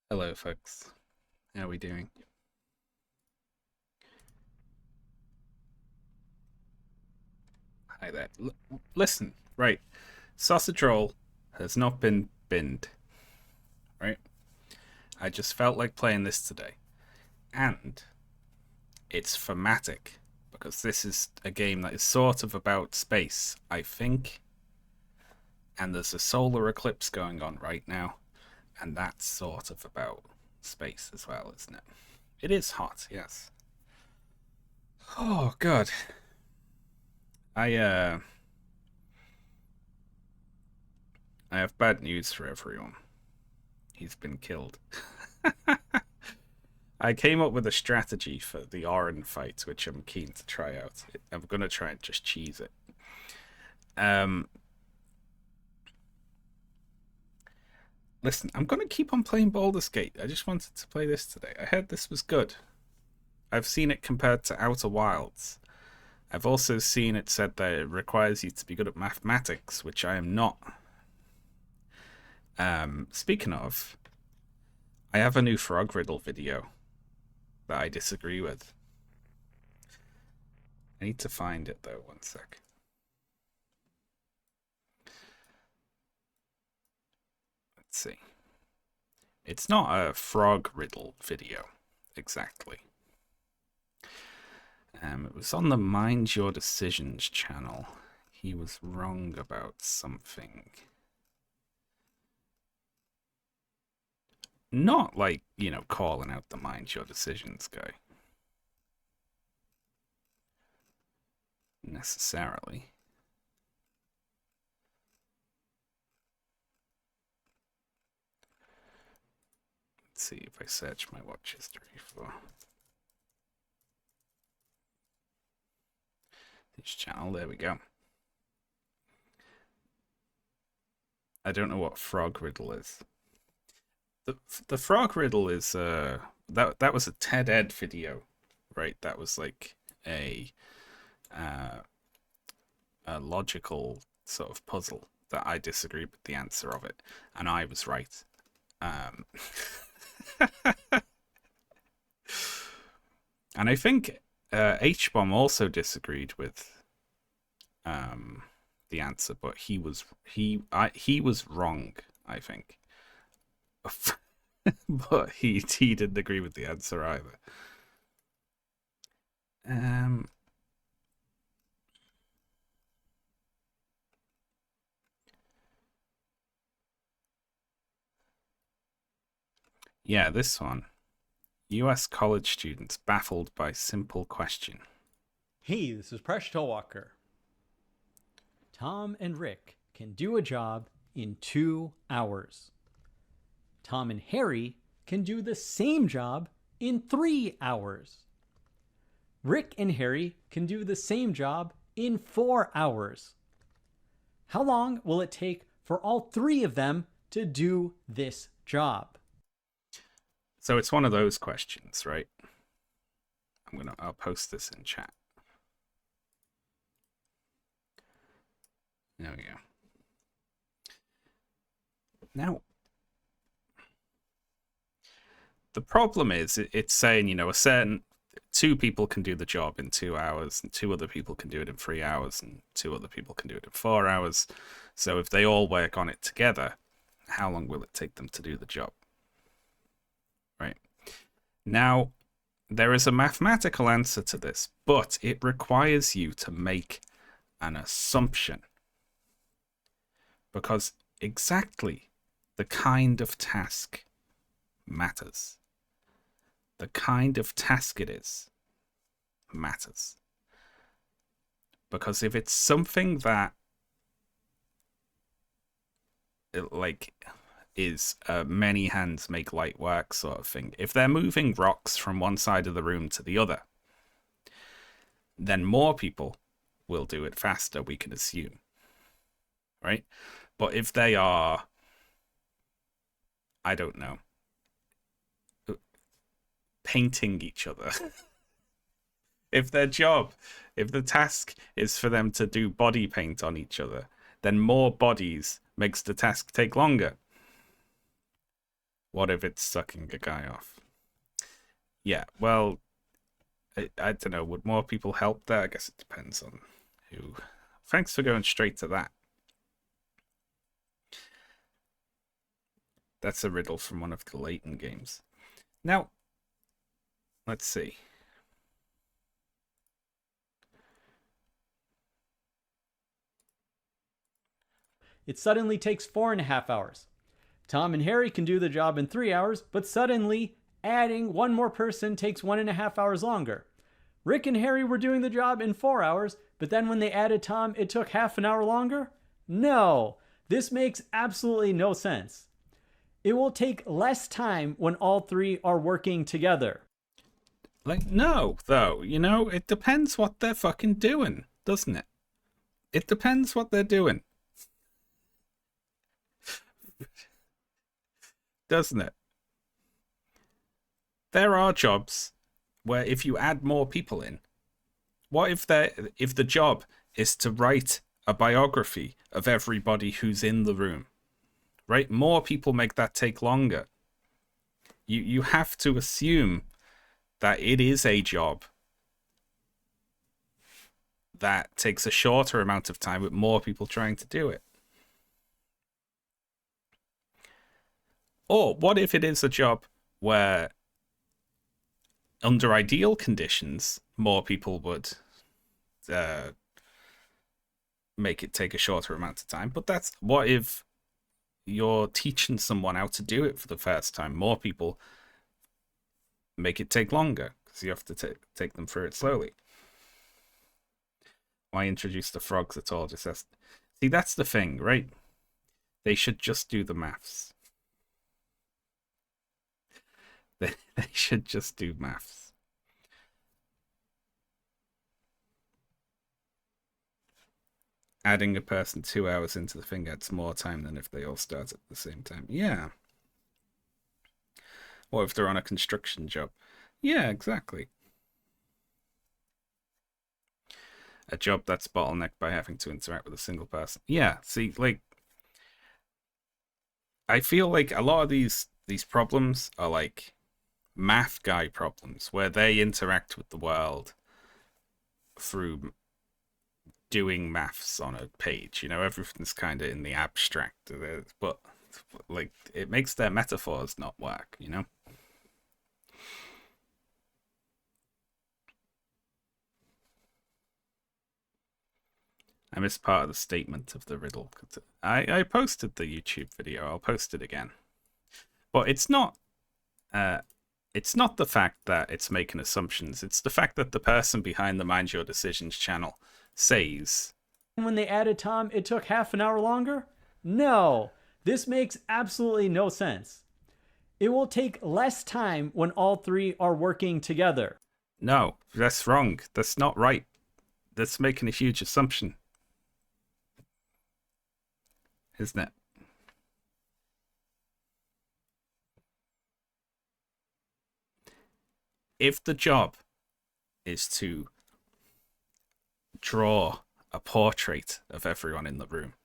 Hello, folks. How are we doing? Hi there. Listen, right. Sausage roll has not been binned, right? I just felt like playing this today. And it's thematic, because this is a game that is sort of about space, I think. And there's a solar eclipse going on right now. And that's sort of about space as well, isn't it? It is hot, yes. Oh, God. I, uh, I have bad news for everyone. He's been killed. I came up with a strategy for the Orin fight, which I'm keen to try out. I'm gonna try and just cheese it. Um, Listen, I'm gonna keep on playing Baldur's Gate. I just wanted to play this today. I heard this was good. I've seen it compared to Outer Wilds. I've also seen it said that it requires you to be good at mathematics, which I am not. Speaking of, I have a new Frog Riddle video that I disagree with. I need to find it though. One sec. Let's see. It's not a frog riddle video, exactly. It was on the Mind Your Decisions channel. He was wrong about something. Not like, calling out the Mind Your Decisions guy. Necessarily. Let's see if I search my watch history for this channel. There we go. I don't know what frog riddle is. The frog riddle is that was a TED Ed video, right? That was like a uh, a logical sort of puzzle that I disagreed with the answer of it, and I was right. Um, and I think H bomb also disagreed with the answer, but he was wrong. I think, but he didn't agree with the answer either. Um, yeah, this one. U.S. college students baffled by simple question. Hey, this is Presh Towalker. Tom and Rick can do a job in 2 hours. Tom and Harry can do the same job in 3 hours. Rick and Harry can do the same job in 4 hours. How long will it take for all three of them to do this job? So it's one of those questions, right? I'll post this in chat. There we go. Now, the problem is it's saying, a certain two people can do the job in 2 hours, and two other people can do it in 3 hours, and two other people can do it in 4 hours. So if they all work on it together, how long will it take them to do the job? Right. Now, there is a mathematical answer to this, but it requires you to make an assumption. Because exactly the kind of task matters. The kind of task it is matters. Because if it's something that like is many hands make light work sort of thing, if they're moving rocks from one side of the room to the other, then more people will do it faster, we can assume. Right? But if they are, I don't know, painting each other, if their job, if the task is for them to do body paint on each other, then more bodies makes the task take longer. What if it's sucking a guy off? Yeah, well, I don't know. Would more people help there? I guess it depends on who. Thanks for going straight to that. That's a riddle from one of the Layton games. Now, let's see. It suddenly takes 4.5 hours. Tom and Harry can do the job in 3 hours, but suddenly adding one more person takes 1.5 hours longer. Rick and Harry were doing the job in 4 hours, but then when they added Tom, it took half an hour longer? No, this makes absolutely no sense. It will take less time when all three are working together. Like, no, though. You know, it depends what they're fucking doing, doesn't it? It depends what they're doing. Doesn't it? There are jobs where if you add more people in, what if the job is to write a biography of everybody who's in the room? Right? More people make that take longer. You have to assume that it is a job that takes a shorter amount of time with more people trying to do it. Or what if it is a job where, under ideal conditions, more people would make it take a shorter amount of time? But that's what if you're teaching someone how to do it for the first time? More people make it take longer because you have to take them through it slowly. Why introduce the frogs at all? Just as... See, that's the thing, right? They should just do the maths. They should just do maths. Adding a person 2 hours into the thing adds more time than if they all start at the same time. Yeah. Or if they're on a construction job. Yeah, exactly. A job that's bottlenecked by having to interact with a single person. Yeah, see, like, I feel like a lot of these problems are like math guy problems where they interact with the world through doing maths on a page. You know, everything's kind of in the abstract, but like it makes their metaphors not work, you know? I missed part of the statement of the riddle. I posted the YouTube video. I'll post it again. But it's not the fact that it's making assumptions. It's the fact that the person behind the Mind Your Decisions channel says... When they added Tom, it took half an hour longer? No, this makes absolutely no sense. It will take less time when all three are working together. No, that's wrong. That's not right. That's making a huge assumption. Isn't it? If the job is to draw a portrait of everyone in the room.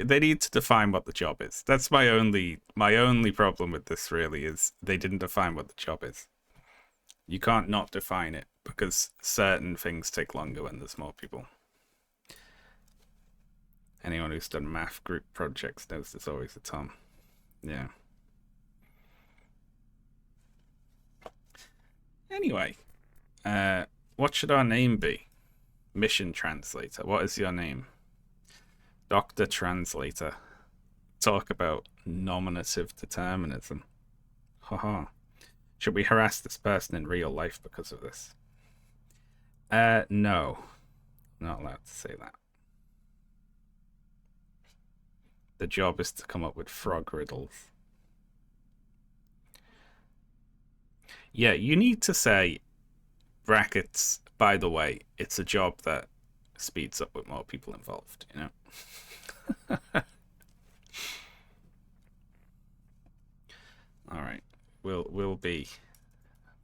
They need to define what the job is. That's my only problem with this, really, is they didn't define what the job is. You can't not define it because certain things take longer when there's more people. Anyone who's done math group projects knows there's always a Tom. Yeah. Anyway, what should our name be? Mission Translator. What is your name? Dr. Translator. Talk about nominative determinism. Haha. Should we harass this person in real life because of this? No. I'm not allowed to say that. The job is to come up with frog riddles. Yeah, you need to say, brackets, by the way, it's a job that speeds up with more people involved, you know? Alright. We'll be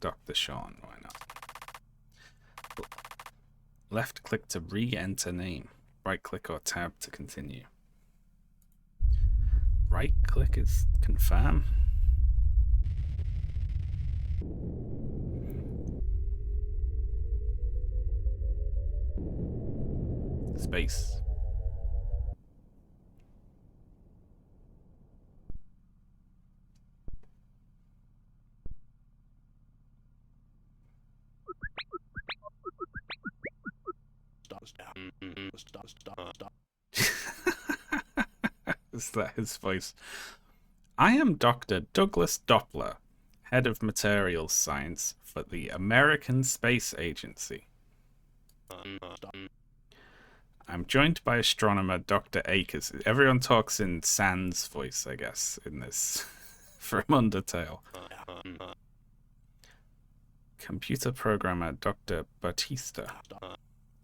Dr. Sean, why not? Left click to re-enter name. Right click or tab to continue. Right click is confirm. Space. Is that his voice? I am Dr. Douglas Doppler, Head of Materials Science for the American Space Agency. I'm joined by astronomer Dr. Akers. Everyone talks in Sans voice, I guess, in this from Undertale. Computer programmer Dr. Batista.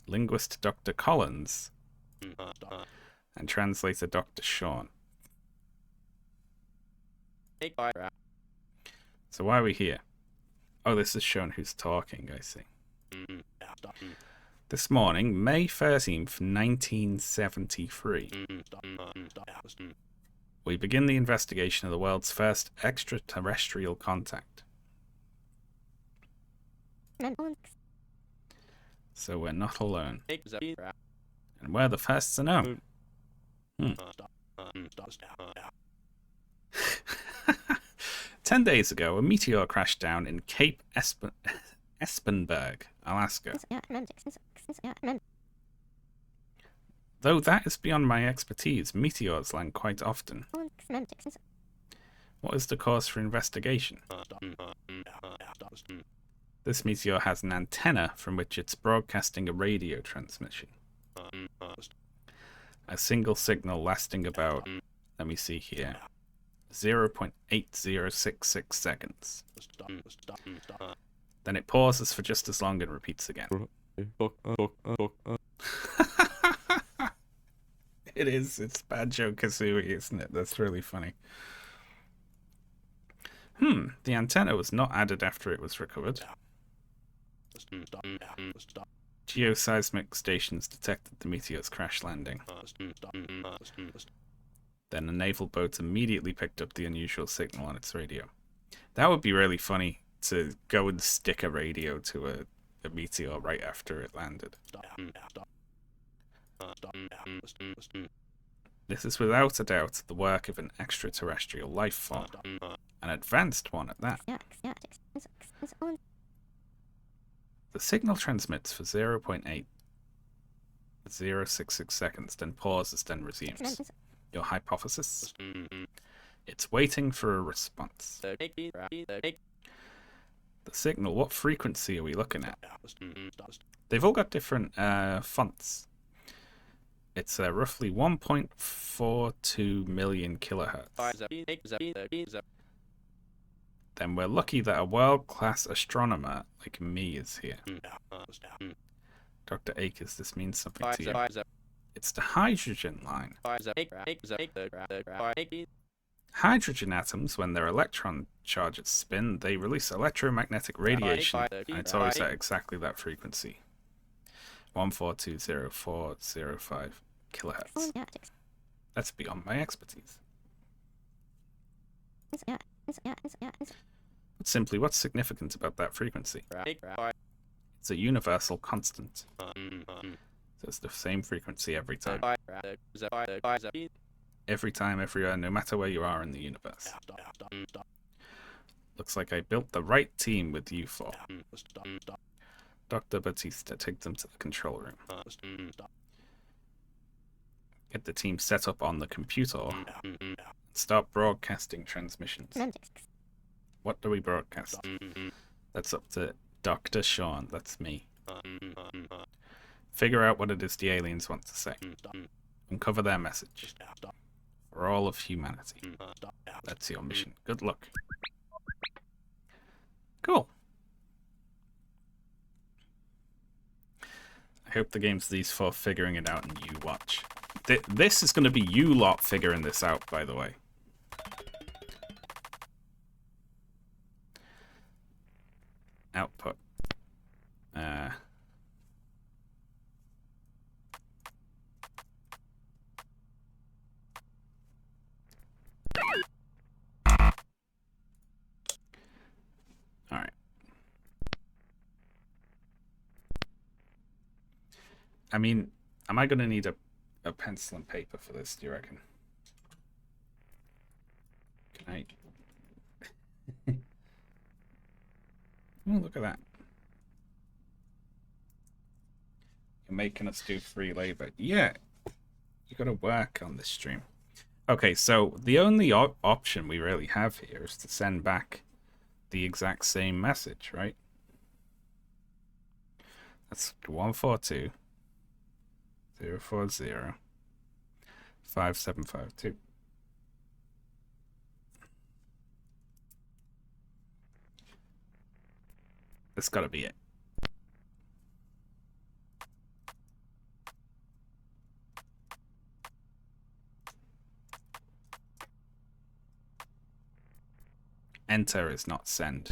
Linguist Dr. Collins. And translator Dr. Sean. So why are we here? Oh, this is Sean who's talking, I see. This morning, May 13th, 1973, we begin the investigation of the world's first extraterrestrial contact. So we're not alone. And we're the first to know. 10 days ago, a meteor crashed down in Cape Espenberg, Alaska. Though that is beyond my expertise, meteors land quite often. What is the cause for investigation? This meteor has an antenna from which it's broadcasting a radio transmission. A single signal lasting about, let me see here, 0.8066 seconds. Then it pauses for just as long and repeats again. It is. It's Banjo-Kazooie, isn't it? That's really funny. The antenna was not added after it was recovered. Geoseismic stations detected the meteor's crash landing. Then a naval boat immediately picked up the unusual signal on its radio. That would be really funny, to go and stick a radio to a meteor right after it landed. This is without a doubt the work of an extraterrestrial life form. An advanced one at that. The signal transmits for 0.8066 seconds, then pauses, then resumes. Your hypothesis? It's waiting for a response. The signal, what frequency are we looking at? They've all got different fonts. It's roughly 1.42 million kilohertz. Then we're lucky that a world-class astronomer like me is here. Dr. Akers, this means something to you. It's the hydrogen line. Hydrogen atoms, when their electron charges spin, they release electromagnetic radiation, and it's always at exactly that frequency. 1420405 kilohertz. That's beyond my expertise. But simply, what's significant about that frequency? It's a universal constant. So it's the same frequency every time. Every time, everywhere, no matter where you are in the universe. Looks like I built the right team with you four. Dr. Batista, take them to the control room. Get the team set up on the computer. Start broadcasting transmissions. What do we broadcast? That's up to Dr. Sean, that's me. Figure out what it is the aliens want to say. Uncover their message. For all of humanity. That's your mission. Good luck. Cool. I hope the game's these four figuring it out and you watch. This is going to be you lot figuring this out, by the way. Output. I mean, am I going to need a pencil and paper for this, do you reckon? Can I? Oh, look at that. You're making us do free labor. Yeah, you got to work on this stream. Okay, so the only option we really have here is to send back the exact same message, right? That's 142 040 5752. That's got to be it. Enter is not send.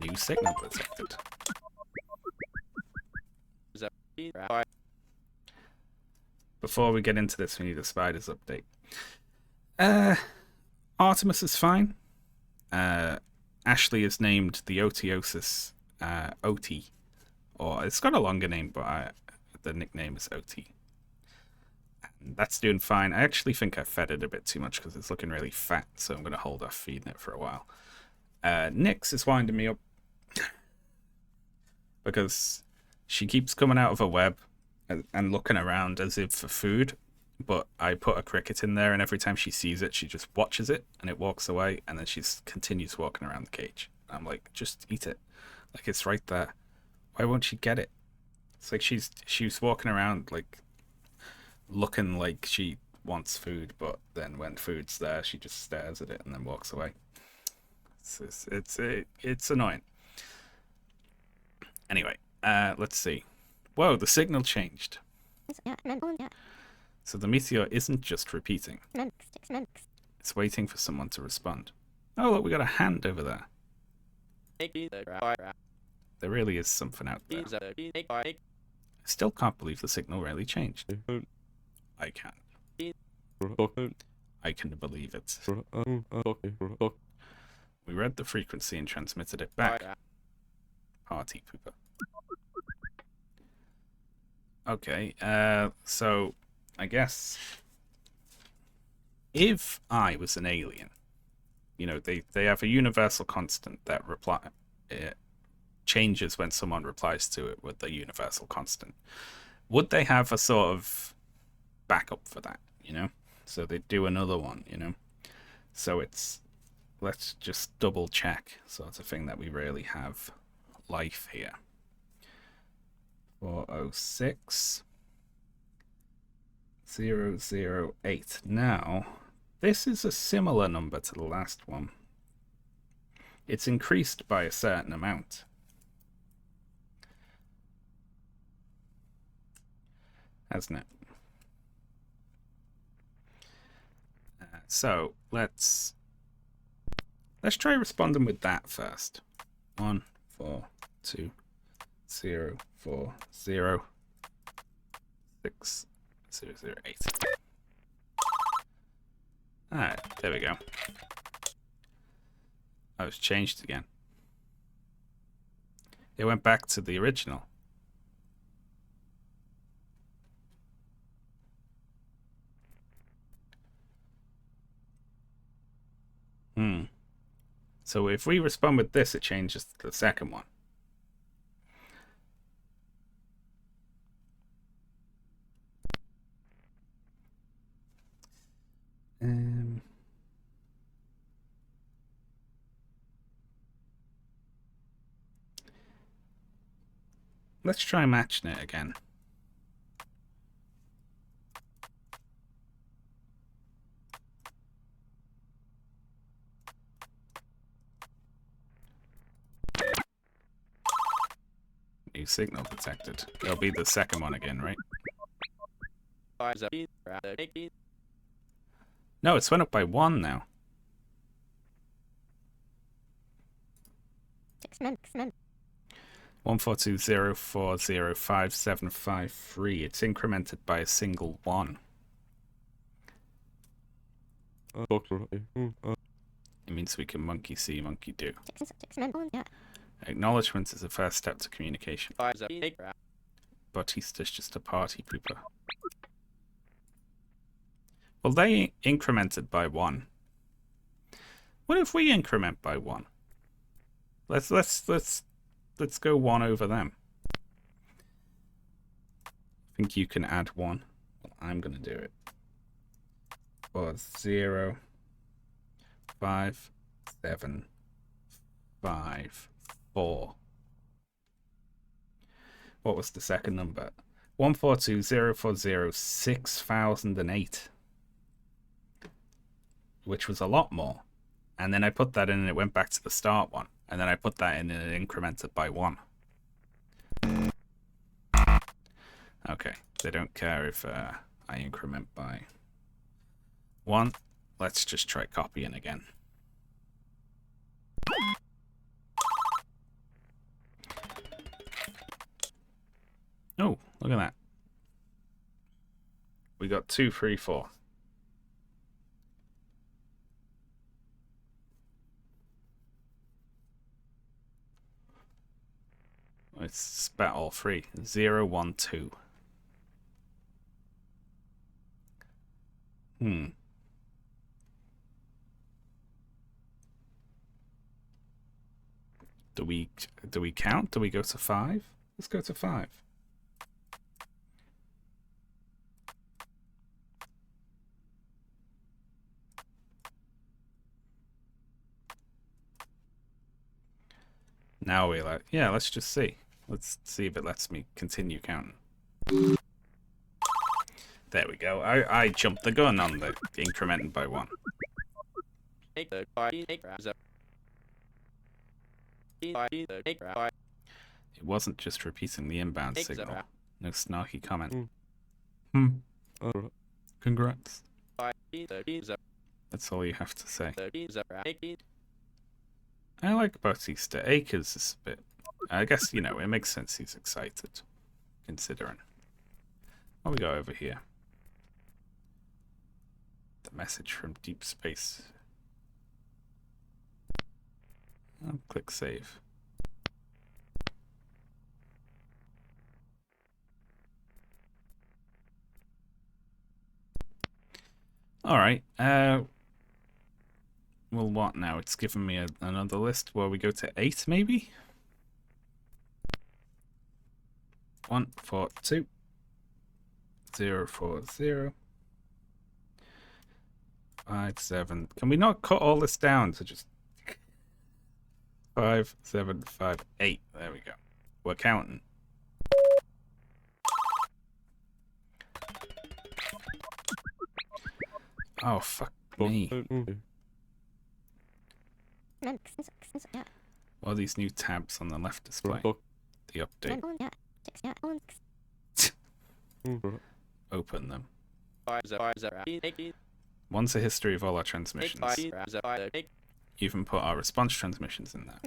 New signal detected. Before we get into this, we need a spiders update. Artemis is fine. Ashley is named the Otiosis OT. Or it's got a longer name, but the nickname is OT. And that's doing fine. I actually think I fed it a bit too much because it's looking really fat, so I'm going to hold off feeding it for a while. Nyx is winding me up because she keeps coming out of her web and looking around as if for food, but I put a cricket in there, and every time she sees it, she just watches it, and it walks away, and then she continues walking around the cage. I'm like, just eat it. Like, it's right there. Why won't she get it? It's like she's walking around, like, looking like she wants food, but then when food's there, she just stares at it and then walks away. It's annoying. Anyway, let's see. Whoa, the signal changed. So the meteor isn't just repeating. It's waiting for someone to respond. Oh, look, we got a hand over there. There really is something out there. I still can't believe the signal really changed. I can. I can believe it. We read the frequency and transmitted it back. Party pooper. Okay, so I guess if I was an alien, you know, they have a universal constant that it changes when someone replies to it with the universal constant. Would they have a sort of backup for that, you know? So they do another one, you know? So it's, let's just double check sort of thing that we really have life here. 406 008. Now, this is a similar number to the last one. It's increased by a certain amount. Hasn't it? So let's try responding with that first. 1 4 2 0 4 0 6 0 8. Alright, there we go. Oh, it's changed again. It went back to the original. So if we respond with this, it changes to the second one. Let's try matching it again. New signal detected. It'll be the second one again, right? No, it's went up by 1 now. 14204057553. It's incremented by a single 1. It means we can monkey see, monkey do. Acknowledgement is the first step to communication. Bautista's just a party pooper. Well, they incremented by 1. What if we increment by 1? Let's go 1 over them. I think you can add 1. Well, I'm gonna do it. For 0, 5, 7, 5, 4. What was the second number? 142,040,6008. Which was a lot more. And then I put that in and it went back to the start one. And then I put that in and it incremented by 1. Okay, they don't care if I increment by 1. Let's just try copying again. Oh, look at that. We got 2, 3, 4. Let's spat all 3. 0, 1, 2. Do we count? Do we go to 5? Let's go to 5. Now we're like, yeah, let's just see. Let's see if it lets me continue counting. There we go. I jumped the gun on the incrementing by 1. It wasn't just repeating the inbound signal. No snarky comment. Congrats. That's all you have to say. I like Bautista. Akers is a bit... I guess, you know, it makes sense he's excited. Considering. What we got over here? The message from deep space. I'll click save. Alright, well, what now? It's given me another list where we go to 8, maybe? 1, 4, 2. 0, 4, 0. 5, 7. Can we not cut all this down to just 5, 7, 5, 8? There we go. We're counting. Oh, fuck me. What are these new tabs on the left display? The update. Open them. One's a history of all our transmissions. Even put our response transmissions in there.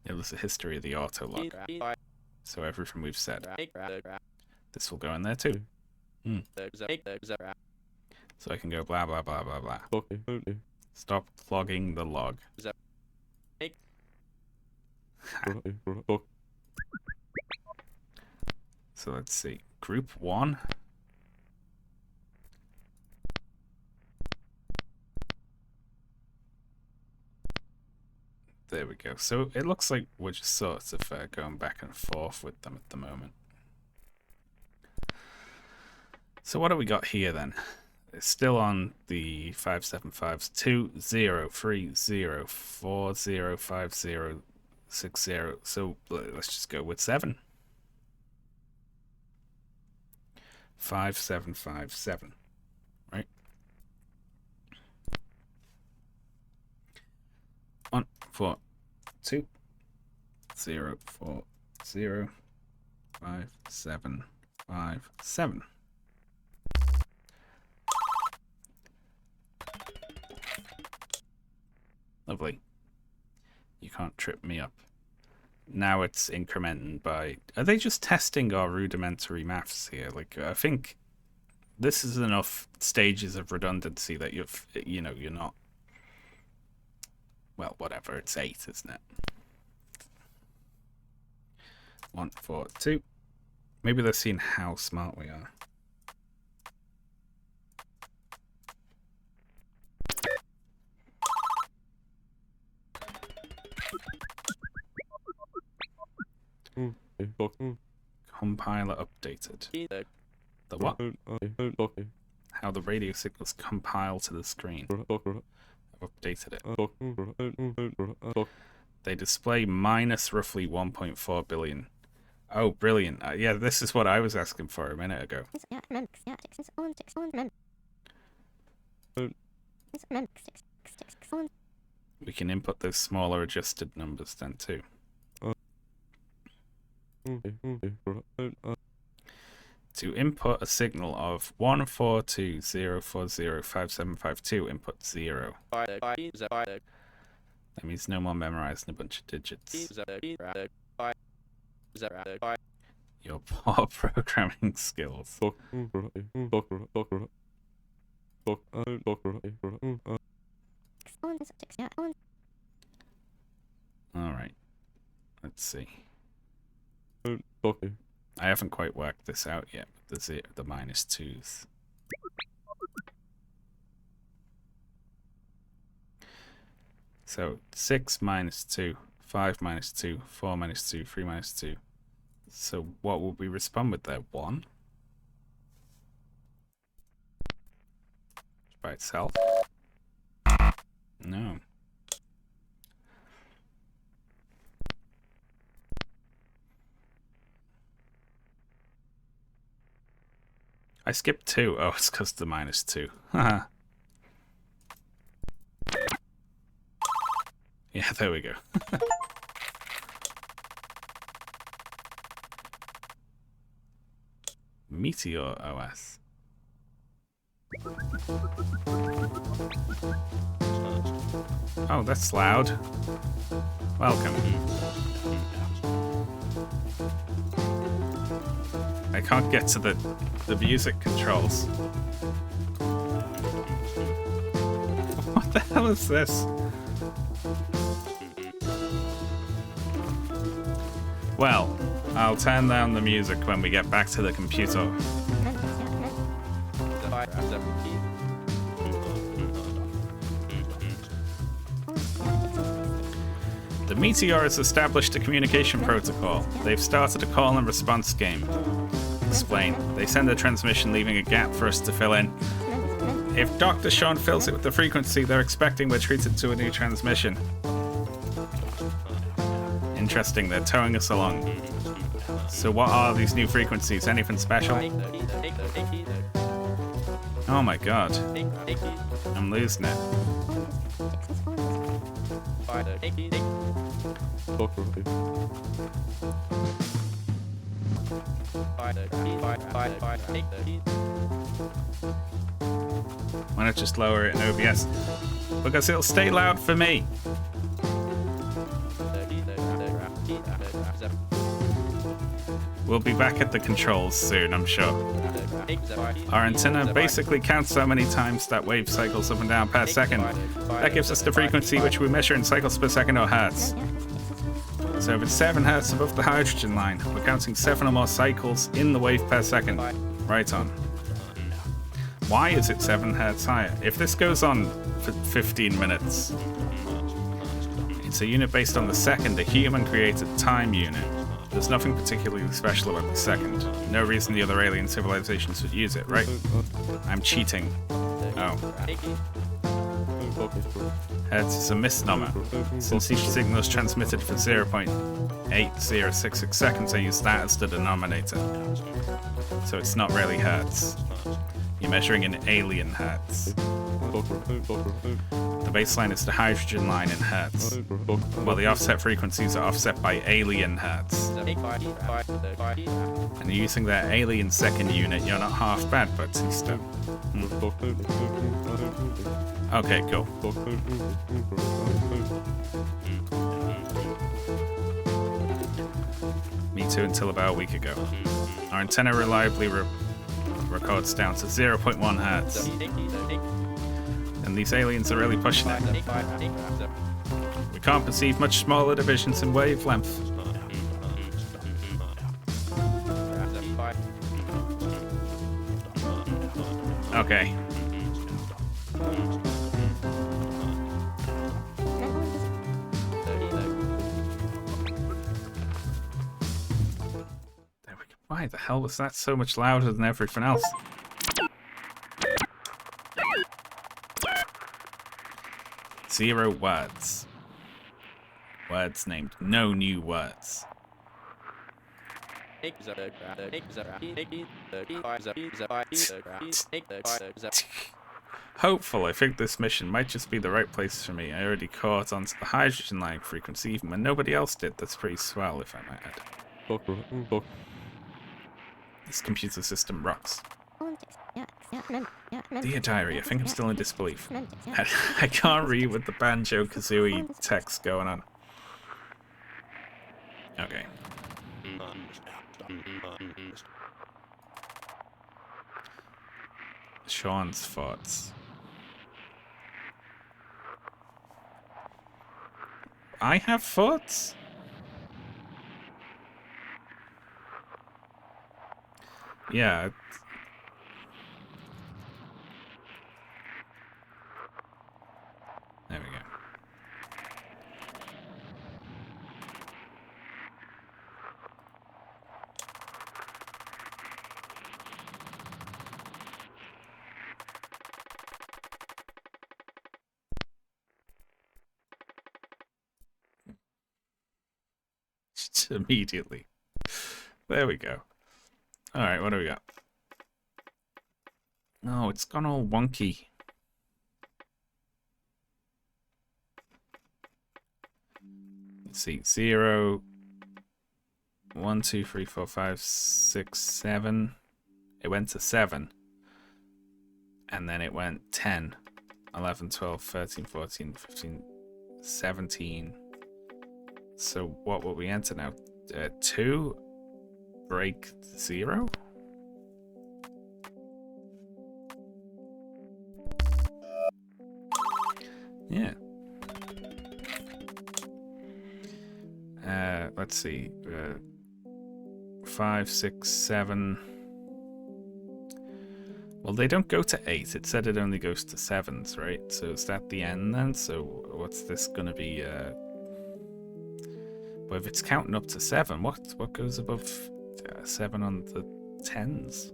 Yeah, there's a history of the auto log. So everything we've said. This will go in there too. So I can go blah blah blah blah blah. Stop clogging the log. So let's see. Group 1. There we go. So it looks like we're just sort of going back and forth with them at the moment. So what do we got here then? It's still on the 575s. 2, 0, 3, 0, 4, 0, 5, 0, 6, 0. So let's just go with 7. 5, 7, 5, 7. Right? 1, 4, 2, 0, 4, 0, 5, 7, 5, 7. Lovely. You can't trip me up. Now it's incrementing by... Are they just testing our rudimentary maths here? Like, I think this is enough stages of redundancy that you're not... Well, whatever. It's 8, isn't it? 1, 4, 2. Maybe they're seeing how smart we are. Compiler updated. The what? How the radio signals compile to the screen. I've updated it. They display minus roughly 1.4 billion. Oh, brilliant. Yeah, this is what I was asking for a minute ago. We can input those smaller adjusted numbers then too. To input a signal of 142.040.5752, input 0. That means no more memorizing a bunch of digits. Your poor programming skills. Alright. Let's see. I haven't quite worked this out yet, but the minus 2s. So 6 minus 2, 5 minus 2, 4 minus 2, 3 minus 2. So what will we respond with there? 1? By itself? No. I skipped 2. Oh, it's because the minus 2. Haha. Yeah, there we go. Meteor OS. Oh, that's loud. Welcome. I can't get to the music controls. What the hell is this? Well, I'll turn down the music when we get back to the computer. The Meteor has established a communication protocol. They've started a call and response game. Explain. They send a transmission, leaving a gap for us to fill in. If Dr. Sean fills it with the frequency they're expecting, we're treated to a new transmission. Interesting, they're towing us along. So what are these new frequencies? Anything special? Oh my god. I'm losing it. Why not just lower it in OBS? Because it'll stay loud for me. We'll be back at the controls soon, I'm sure. Our antenna basically counts how many times that wave cycles up and down per second. That gives us the frequency which we measure in cycles per second or hertz. So if it's 7 hertz above the hydrogen line, we're counting 7 or more cycles in the wave per second. Right on. Why is it 7 hertz higher? If this goes on for 15 minutes, it's a unit based on the second, a human-created time unit. There's nothing particularly special about the second. No reason the other alien civilizations would use it, right? I'm cheating. Oh. Hertz is a misnomer. Since each signal is transmitted for 0.8066 seconds, I use that as the denominator. So it's not really hertz. You're measuring in alien hertz. The baseline is the hydrogen line in hertz, while the offset frequencies are offset by alien hertz. And using their alien second unit, you're not half bad, Batista. Okay, cool. Me too until about a week ago. Our antenna reliably records down to 0.1 hertz. And these aliens are really pushing it. We can't perceive much smaller divisions in wavelength. Okay. There we go. Why the hell was that so much louder than everything else? Zero words. Words named no new words. Hopeful, I think this mission might just be the right place for me. I already caught onto the hydrogen line frequency even when nobody else did. That's pretty swell, if I might add. This computer system rocks. Dear Diary, I think I'm still in disbelief. I can't read with the Banjo-Kazooie text going on. Okay. Sean's thoughts. I have thoughts? Yeah. There we go. Just immediately. There we go. Alright, what do we got? Oh, it's gone all wonky. Let's see. 0, 1, 2, 3, 4, 5, 6, 7. It went to 7. And then it went 10, 11, 12, 13, 14, 15, 17. So what will we enter now? 2? Break 0? Yeah. Let's see. 5, 6, 7. Well, they don't go to 8. It said it only goes to 7s, right? So is that the end then? So what's this gonna be? Well, if it's counting up to 7, what goes above 7 on the 10s?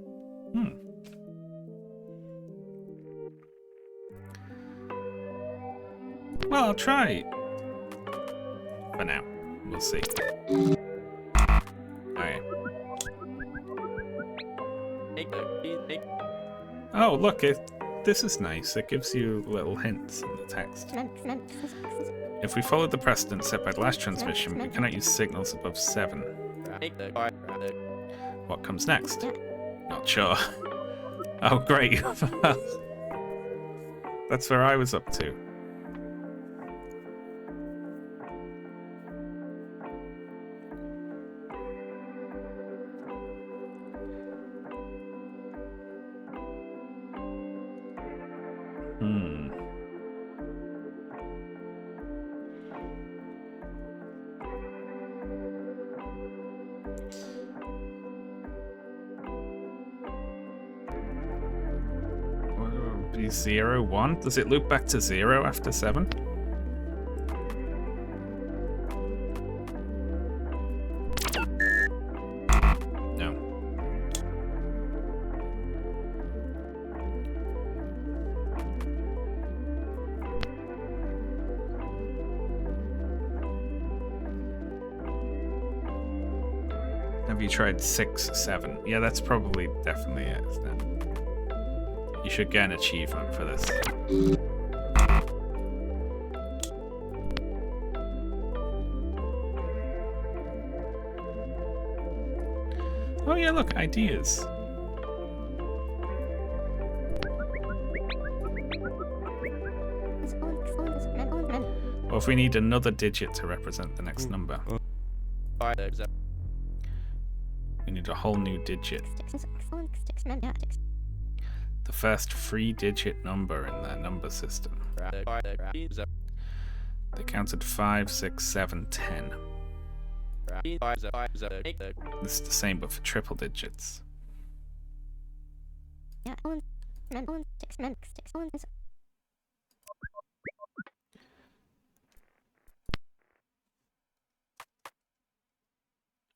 Well, I'll try. For now. We'll see. Alright. Oh, look, this is nice. It gives you little hints in the text. If we follow the precedent set by the last transmission, we cannot use signals above 7. What comes next? Not sure. Oh, great. That's where I was up to. Be 0, 1? Does it loop back to 0 after 7? No. Have you tried 6, 7? Yeah, that's probably definitely it, isn't it? You should get an achievement for this. Oh yeah, look, ideas. Or if we need another digit to represent the next number. We need a whole new digit. The first 3-digit number in their number system. They counted 5, 6, 7, 10. This is the same but for triple digits.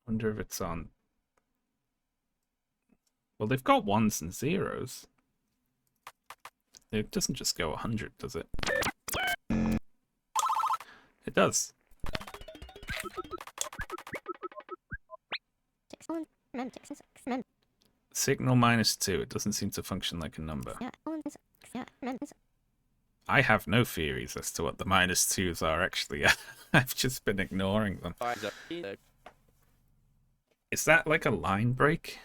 Wonder if it's on. Well, they've got ones and zeros. It doesn't just go 100, does it? It does. Signal -2. It doesn't seem to function like a number. I have no theories as to what the -2s are, actually. I've just been ignoring them. Is that like a line break?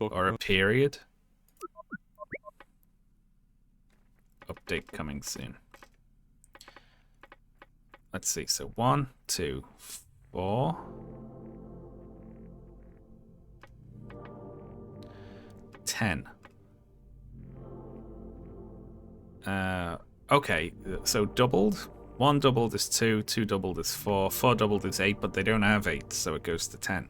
Or a period? Update coming soon. Let's see. So 1, 2, 4. 10. Okay, so doubled. 1 doubled is 2, 2 doubled is 4, 4 doubled is 8, but they don't have 8, so it goes to 10.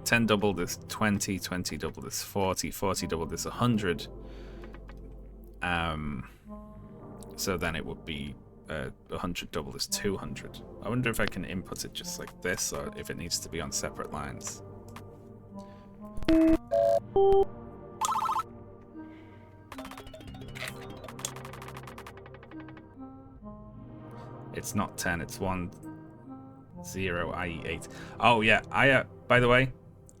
10 doubled is 20, 20 doubled is 40, 40 doubled is 100. So then it would be 100 doubled is 200. I wonder if I can input it just like this, or if it needs to be on separate lines. It's not 10, it's 1, 0, i.e. 8. Oh yeah, by the way,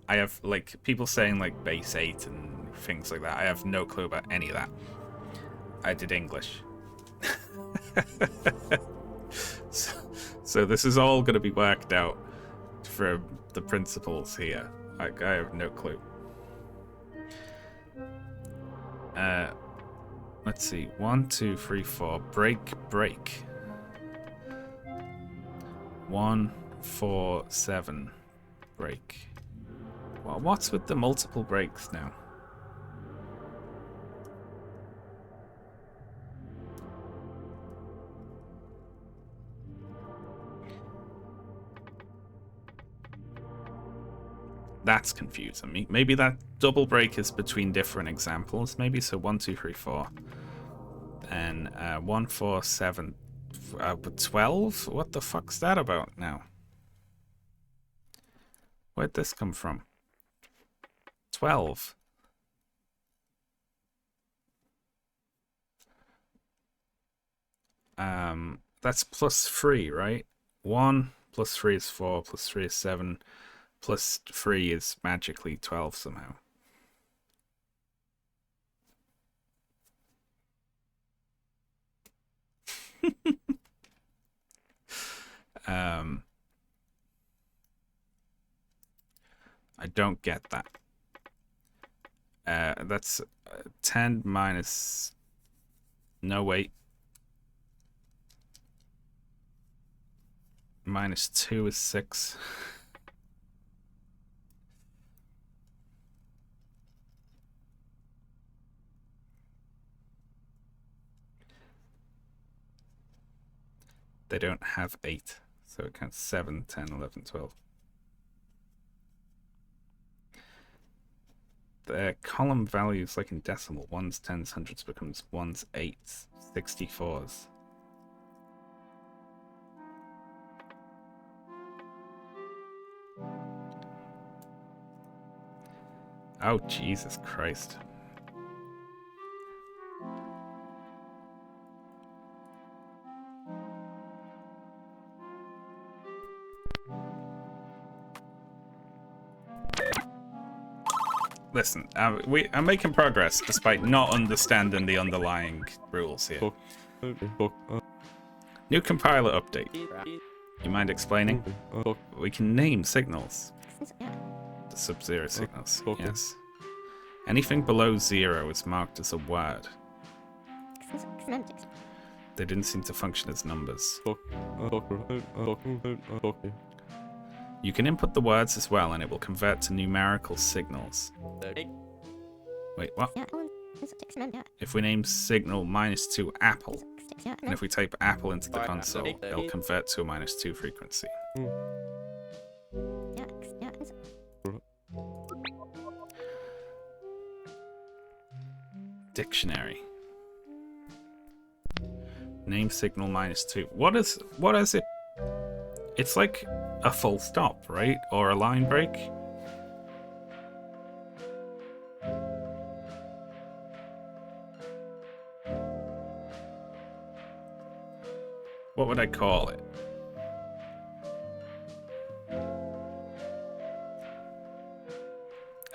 I have like people saying like base 8 and things like that. I have no clue about any of that. I did English. So this is all going to be worked out from the principles here. I have no clue. Let's see. 1, 2, 3, 4. Break. 1, 4, 7. Break. Well, what's with the multiple breaks now? That's confusing me. Maybe that double break is between different examples. Maybe so. 1, 2, 3, 4. And 1, 4, 7. But 12? What the fuck's that about now? Where'd this come from? 12. That's +3, right? 1 plus 3 is 4, plus 3 is 7, plus 3 is magically 12 somehow. I don't get that. That's 10 minus... No, wait. -2 is 6. They don't have 8, so it counts 7, 10, 11, 12. The column values, like in decimal, 1s, 10s, 100s becomes 1s, 8s, 64s. Oh, Jesus Christ. Listen, I'm making progress despite not understanding the underlying rules here. New compiler update. You mind explaining? We can name signals. The sub-zero signals, yes. Anything below 0 is marked as a word. They didn't seem to function as numbers. You can input the words as well, and it will convert to numerical signals. Wait, what? If we name signal -2 apple, and if we type apple into the console, it'll convert to a -2 frequency. Dictionary. Name signal -2. What is it? It's like a full stop, right? Or a line break? What would I call it?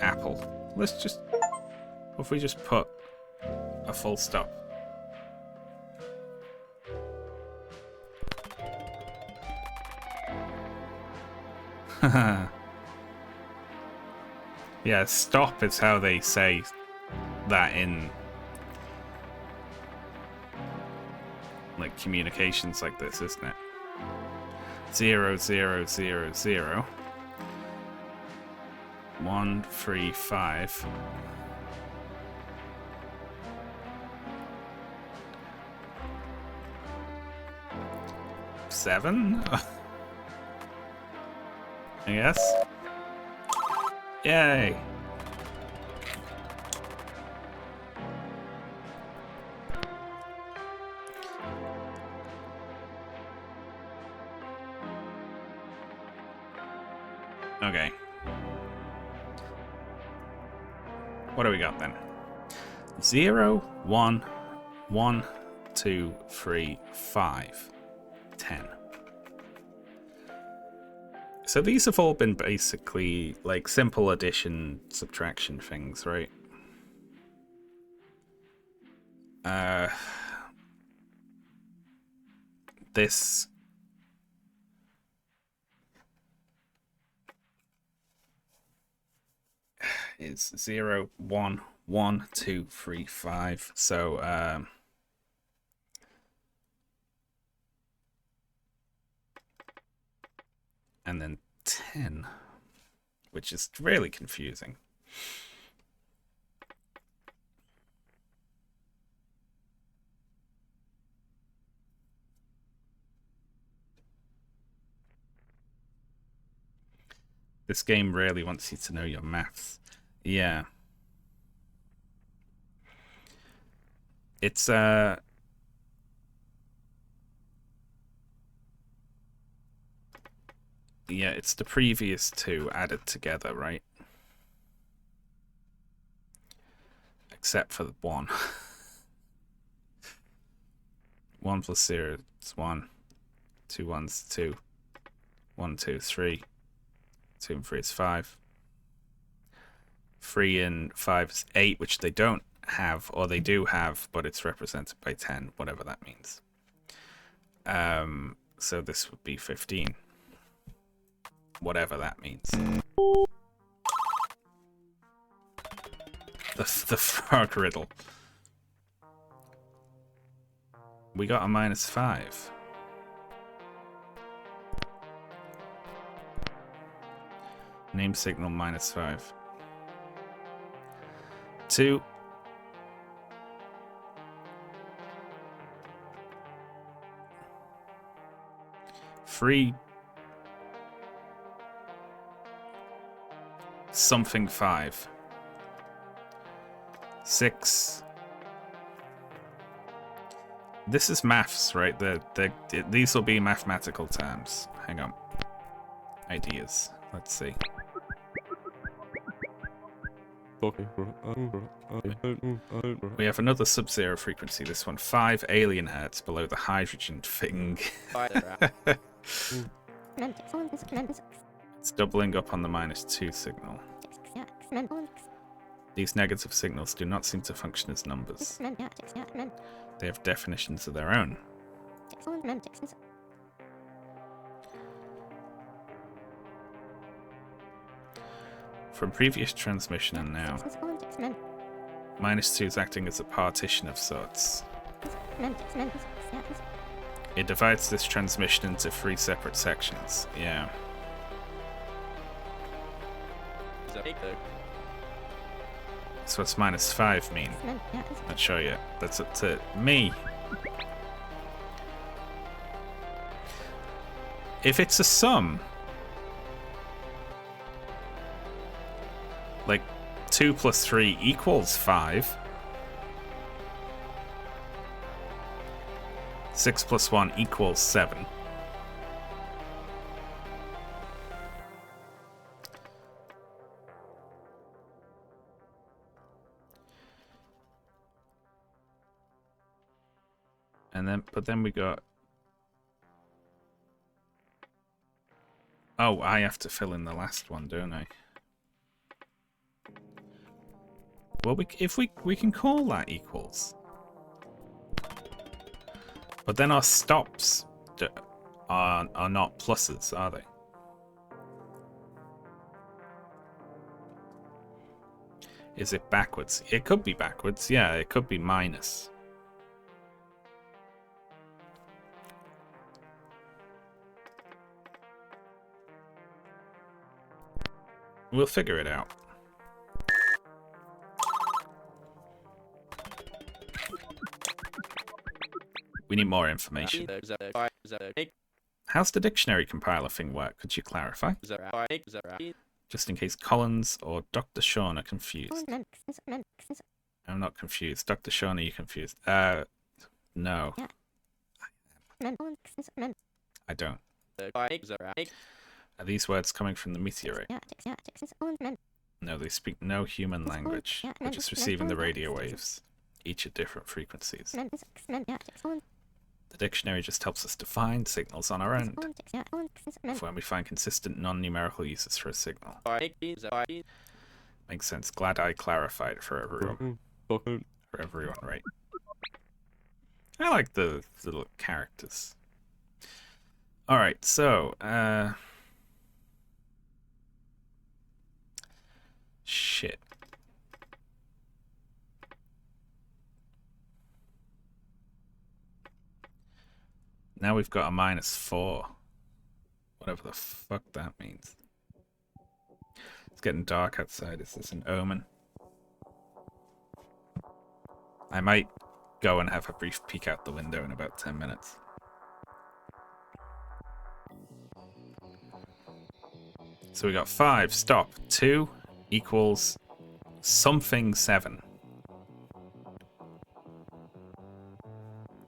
Apple. Let's just... What if we just put a full stop? Yeah, stop is how they say that in like communications like this, isn't it? 0 0 0 0 1 3 5 7 I guess. Yay! Okay. What do we got then? 0, 1, 1, 2, 3, 5, 10. So these have all been basically like simple addition, subtraction things, right? This is 0, 1, 1, 2, 3, 5. So and then 10, which is really confusing. This game really wants you to know your maths. Yeah. It's yeah, it's the previous two added together, right? Except for the 1. 1 plus 0 is 1. 2 1's 2. 1, 2, 3. 2 and 3 is 5. 3 and 5 is 8, which they don't have, or they do have, but it's represented by 10, whatever that means. So this would be 15. Whatever that means. The frog riddle. We got a -5. Name signal -5. 2. Three. Something 5. 6. This is maths, right? These will be mathematical terms. Hang on. Ideas. Let's see. We have another sub-zero frequency. This one 5 alien hertz below the hydrogen thing. It's doubling up on the -2 signal. These negative signals do not seem to function as numbers. They have definitions of their own. From previous transmission and now, -2 is acting as a partition of sorts. It divides this transmission into 3 separate sections. Yeah. So what's -5 mean? Not sure yet. That's up to me. If it's a sum, like 2 plus 3 equals 5. 6 plus 1 equals 7. And then, but then we got... Oh, I have to fill in the last one, don't I? Well, we can call that equals. But then our stops are not pluses, are they? Is it backwards? It could be backwards, yeah, it could be minus. We'll figure it out. We need more information. How's the dictionary compiler thing work? Could you clarify? Just in case Collins or Dr. Sean are confused. I'm not confused. Dr. Sean, are you confused? No. I don't. Are these words coming from the meteorite? No, they speak no human language. They're just receiving the radio waves, each at different frequencies. The dictionary just helps us define signals on our end, for when we find consistent non-numerical uses for a signal. Makes sense. Glad I clarified for everyone. For everyone, right? I like the little characters. Alright, so, shit. Now we've got a -4. Whatever the fuck that means. It's getting dark outside. Is this an omen? I might go and have a brief peek out the window in about 10 minutes. So we got 5, stop. 2 equals something 7.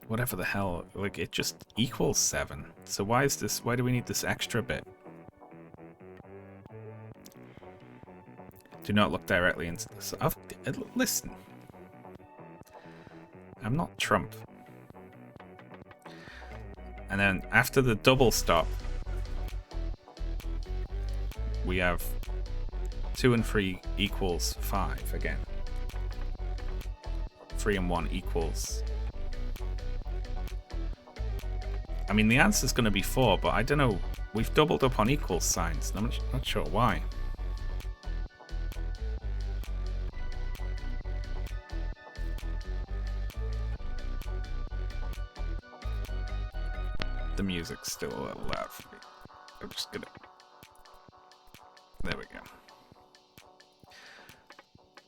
Whatever the hell, like, it just equals 7. So why do we need this extra bit? Do not look directly into this. Listen. I'm not Trump. And then after the double stop, we have 2 and 3 equals 5 again. 3 and 1 equals... I mean, the answer's going to be 4, but I don't know. We've doubled up on equals signs, and I'm not sure why. The music's still a little loud for me. I'm just gonna... There we go.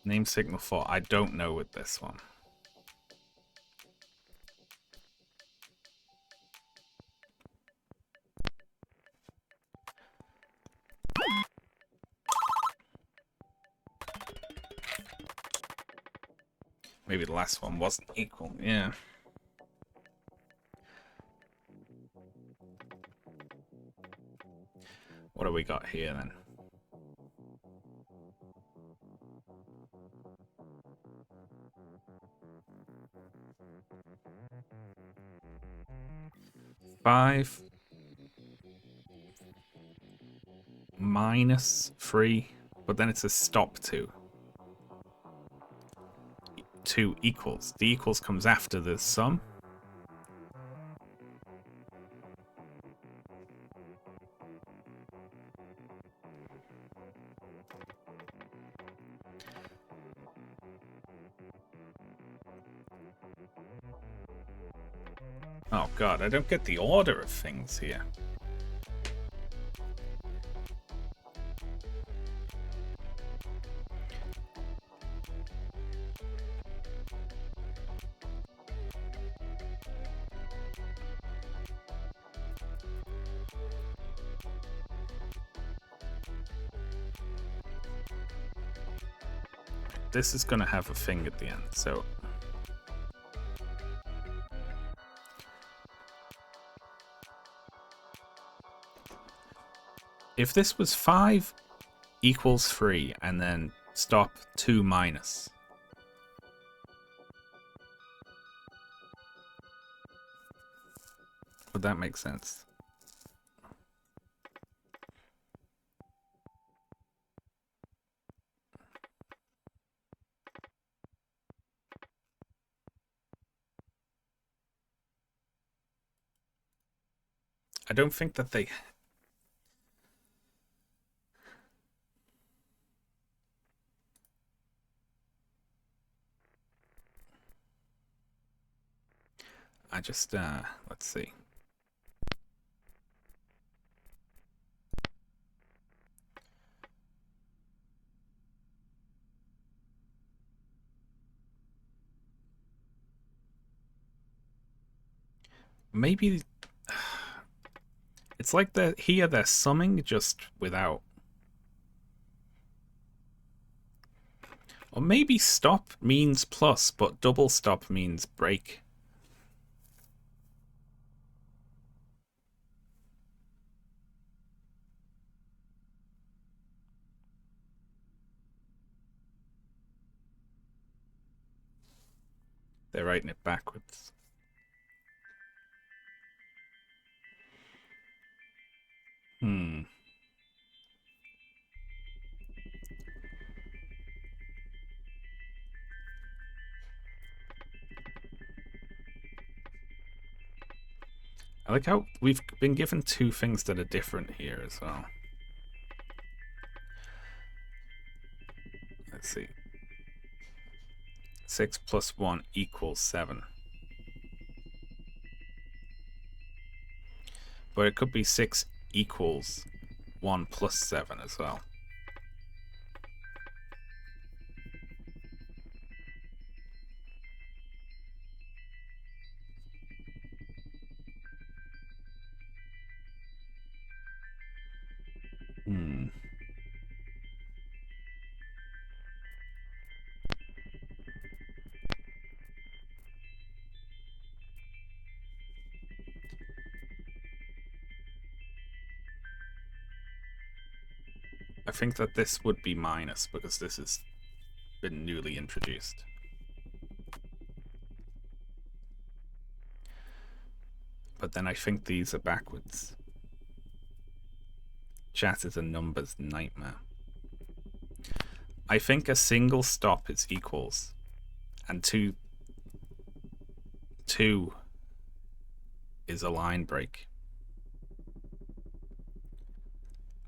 Name signal 4. I don't know with this one. Maybe the last one wasn't equal, yeah. What do we got here then? Five -3, but then it's a stop 2. 2 equals. The equals comes after the sum. Oh god, I don't get the order of things here. This is going to have a thing at the end, so... If this was 5 equals 3 and then stop 2 minus... Would that make sense? I don't think that they... I just, let's see. Maybe... It's like here they're summing just without... Or maybe stop means plus, but double stop means break. They're writing it backwards. I like how we've been given 2 things that are different here as well. Let's see. 6 plus 1 equals 7. But it could be 6 equals 1 plus 7 as well. I think that this would be minus because this has been newly introduced. But then I think these are backwards. Chat is a numbers nightmare. I think a single stop is equals, and two is a line break.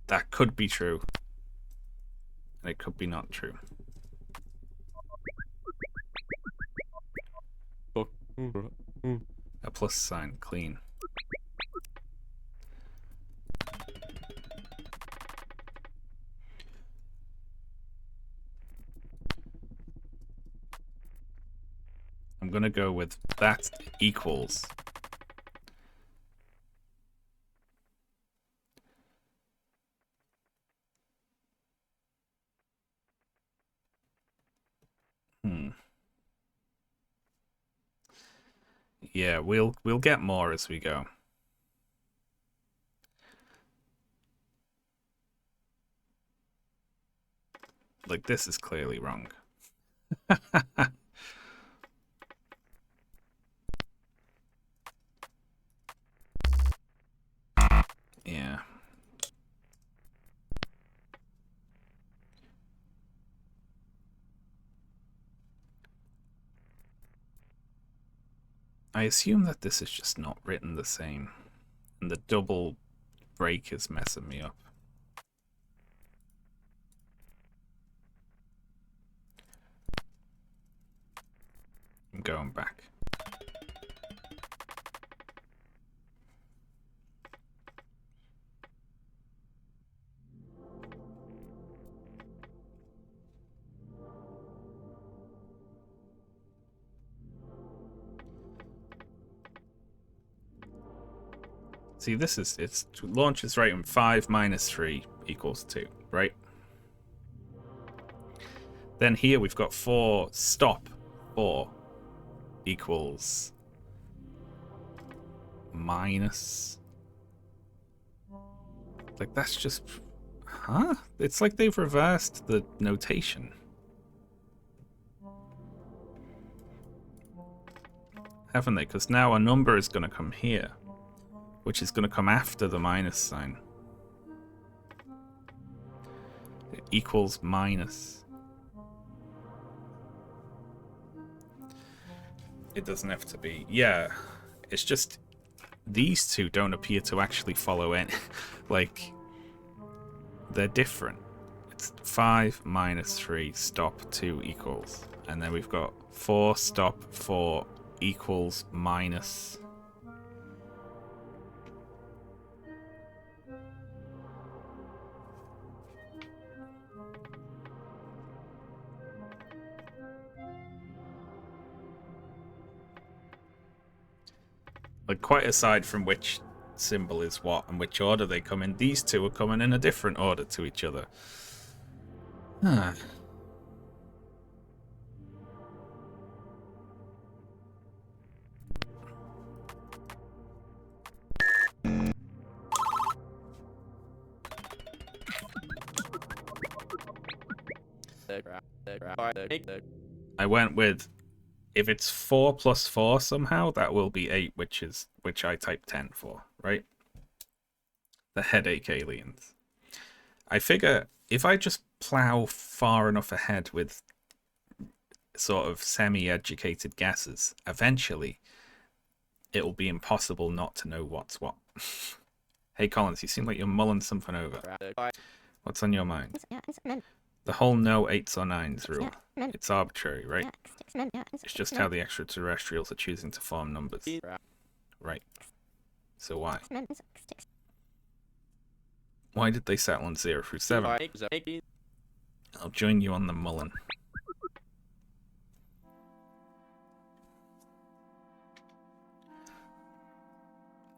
That could be true, and it could be not true. A plus sign, clean. I'm gonna go with that equals. Yeah, we'll get more as we go. Like, this is clearly wrong. Yeah. I assume that this is just not written the same, and the double break is messing me up. I'm going back. See, this is, it's launches right in 5 minus 3 equals 2, right? Then here we've got 4 stop 4 equals minus. Like, that's just, huh? It's like they've reversed the notation. Haven't they? Because now a number is going to come here, which is going to come after the minus sign. It equals minus. It doesn't have to be. Yeah, it's just these two don't appear to actually follow any. Like, they're different. It's 5 minus 3 stop 2 equals. And then we've got 4 stop 4 equals minus. Like, quite aside from which symbol is what and which order they come in, these two are coming in a different order to each other. Huh. I went with, if it's 4 plus 4 somehow, that will be 8, which I typed 10 for, right? The headache aliens. I figure if I just plow far enough ahead with sort of semi-educated guesses, eventually it'll be impossible not to know what's what. Hey Collins, you seem like you're mulling something over. What's on your mind? The whole no 8s or 9s rule. It's arbitrary, right? It's just how the extraterrestrials are choosing to form numbers. Right. So why? Why did they settle on 0 through 7? I'll join you on the mullen.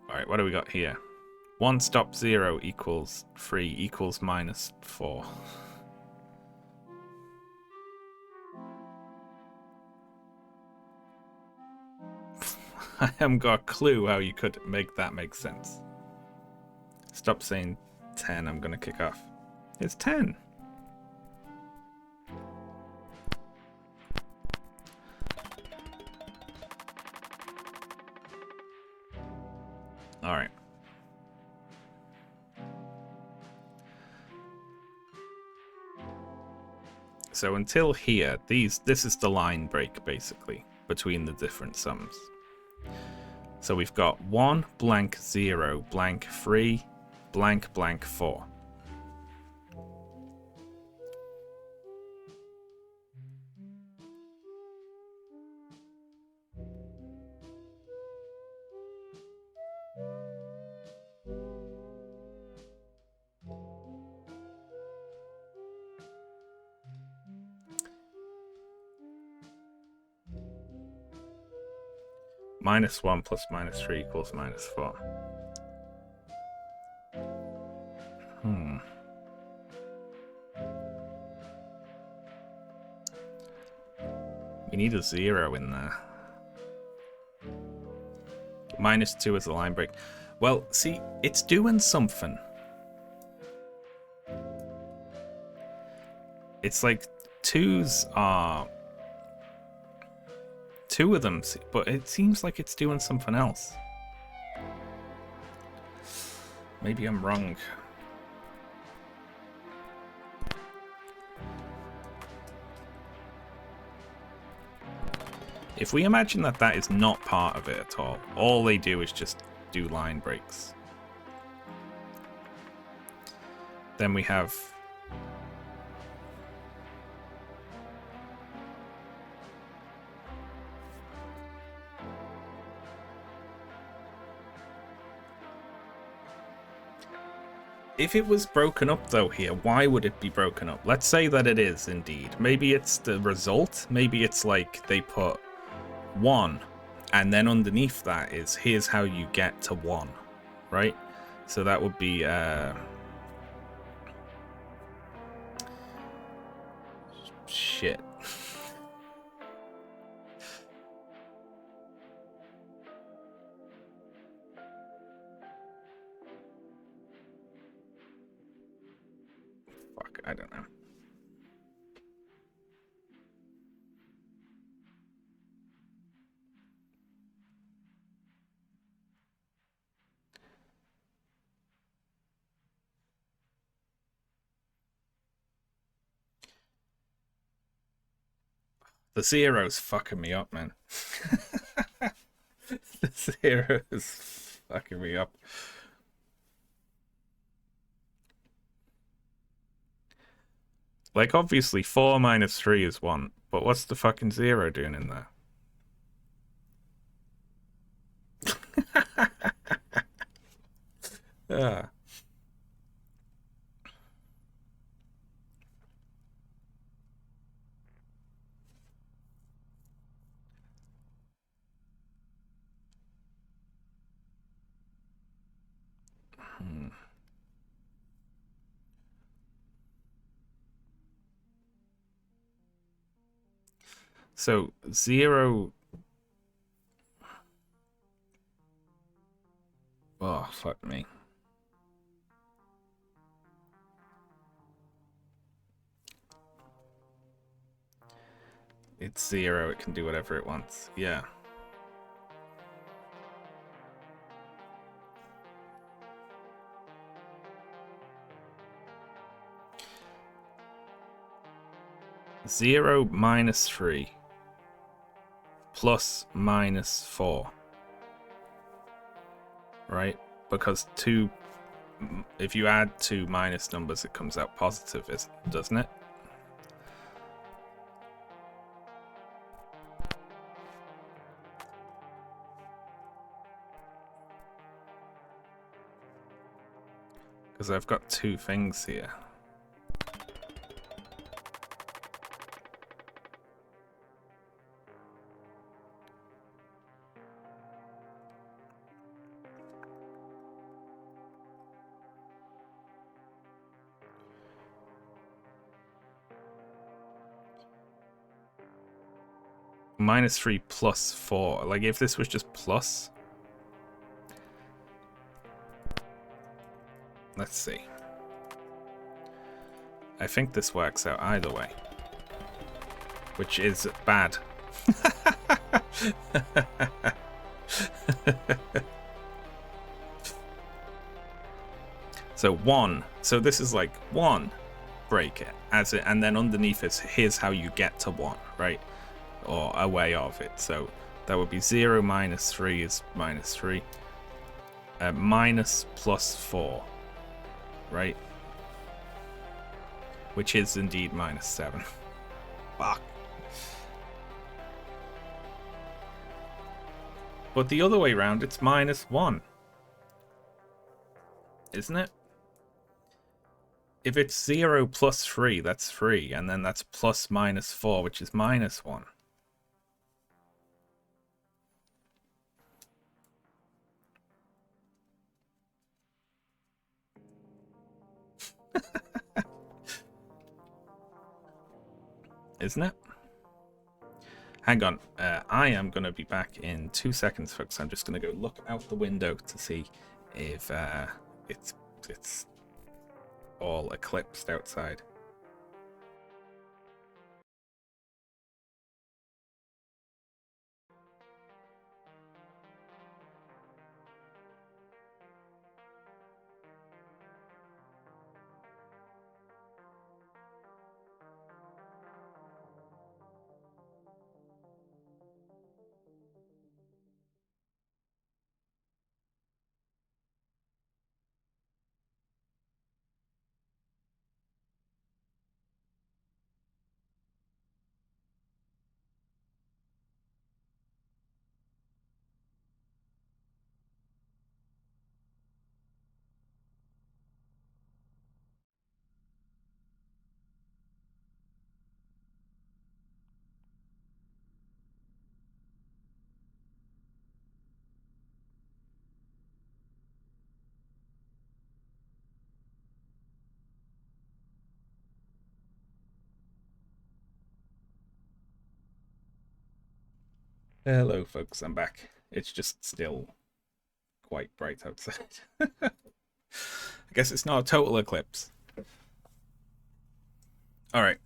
Alright, what do we got here? 1 stop 0 equals 3 equals minus 4. I haven't got a clue how you could make that make sense. Stop saying 10, I'm gonna kick off. It's 10. Alright. So until here, this is the line break, basically, between the different sums. So we've got 1 blank 0 blank 3 blank blank 4. Minus 1 plus minus 3 equals minus 4. We need a 0 in there. Minus 2 is a line break. Well, see, it's doing something. It's like 2s are... 2 of them, but it seems like it's doing something else. Maybe I'm wrong. If we imagine that that is not part of it at all they do is just do line breaks. Then we have... If it was broken up though here, why would it be broken up? Let's say that it is indeed. Maybe it's the result. Maybe it's like they put 1 and then underneath that is here's how you get to 1, right? So that would be shit. Fuck, I don't know. The zero's fucking me up, man. The zero's fucking me up. Like, obviously, 4 minus 3 is 1, but what's the fucking 0 doing in there? Ah. So, 0... Oh, fuck me. It's 0, it can do whatever it wants. Yeah. Zero minus 3 plus minus 4. Right? Because 2... If you add 2 minus numbers, it comes out positive, doesn't it? Because I've got 2 things here. Minus 3 plus 4. Like, if this was just plus... Let's see. I think this works out either way. Which is bad. So 1. So this is like 1. Break it. And then underneath it, here's how you get to 1, right? Or a way of it. So that would be 0 minus 3 is minus 3. Minus plus 4. Right? Which is indeed minus 7. Fuck. But the other way around, it's minus 1. Isn't it? If it's 0 plus 3, that's 3. And then that's plus minus 4, which is minus 1. Isn't it? Hang on. I am going to be back in 2 seconds, folks. I'm just going to go look out the window to see if it's all eclipsed outside. Hello, folks. I'm back. It's just still quite bright outside. I guess it's not a total eclipse. Alright,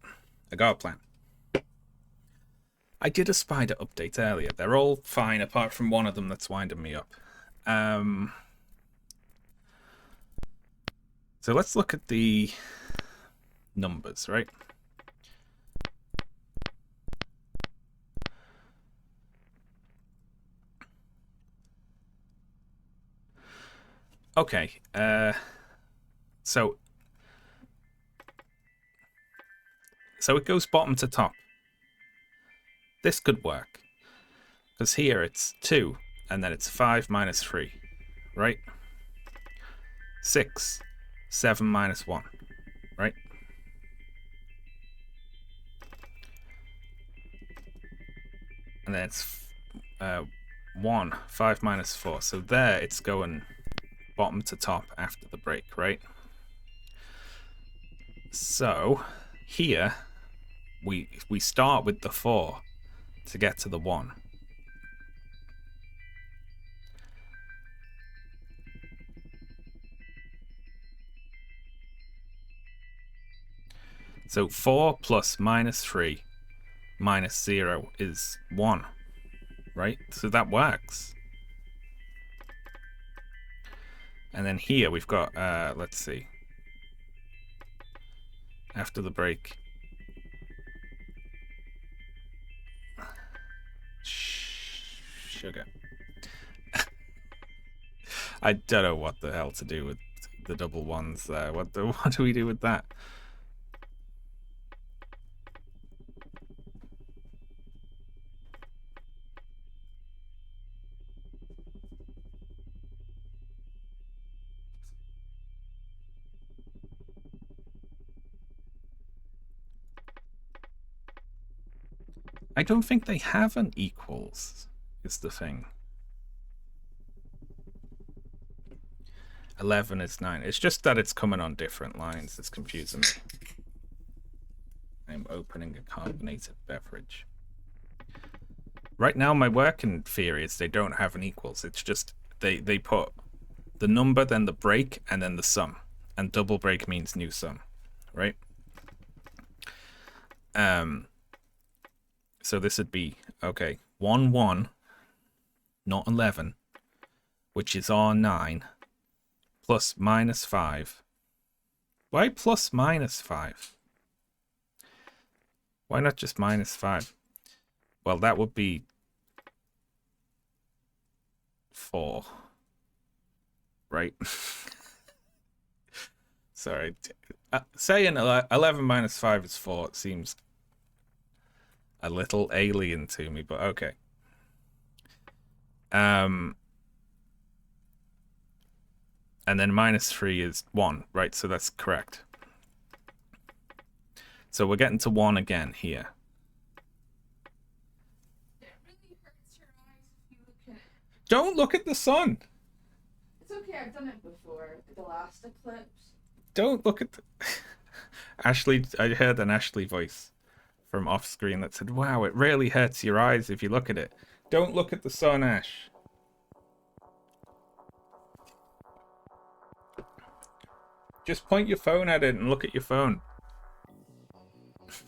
I got a plan. I did a spider update earlier. They're all fine apart from one of them that's winding me up. So let's look at the numbers, right? Okay, so it goes bottom to top. This could work, because here it's 2, and then it's 5 minus 3, right? 6, 7 minus 1, right? And then it's 1, 5 minus 4. So there it's going bottom to top after the break, right? So here we start with the 4 to get to the 1. So 4 plus minus 3 minus 0 is 1, right? So that works. And then here we've got, let's see, after the break. Sugar. I don't know what the hell to do with the double ones there. What do we do with that? I don't think they have an equals, is the thing. 11 is 9. It's just that it's coming on different lines. It's confusing me. I'm opening a carbonated beverage. Right now, my working theory is they don't have an equals. It's just they put the number, then the break, and then the sum. And double break means new sum, right? So this would be, okay, 1, 1, not 11, which is R9, plus minus 5. Why plus minus 5? Why not just minus 5? Well, that would be 4, right? Sorry. Saying 11 minus 5 is 4, it seems a little alien to me, but okay. And then minus 3 is 1, right? So that's correct. So we're getting to 1 again here. It really hurts your eyes if you look at it. Don't look at the sun. It's okay, I've done it before. The last eclipse. Don't look at the... Ashley, I heard an Ashley voice from off screen that said, wow, it really hurts your eyes if you look at it. Don't look at the sun, Ash. Just point your phone at it and look at your phone. It's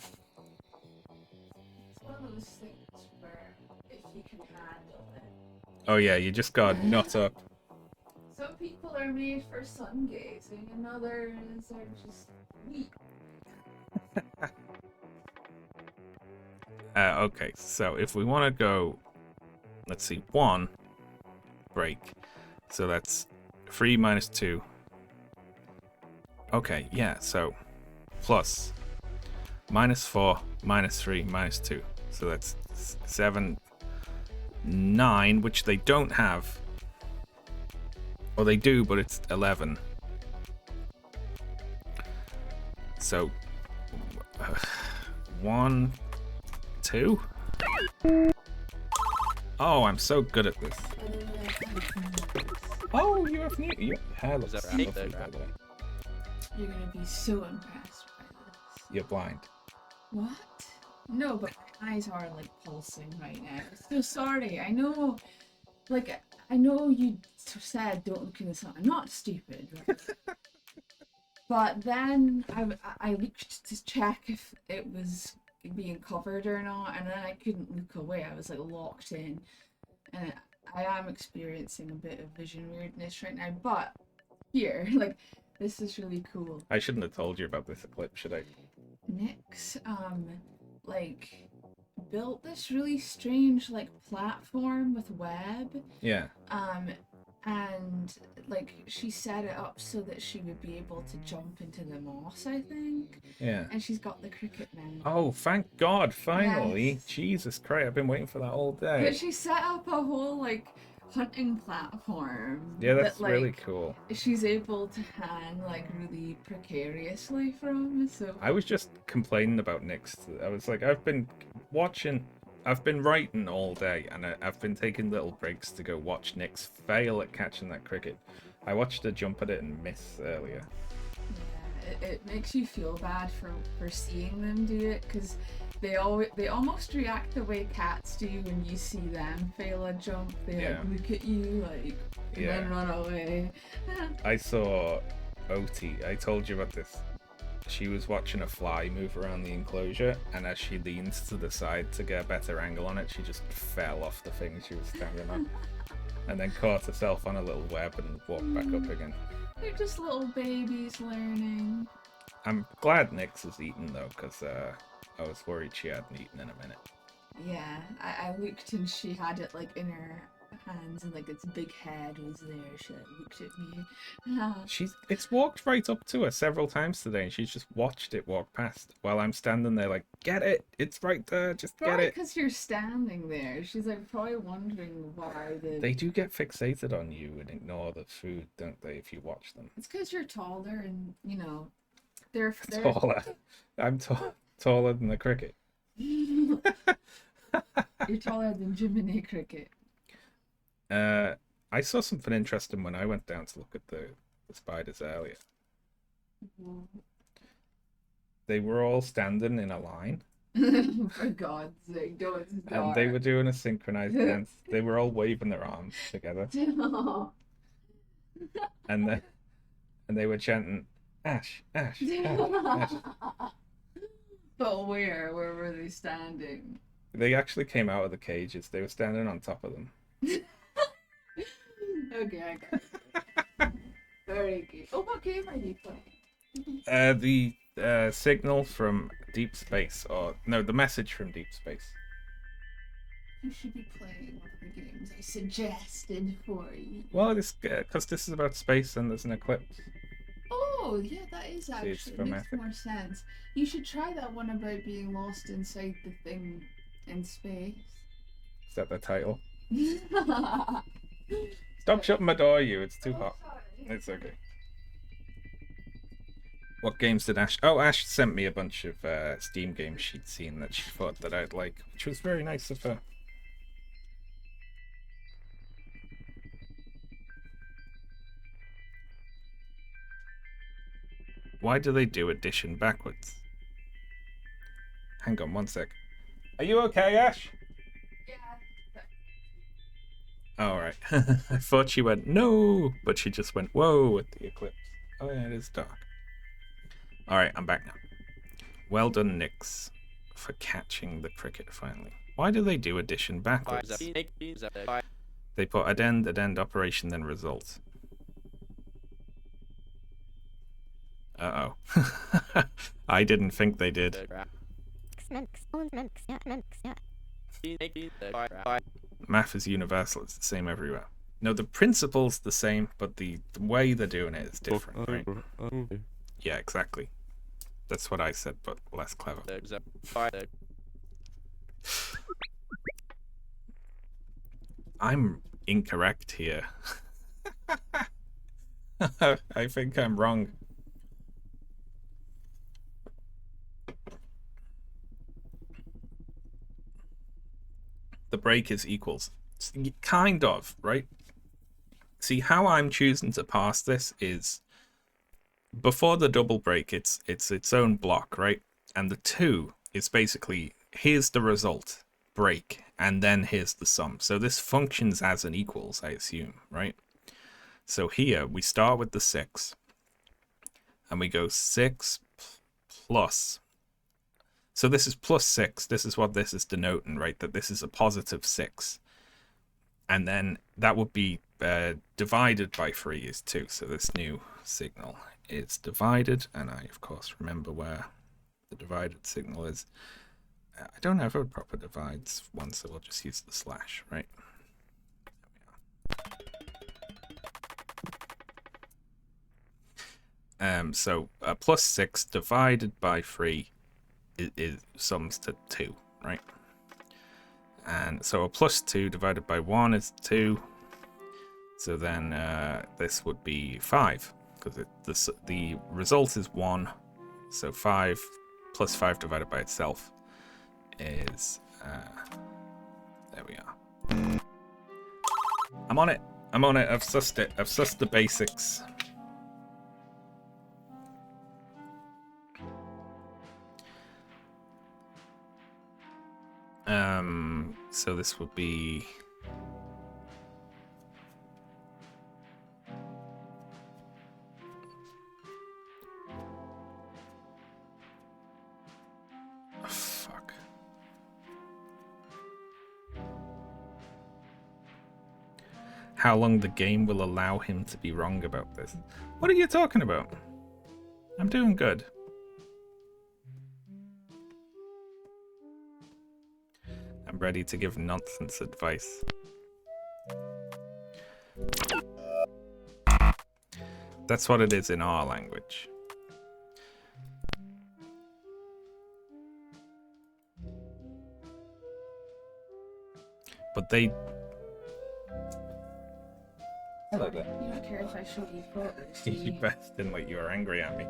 one of those things where if you can handle it. Oh yeah, you just got nut up. Some people are made for sun gazing and others are just weak. Okay, so if we want to go, let's see, 1 break. So that's 3 minus 2. Okay, yeah, so plus minus 4, minus 3, minus 2. So that's 7, 9, which they don't have. Or they do, but it's 11. So 1, 2. Oh, I'm so good at this. Oh, you have new. Your hair looks that lovely, right? by the way. You're gonna be so impressed by this. You're blind. What? No, but eyes are like pulsing right now. So sorry. I know, like, I know you said don't look in the sun. I'm not stupid, right? But then I looked to check if it was being covered or not, and then I couldn't look away. I was like locked in, and I am experiencing a bit of vision weirdness right now. But here, like, this is really cool. I shouldn't have told you about this eclipse, should I? Nyx, like, built this really strange like platform with web, Yeah. and like she set it up so that she would be able to jump into the moss, I think. Yeah. And she's got the cricket now. Oh, thank God! Finally, Yes. Jesus Christ! I've been waiting for that all But day. she set up a whole like hunting platform. Yeah, that's that, like, really cool. she's able to hang like really precariously from. So I was just complaining about Nyx. I was like, I've been writing all day, and I've been taking little breaks to go watch Nyx fail at catching that cricket. I watched her jump at it and miss earlier. yeah, it makes you feel bad for seeing them do it, because they almost react the way cats do when you see them fail a jump. They Yeah. like look at you like and Yeah. then run away. I saw Oti. I told you about this. She was watching a fly move around the enclosure, and as she leans to the side to get a better angle on it, she just fell off the thing she was standing on, and then caught herself on a little web and walked back up again. They're just little babies learning. I'm glad Nyx has eaten though, because I was worried she hadn't eaten in a minute. Yeah, I looked and she had it like in her hands, and like its big head was there. She like, looked at me. It's walked right up to her several times today, and she's just watched it walk past while I'm standing there like, get it, it's right there, just get Probably it. because you're standing there. She's like probably wondering why the. They do get fixated on you and ignore the food, don't they, if you watch them? It's because you're taller, and you know, they're Taller. I'm taller than the cricket. You're taller than Jiminy Cricket. I saw something interesting when I went down to look at the spiders earlier. They were all standing in a line, For God's sake, don't and they were doing a synchronized dance. They were all waving their arms together, start. and they were chanting, "Ash, Ash, Ash, Ash." But where? Where were they standing? They actually came out of the cages. They were standing on top of them. Okay, I got it. Very good. Oh, what game are you playing? The signal from deep space, or no, the message from deep space. You should be playing one of the games I suggested for you. Well, this because this is about space and there's an eclipse. Oh, yeah, that is it's actually makes dramatic. more sense. You should try that one about being lost inside the thing in space. Is that the title? Stop shutting my door, you. It's too hot. It's okay. What games did Ash? Oh, Ash sent me a bunch of Steam games she'd seen that she thought that I'd like, which was very nice of her. Why do they do addition backwards? Hang on one sec. Are you okay, Ash? Yeah. All right. I thought she went no, but she just went whoa with the eclipse. Oh yeah, it is dark. All right, I'm back now. Well done, Nyx, for catching the cricket finally. Why do they do addition backwards? They put addend, operation, then result. Uh-oh. I didn't think they did. Math is universal. It's the same everywhere. No, the principle's the same, but the way they're doing it is different, right? Yeah, exactly. That's what I said, but less clever. I'm incorrect here. I think I'm wrong. The break is equals. Kind of, right? See, how I'm choosing to pass this is before the double break, it's its own block, right? And the 2 is basically here's the result, break, and then here's the sum. So this functions as an equals, I assume, right? So here we start with the 6, and we go 6 plus. So this is plus 6. This is what this is denoting, right? That this is a positive 6. And then that would be divided by 3 is 2. So this new signal is divided. And I, of course, remember where the divided signal is. I don't have a proper divides one, so we'll just use the slash, right? So plus 6 divided by 3 is sums to 2, right? And so a plus 2 divided by 1 is 2. So then this would be 5, because the result is 1. So 5 plus 5 divided by itself is... there we are. I'm on it. I'm on it. I've sussed it. I've sussed the basics. So this would be... Oh, fuck. How long the game will allow him to be wrong about this. What are you talking about? I'm doing good. I'm ready to give nonsense advice. That's what it is in our language. But they... Hello there. You don't care if I show you photos, do You you? best didn't like you were angry at me.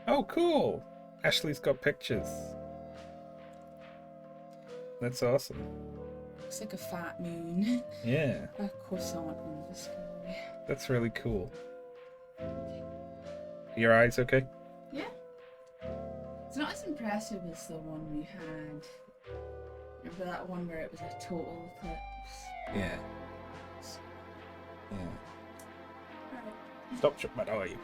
Oh, cool! Ashley's got pictures. That's awesome. Looks like a fat moon. Yeah, A croissant in the sky. that's really cool. Your eyes okay? Yeah. It's not as impressive as the one we had. Remember that one where it was a total eclipse? Yeah. Yeah. Right. Stop shut my door, you.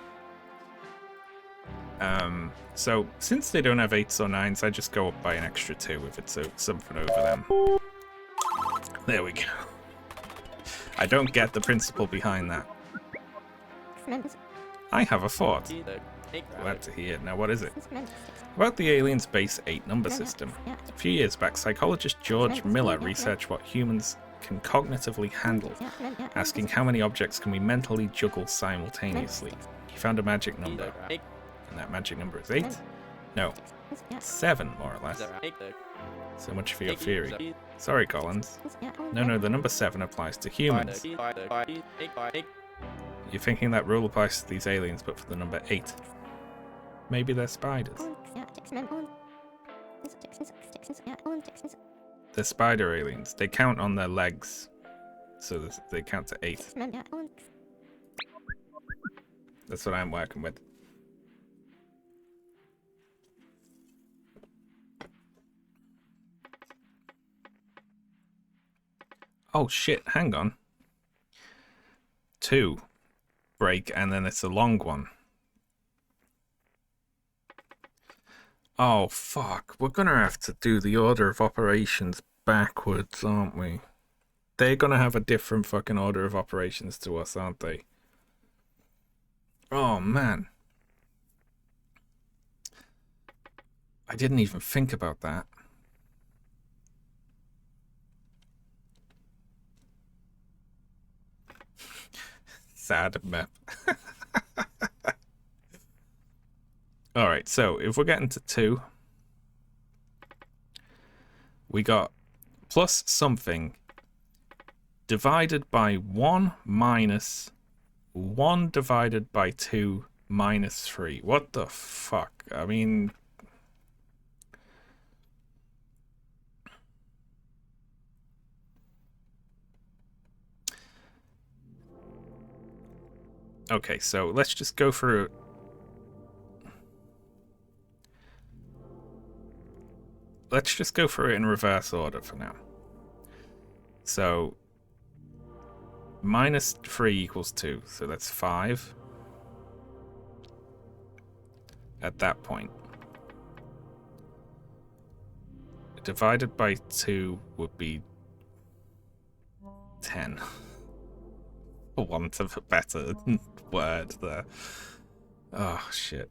So since they don't have 8s or 9s, I just go up by an extra 2 if it's something over them. There we go. I don't get the principle behind that. I have a thought. Glad to hear. Now, what is it? About the aliens' base 8 number system. A few years back, psychologist George Miller researched what humans can cognitively handle, asking how many objects can we mentally juggle simultaneously. He found a magic number. And that magic number is 8? No, 7, more or less. So much for your theory. Sorry, Collins. No, the number 7 applies to humans. You're thinking that rule applies to these aliens, but for the number 8. Maybe they're spiders. They're spider aliens. They count on their legs. So they count to 8. That's what I'm working with. Oh shit, hang on. 2 break, and then it's a long one. Oh fuck, we're gonna have to do the order of operations backwards, aren't we? They're gonna have a different fucking order of operations to us, aren't they? Oh man. I didn't even think about that. Sad map. Alright, so if we're getting to 2, we got plus something divided by 1 minus 1 divided by 2 minus 3. What the fuck? I mean... Okay, so let's just go through... let's just go through it in reverse order for now. So -3 equals 2, so that's 5 at that point. Divided by 2 would be 10. For want of a better word there. Oh, shit.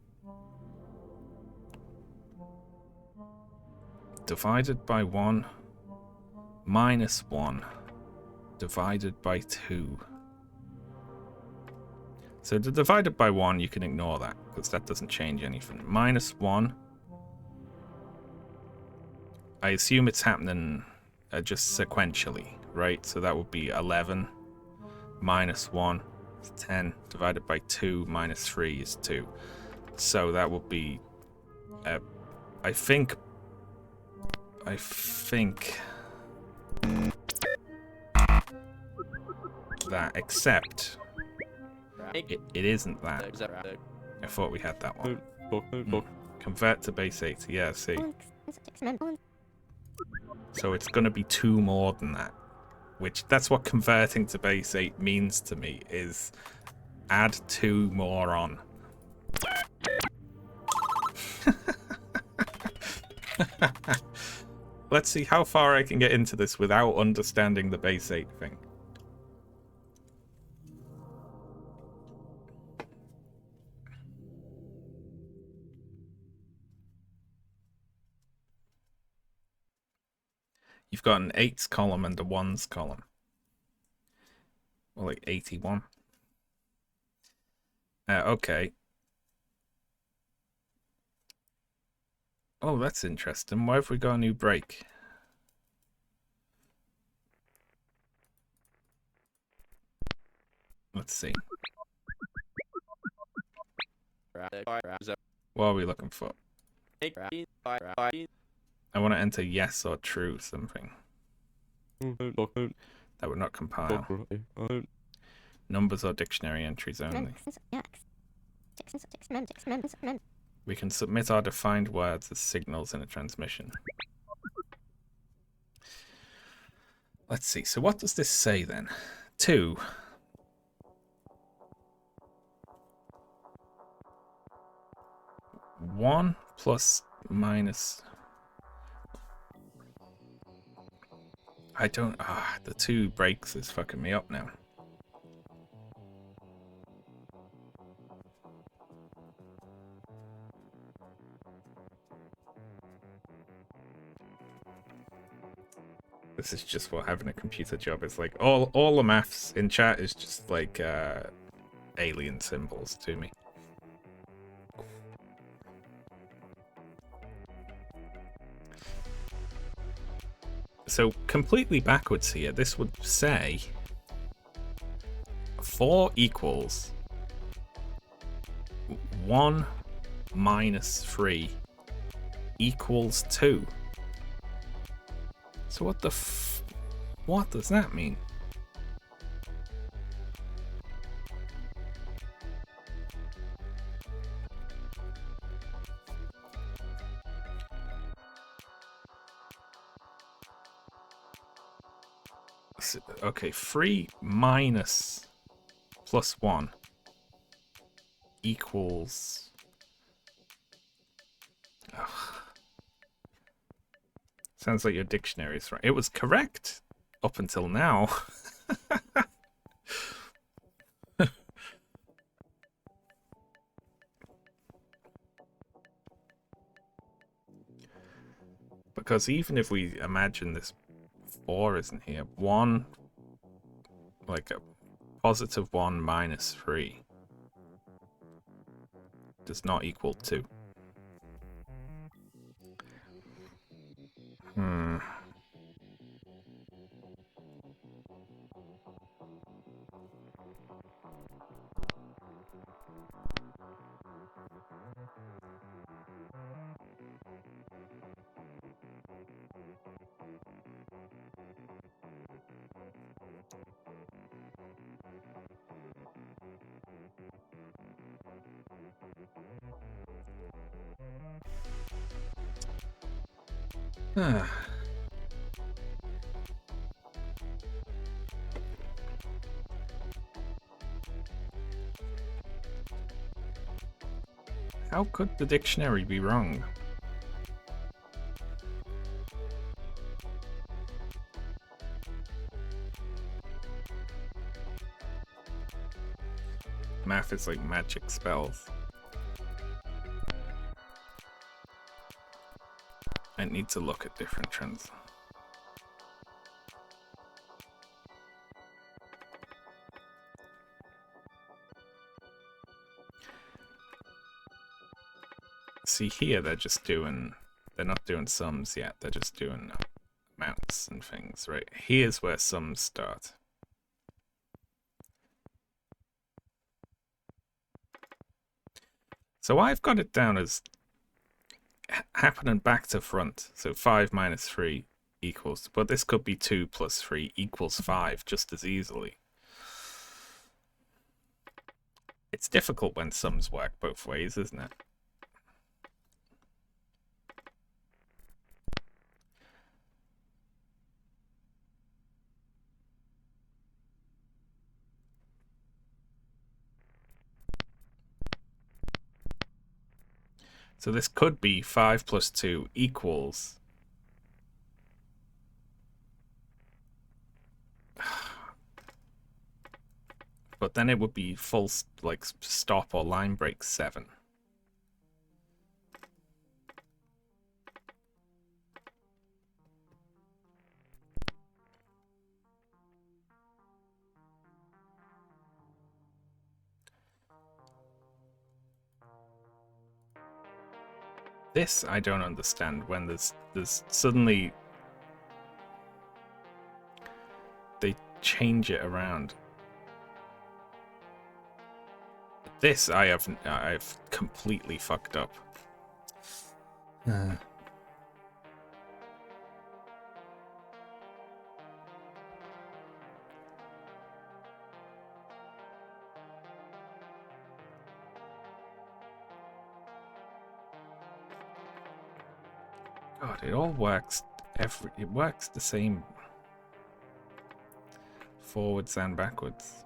Divided by 1 minus 1 divided by 2. So the divided by 1, you can ignore that, because that doesn't change anything. -1. I assume it's happening just sequentially, right? So that would be 11 minus 1 is 10, divided by 2 minus 3 is 2. So that would be, I think that, except it isn't that. I thought we had that one. Convert to base 80, yeah, see. So it's going to be 2 more than that. Which, that's what converting to base 8 means to me, is add 2 more on. Let's see how far I can get into this without understanding the base 8 thing. You've got an 8s column and a 1s column. Well, like 81. Okay. Oh, that's interesting. Why have we got a new break? Let's see. What are we looking for? I want to enter yes or true something. That would not compile. Numbers or dictionary entries only. We can submit our defined words as signals in a transmission. Let's see. So what does this say then? 2. One plus minus. I don't. The 2 breaks is fucking me up now. This is just what having a computer job is like. All the maths in chat is just like alien symbols to me. So completely backwards here, this would say 4 equals 1 minus 3 equals 2. So what the what does that mean? Okay, 3 minus plus 1 equals... Ugh. Sounds like your dictionary is right. It was correct up until now. Because even if we imagine this 4 isn't here, 1, like a positive 1 minus 3 does not equal 2. Ah. How could the dictionary be wrong? Math is like magic spells. I need to look at different trends. See here, they're not doing sums yet, they're just doing amounts and things, right? Here's where sums start. So I've got it down as happening back to front. So 5 minus 3 equals, but this could be 2 plus 3 equals 5 just as easily. It's difficult when sums work both ways, isn't it? So this could be 5 plus 2 equals... But then it would be full, like, stop or line break 7. This I don't understand, when there's suddenly they change it around. This I've completely fucked up. God, it all works. It works the same forwards and backwards.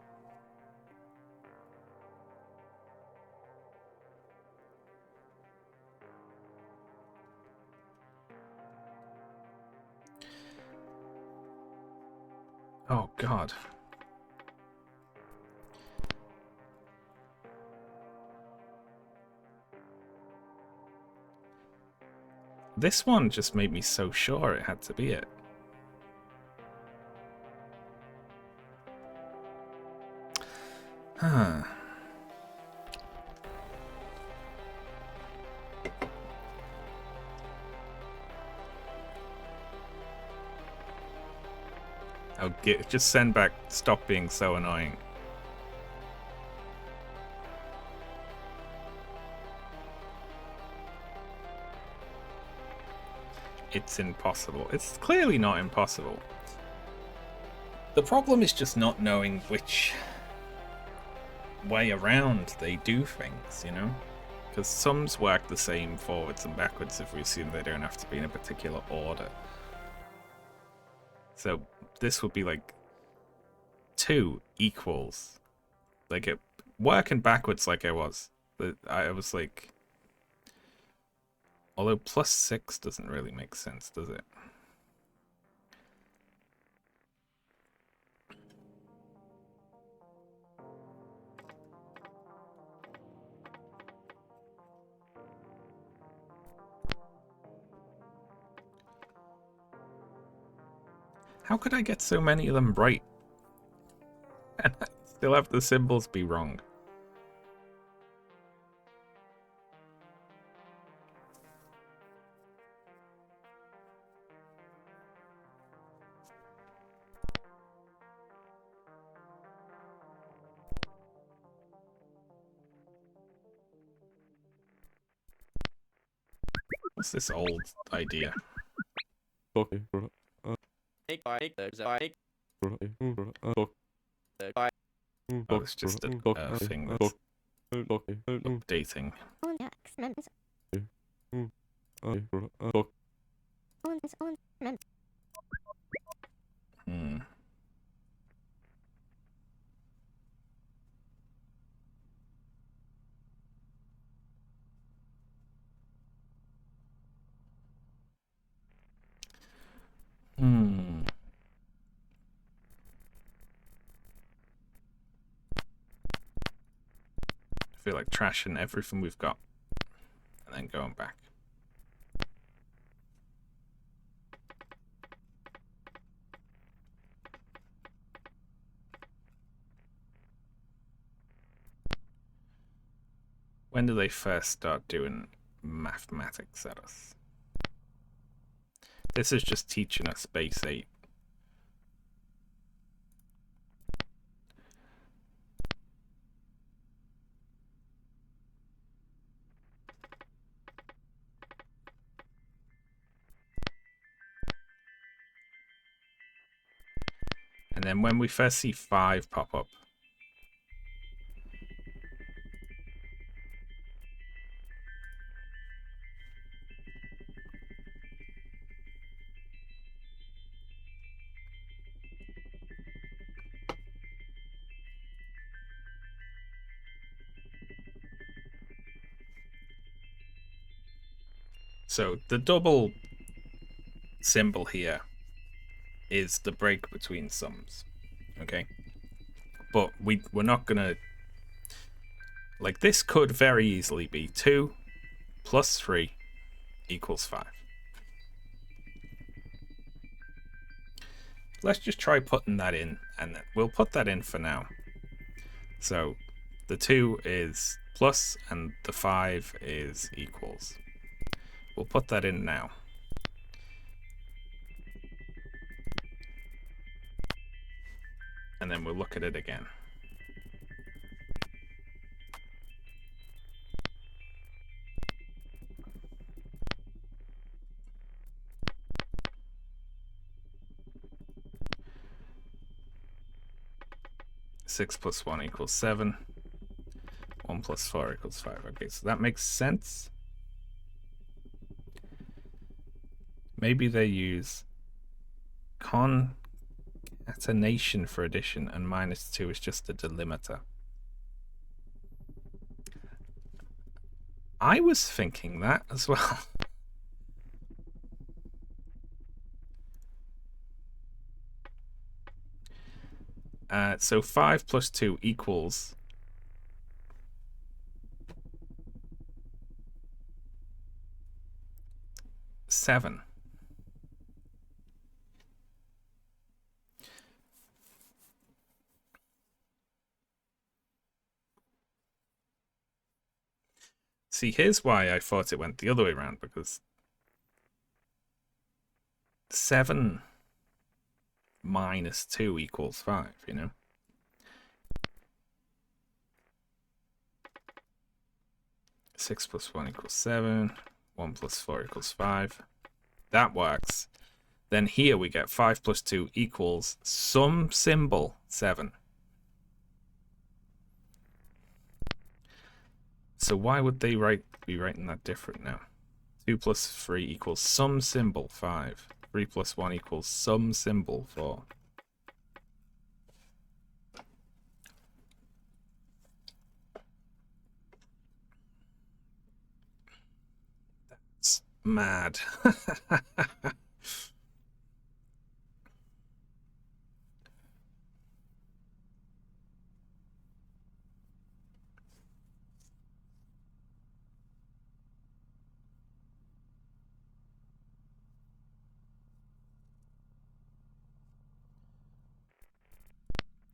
Oh God. This one just made me so sure it had to be it. Huh. Just send back, stop being so annoying. It's impossible. It's clearly not impossible. The problem is just not knowing which way around they do things, you know? Because sums work the same forwards and backwards if we assume they don't have to be in a particular order. So this would be like 2 equals, like it working backwards like I was. I was like, although plus 6 doesn't really make sense, does it? How could I get so many of them right? And I still have the symbols be wrong. What's this old idea? Okay. Oh, it's just a thing that's updating. Hmm. Hmm. I feel like trashing everything we've got and then going back. When do they first start doing mathematics at us? This is just teaching us base 8. And then when we first see 5 pop up, so the double symbol here is the break between sums, okay? But we're not gonna, like, this could very easily be 2 plus 3 equals 5. Let's just try putting that in, and we'll put that in for now. So the 2 is plus and the 5 is equals. We'll put that in now. And then we'll look at it again. Six plus 1 equals 7. 1 plus 4 equals 5. Okay, so that makes sense. Maybe they use concatenation for addition, and minus 2 is just the delimiter. I was thinking that as well. So 5 plus 2 equals 7. See, here's why I thought it went the other way around, because 7 minus 2 equals 5, you know? Six plus 1 equals 7. 1 plus 4 equals 5. That works. Then here we get 5 plus 2 equals some symbol 7. So why would they be writing that different now? 2 plus 3 equals some symbol 5. 3 plus 1 equals some symbol 4. That's mad.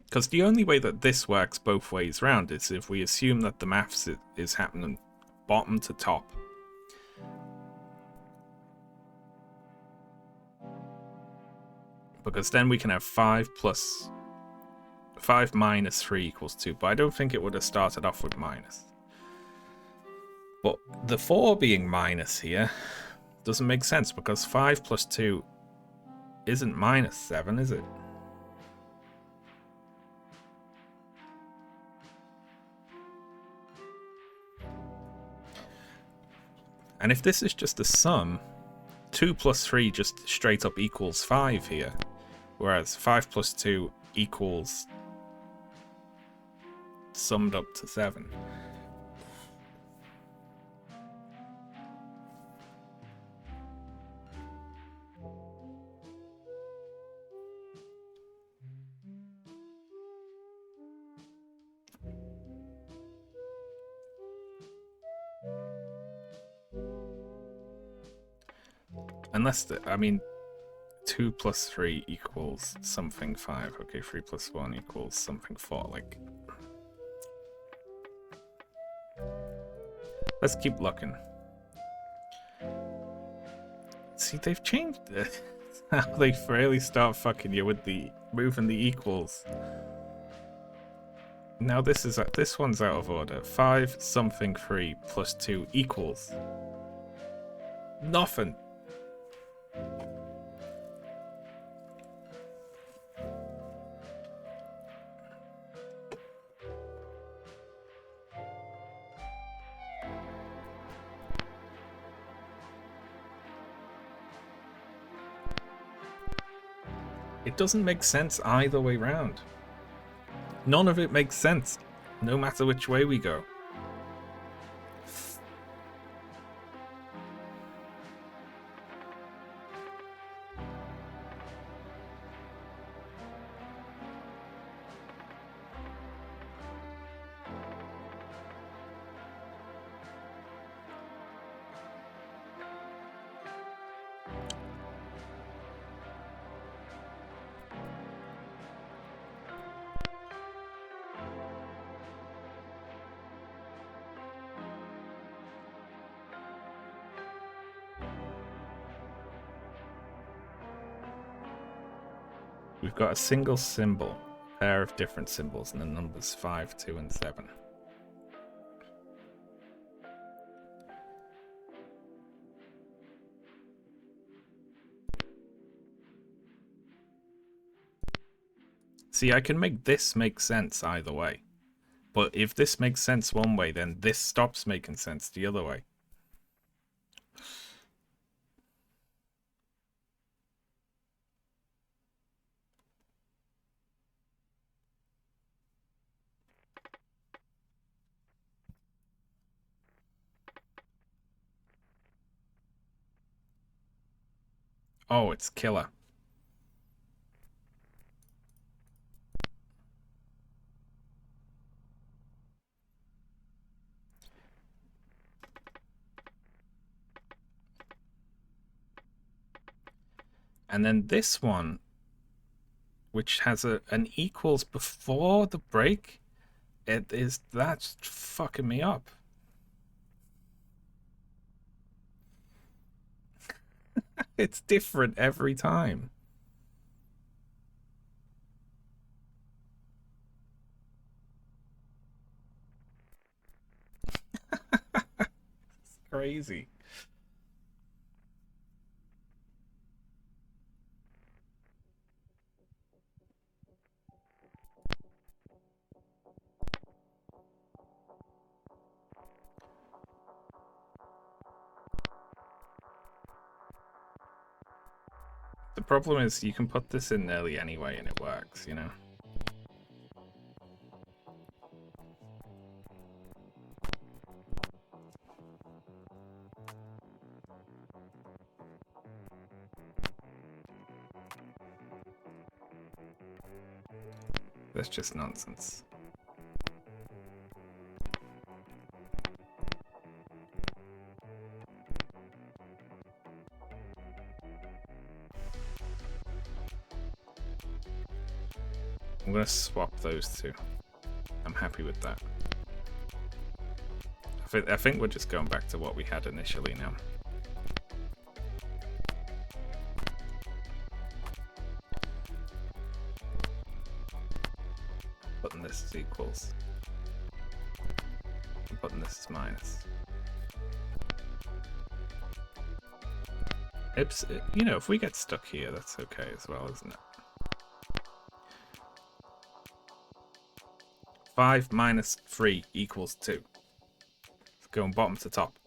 Because the only way that this works both ways round is if we assume that the maths is happening bottom to top. Because then we can have 5 minus 3 equals 2. But I don't think it would have started off with minus. But the 4 being minus here doesn't make sense, because 5 plus 2 isn't minus 7, is it? And if this is just a sum, 2 plus 3 just straight up equals 5 here. Whereas 5 plus 2 equals summed up to 7. Unless, I mean, 2 plus 3 equals something 5. Okay, 3 plus 1 equals something 4. Like, let's keep looking. See, they've changed it. How they really start fucking you with the moving the equals. Now this one's out of order. 5 something 3 plus 2 equals nothing. It doesn't make sense either way round. None of it makes sense, no matter which way we go. We've got a single symbol, a pair of different symbols, and the numbers 5, 2, and 7. See, I can make this make sense either way. But if this makes sense one way, then this stops making sense the other way. Oh, it's killer. And then this one, which has an equals before the break, that's fucking me up. It's different every time. It's crazy. The problem is you can put this in nearly anyway and it works, you know? That's just nonsense. I'm gonna swap those two. I'm happy with that. I think we're just going back to what we had initially now. Putting this as equals. And putting this as minus. You know, if we get stuck here, that's okay as well, isn't it? 5 minus 3 equals 2. It's going bottom to top.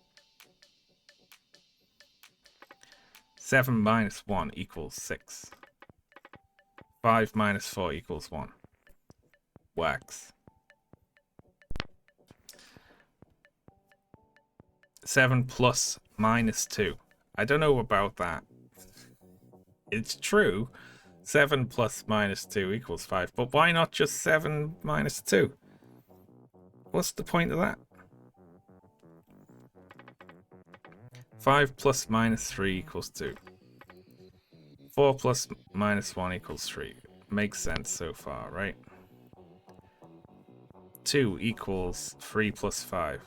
7 minus 1 equals 6. 5 minus 4 equals 1. Wax. 7 plus minus 2. I don't know about that. It's true. 7 plus minus 2 equals 5. But why not just 7 minus 2? What's the point of that? 5 plus minus 3 equals 2. 4 plus minus 1 equals 3. Makes sense so far, right? 2 equals 3 plus 5.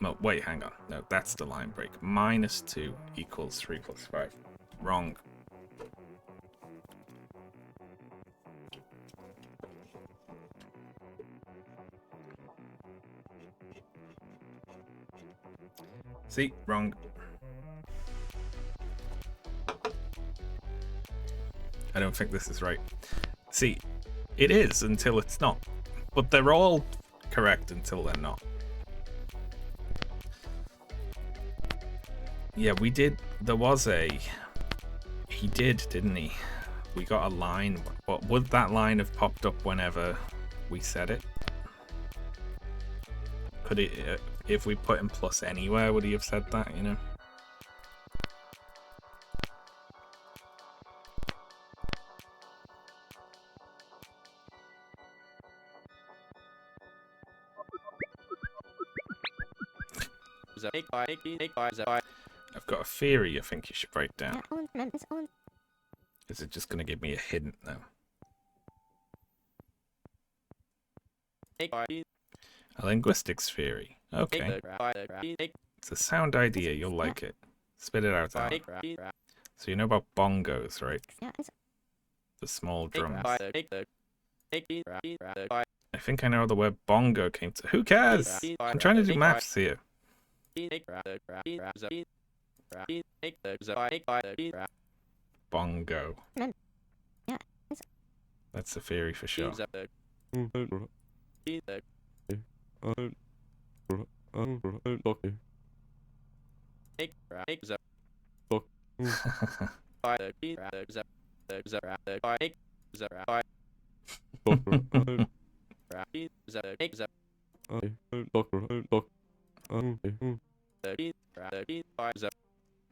No, wait, hang on. No, that's the line break. Minus 2 equals 3 plus 5. Wrong. See, wrong. I don't think this is right. See, it is until it's not. But they're all correct until they're not. Yeah, we did. There was a... He did, didn't he? We got a line. But would that line have popped up whenever we said it? Could it... if we put him plus anywhere, would he have said that, you know? I've got a theory I think you should write down. Is it just going to give me a hint now? A linguistics theory. Okay. It's a sound idea, you'll like it. Spit it out, Alan. So you know about bongos, right? The small drums. I think I know how the word bongo came to. Who cares? I'm trying to do maths here. Bongo. That's a theory for sure.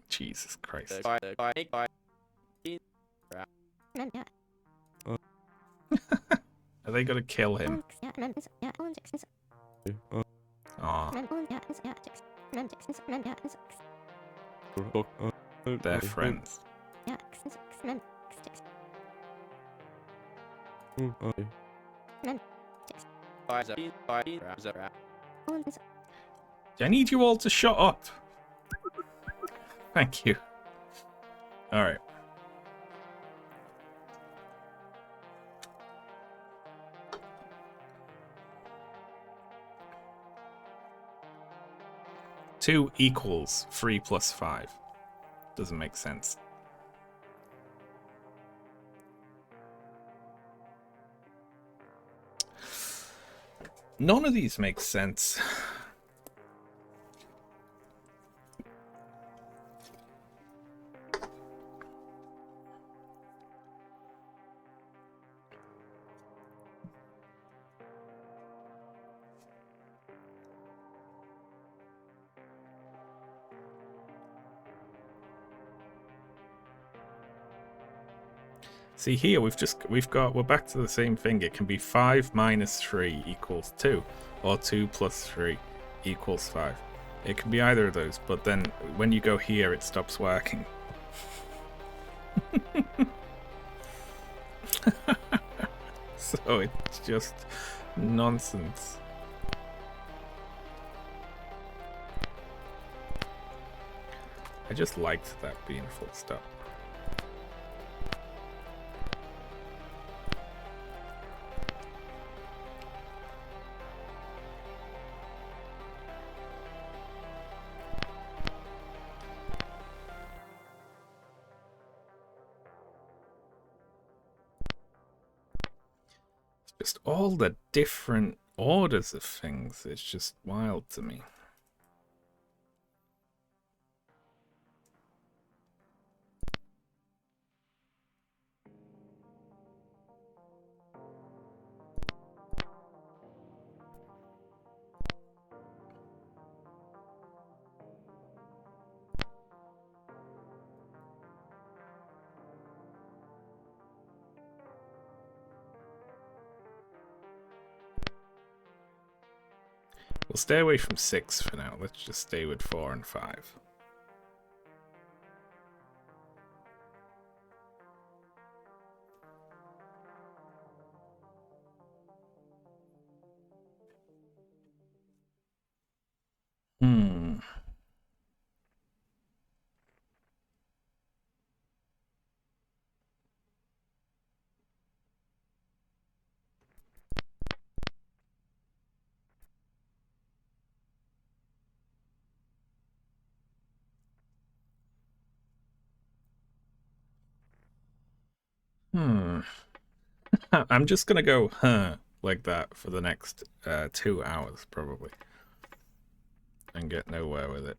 Jesus Christ. Are they gonna kill him? Aw. They're friends. I need you all to shut up. Thank you. Alright. Two equals 3 plus 5. Doesn't make sense. None of these make sense. See here, we're back to the same thing. It can be 5 minus 3 equals 2, or 2 plus 3 equals 5. It can be either of those, but then when you go here, it stops working. So it's just nonsense. I just liked that being full stop. Just all the different orders of things, it's just wild to me. We'll stay away from 6 for now. Let's just stay with 4 and 5. Hmm. Hmm. I'm just gonna go like that for the next 2 hours probably, and get nowhere with it.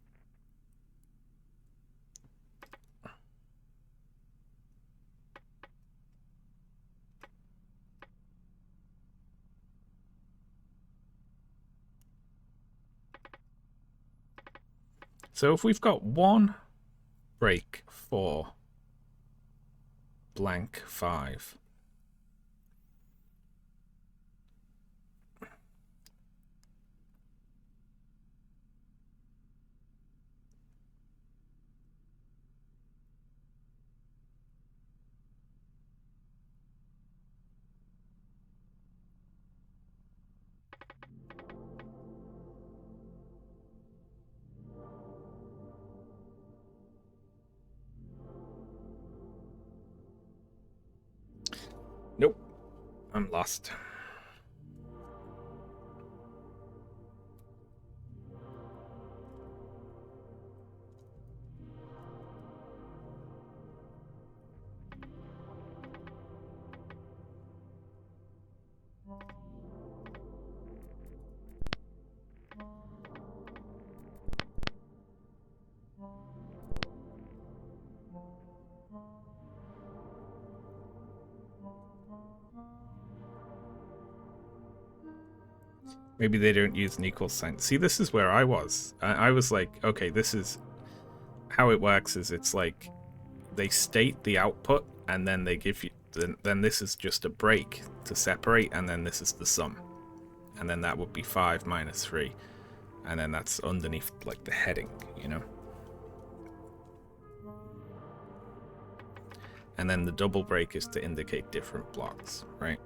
So if we've got 1 break for blank 5. Nope, I'm lost. Maybe they don't use an equal sign. See, this is where I was. I was like, okay, this is how it works. Is it's like they state the output and then they give you. Then this is just a break to separate, and then this is the sum, and then that would be 5 minus 3, and then that's underneath like the heading, you know. And then the double break is to indicate different blocks, right?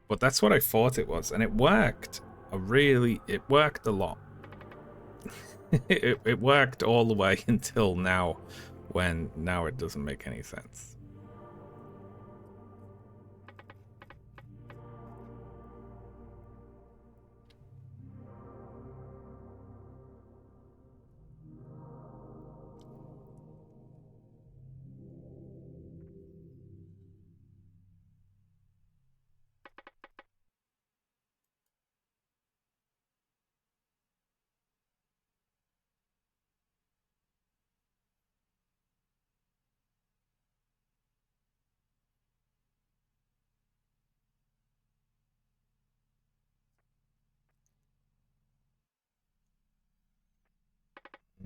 But that's what I thought it was, and it worked. It worked a lot. it worked all the way until now, when now it doesn't make any sense.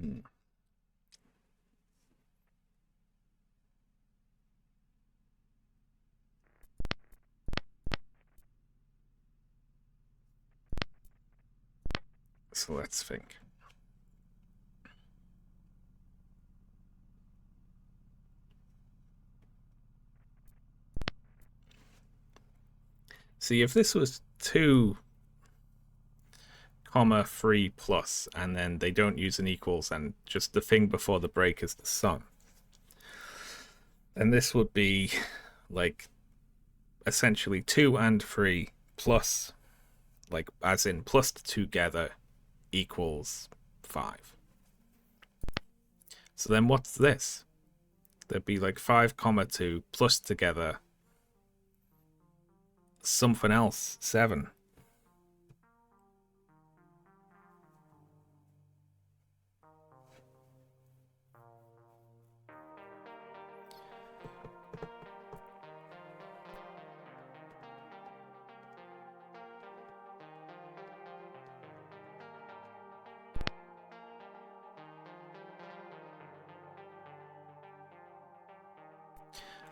Hmm. So let's think. See, if this was 2, 3 plus, and then they don't use an equals, and just the thing before the break is the sum, then this would be like essentially 2 and 3 plus, like as in plus together equals 5. So then what's this? There'd be like 5, 2 plus together something else, 7.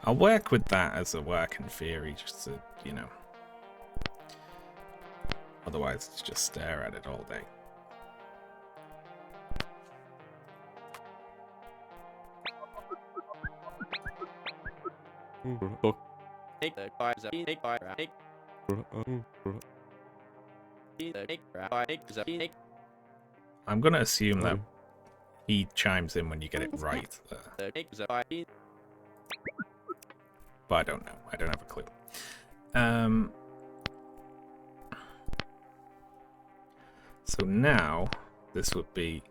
I'll work with that as a working theory, just to, you know. Otherwise, it's just stare at it all day. Book. I'm gonna assume that he chimes in when you get it right. But I don't know. I don't have a clue. So now this would be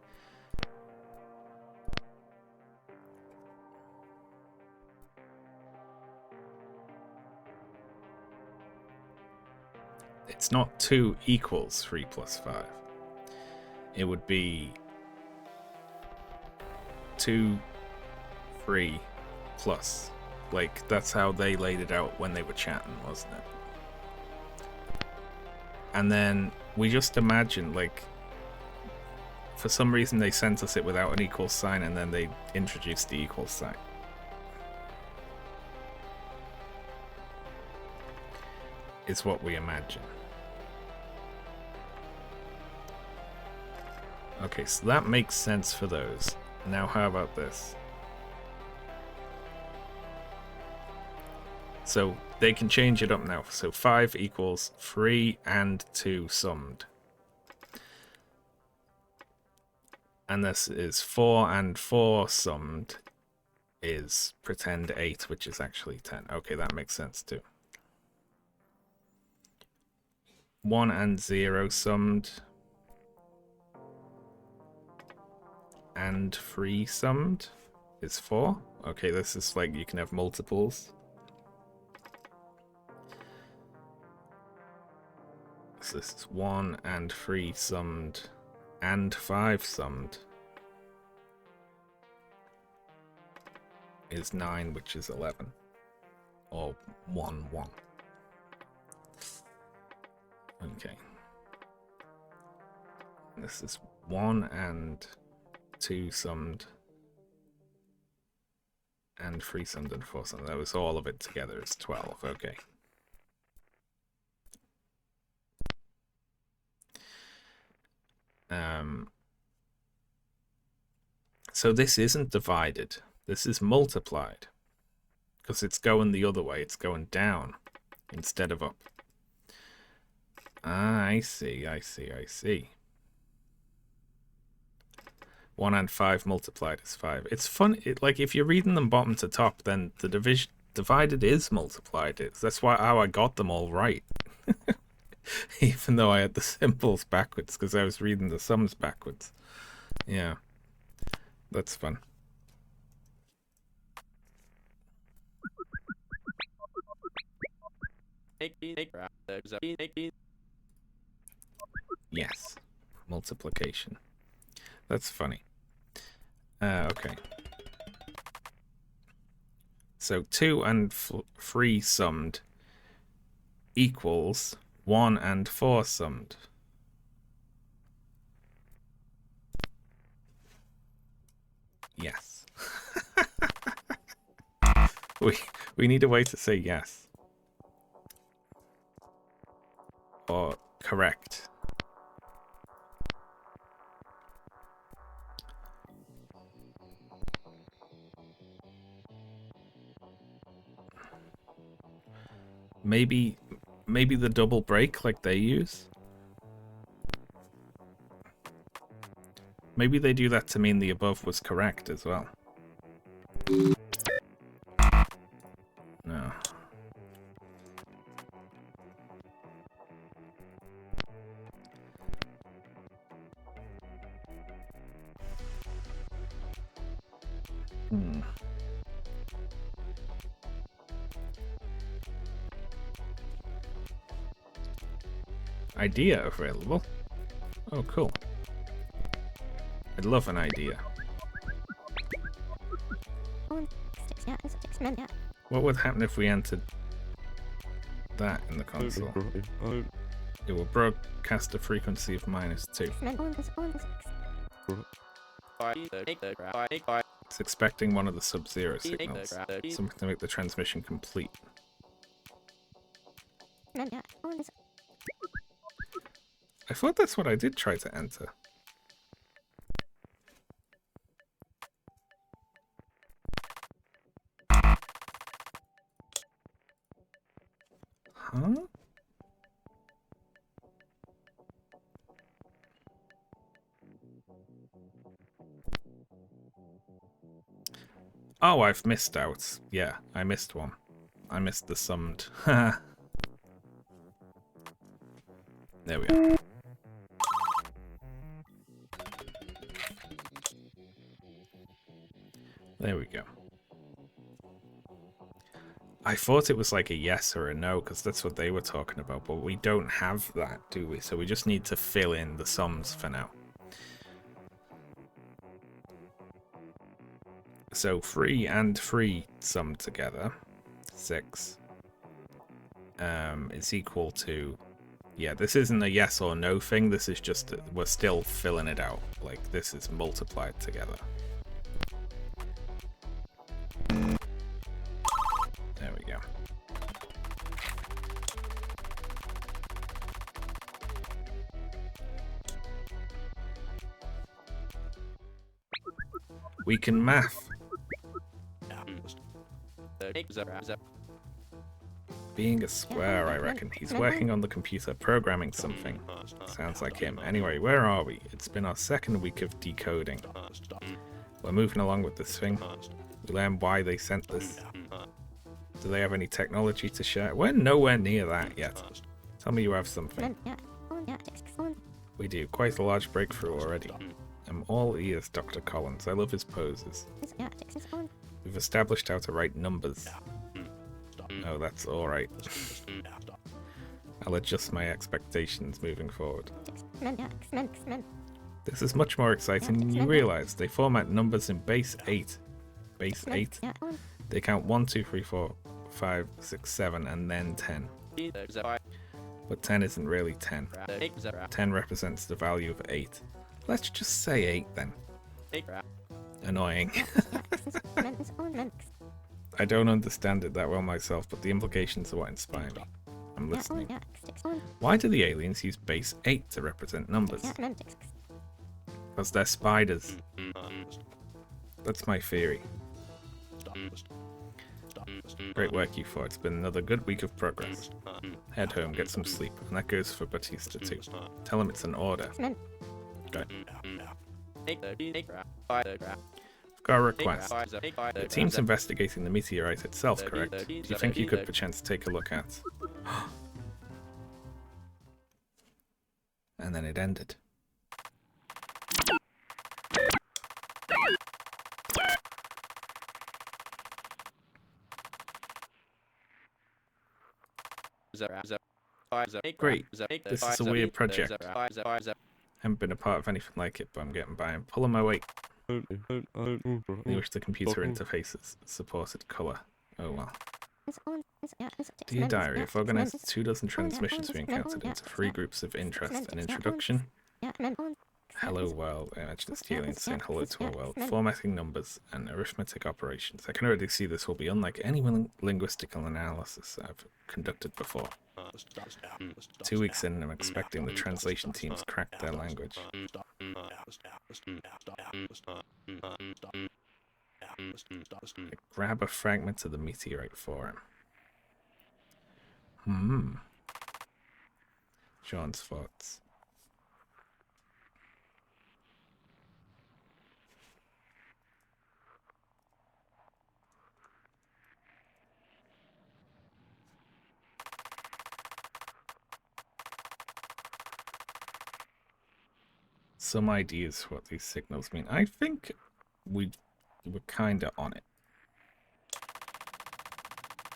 it's not 2 equals 3 plus 5. It would be 2, 3 plus. Like, that's how they laid it out when they were chatting, wasn't it? And then we just imagine, like, for some reason they sent us it without an equal sign, and then they introduced the equal sign. Is what we imagine. Okay, so that makes sense for those. Now how about this? So they can change it up now. So 5 equals 3 and 2 summed. And this is 4 and 4 summed is pretend 8, which is actually 10. Okay, that makes sense too. 1 and 0 summed and 3 summed is 4. Okay, this is like you can have multiples. So this is 1 and 3 summed and 5 summed is 9, which is 11. Or 1, 1. Okay. This is 1 and 2 summed and 3 summed and 4 summed. That was all of it together is 12. Okay. So this isn't divided. This is multiplied. Because it's going the other way. It's going down instead of up. Ah, I see, I see, I see. 1 and 5 multiplied is 5. It's fun. Like, if you're reading them bottom to top, then the divided is multiplied. That's how I got them all right. Even though I had the symbols backwards, because I was reading the sums backwards. Yeah. That's fun. Yes. Multiplication. That's funny. Okay. So 2 and 3 summed equals 1 and 4 summed. Yes. we need a way to say yes. Or correct. Maybe the double break like they use. Maybe they do that to mean the above was correct as well. No. Idea available. Oh, cool. I'd love an idea. What would happen if we entered that in the console? It will broadcast a frequency of -2. It's expecting one of the Sub-Zero signals. Something to make the transmission complete. I thought that's what I did try to enter. Huh? Oh, I've missed out. Yeah, I missed one. I missed the summed. There we are. There we go. I thought it was like a yes or a no, because that's what they were talking about, but we don't have that, do we? So we just need to fill in the sums for now. So 3 and 3 summed together, 6, is equal to... Yeah, this isn't a yes or no thing, this is just... We're still filling it out. Like, this is multiplied together. There we go. We can math. Being a square, I reckon. He's working on the computer, programming something. Sounds like him. Anyway, where are we? It's been our second week of decoding. We're moving along with this thing. We learn why they sent this. Do they have any technology to share? We're nowhere near that yet. Tell me you have something. We do. Quite a large breakthrough already. I'm all ears, Dr. Collins. I love his poses. We've established how to write numbers. Oh, that's alright. I'll adjust my expectations moving forward. This is much more exciting than you realize. They format numbers in base 8. Base 8? They count 1, 2, 3, 4, 5, 6, 7, and then 10. But 10 isn't really 10. 10 represents the value of 8. Let's just say 8 then. Annoying. I don't understand it that well myself, but the implications are what inspire me. I'm listening. Why do the aliens use base 8 to represent numbers? Because they're spiders. That's my theory. Great work, you four. It's been another good week of progress. Head home, get some sleep, and that goes for Batista too. Tell him it's an order. Good. Got a request. The team's investigating the meteorite itself, correct? Do you think you could perchance take a look at? And then it ended. Great. This is a weird project. Haven't been a part of anything like it, but I'm getting by. I'm pulling my weight. I wish the computer interfaces supported colour. Oh well. Dear Diary, I've organised 24 transmissions we encountered into 3 groups of interest. An introduction. Hello world. Imagine the aliens saying hello to our world. Formatting numbers and arithmetic operations. I can already see this will be unlike any linguistic analysis I've conducted before. 2 weeks in, I'm expecting the translation teams crack their language. Grab a fragment of the meteorite for him. John's thoughts. Some ideas what these signals mean. I think we're kind of on it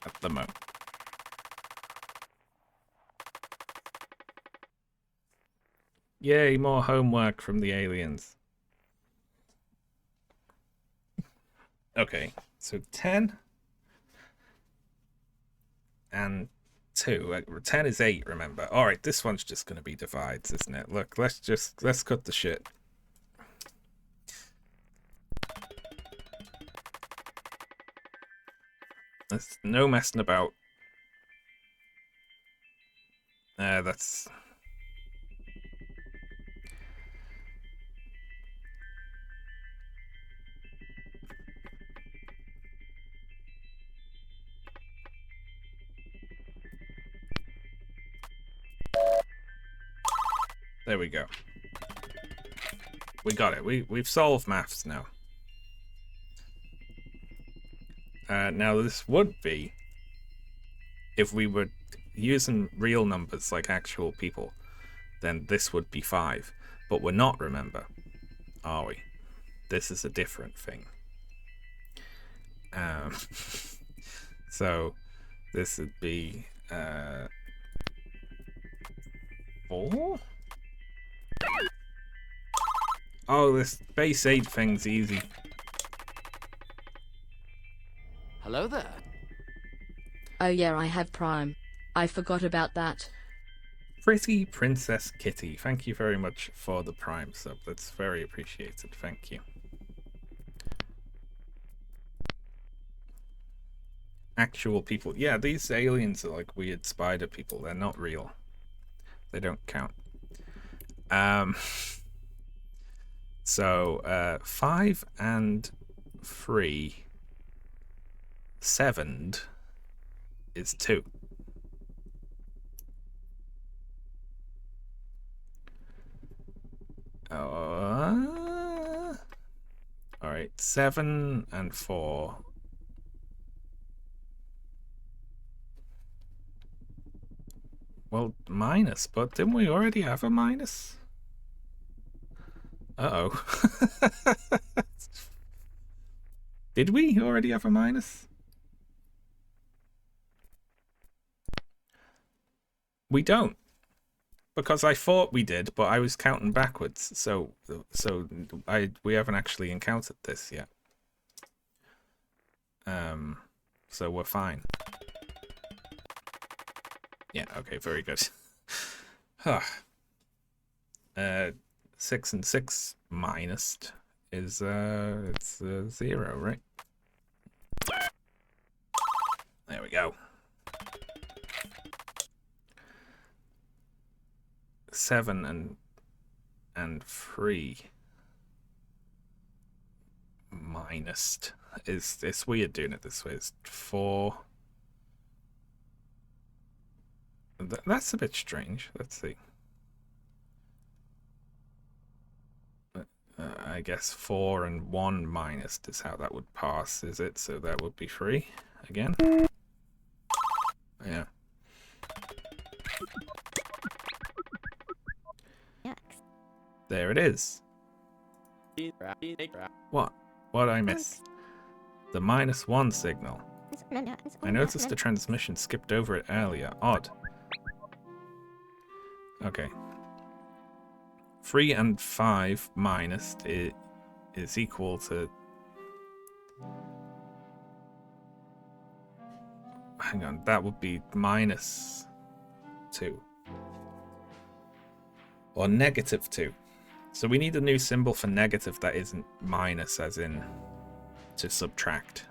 at the moment. Yay, more homework from the aliens. Okay, so 10 and 2. 10 is 8, remember. Alright, this one's just going to be divides, isn't it? Look, let's cut the shit. There's no messing about. That's... There we go. We got it. We've solved maths now. Now this would be if we were using real numbers like actual people, then this would be 5. But we're not, remember, are we? This is a different thing. So this would be 4? Oh, this base 8 thing's easy. Hello there. Oh yeah, I have Prime. I forgot about that. Pretty Princess Kitty, thank you very much for the Prime sub. That's very appreciated. Thank you. Actual people. Yeah, these aliens are like weird spider people. They're not real. They don't count. So 5 and 3 7'd is 2. All right, 7 and 4. Well, minus, but didn't we already have a minus? Uh-oh. Did we already have a minus? We don't. Because I thought we did, but I was counting backwards. So we haven't actually encountered this yet. So we're fine. Yeah, okay, very good. 6 and 6 minus is it's 0, right? There we go. 7 and 3 minus is, it's weird doing it this way. It's 4. That's a bit strange. Let's see. I guess 4 and 1 minus is how that would pass, is it? So that would be 3 again. Yeah. There it is. What? What I miss? The -1 signal. I noticed the transmission skipped over it earlier. Odd. Okay. 3 and 5 minus is equal to... Hang on, that would be -2. Or -2. So we need a new symbol for negative that isn't minus, as in to subtract.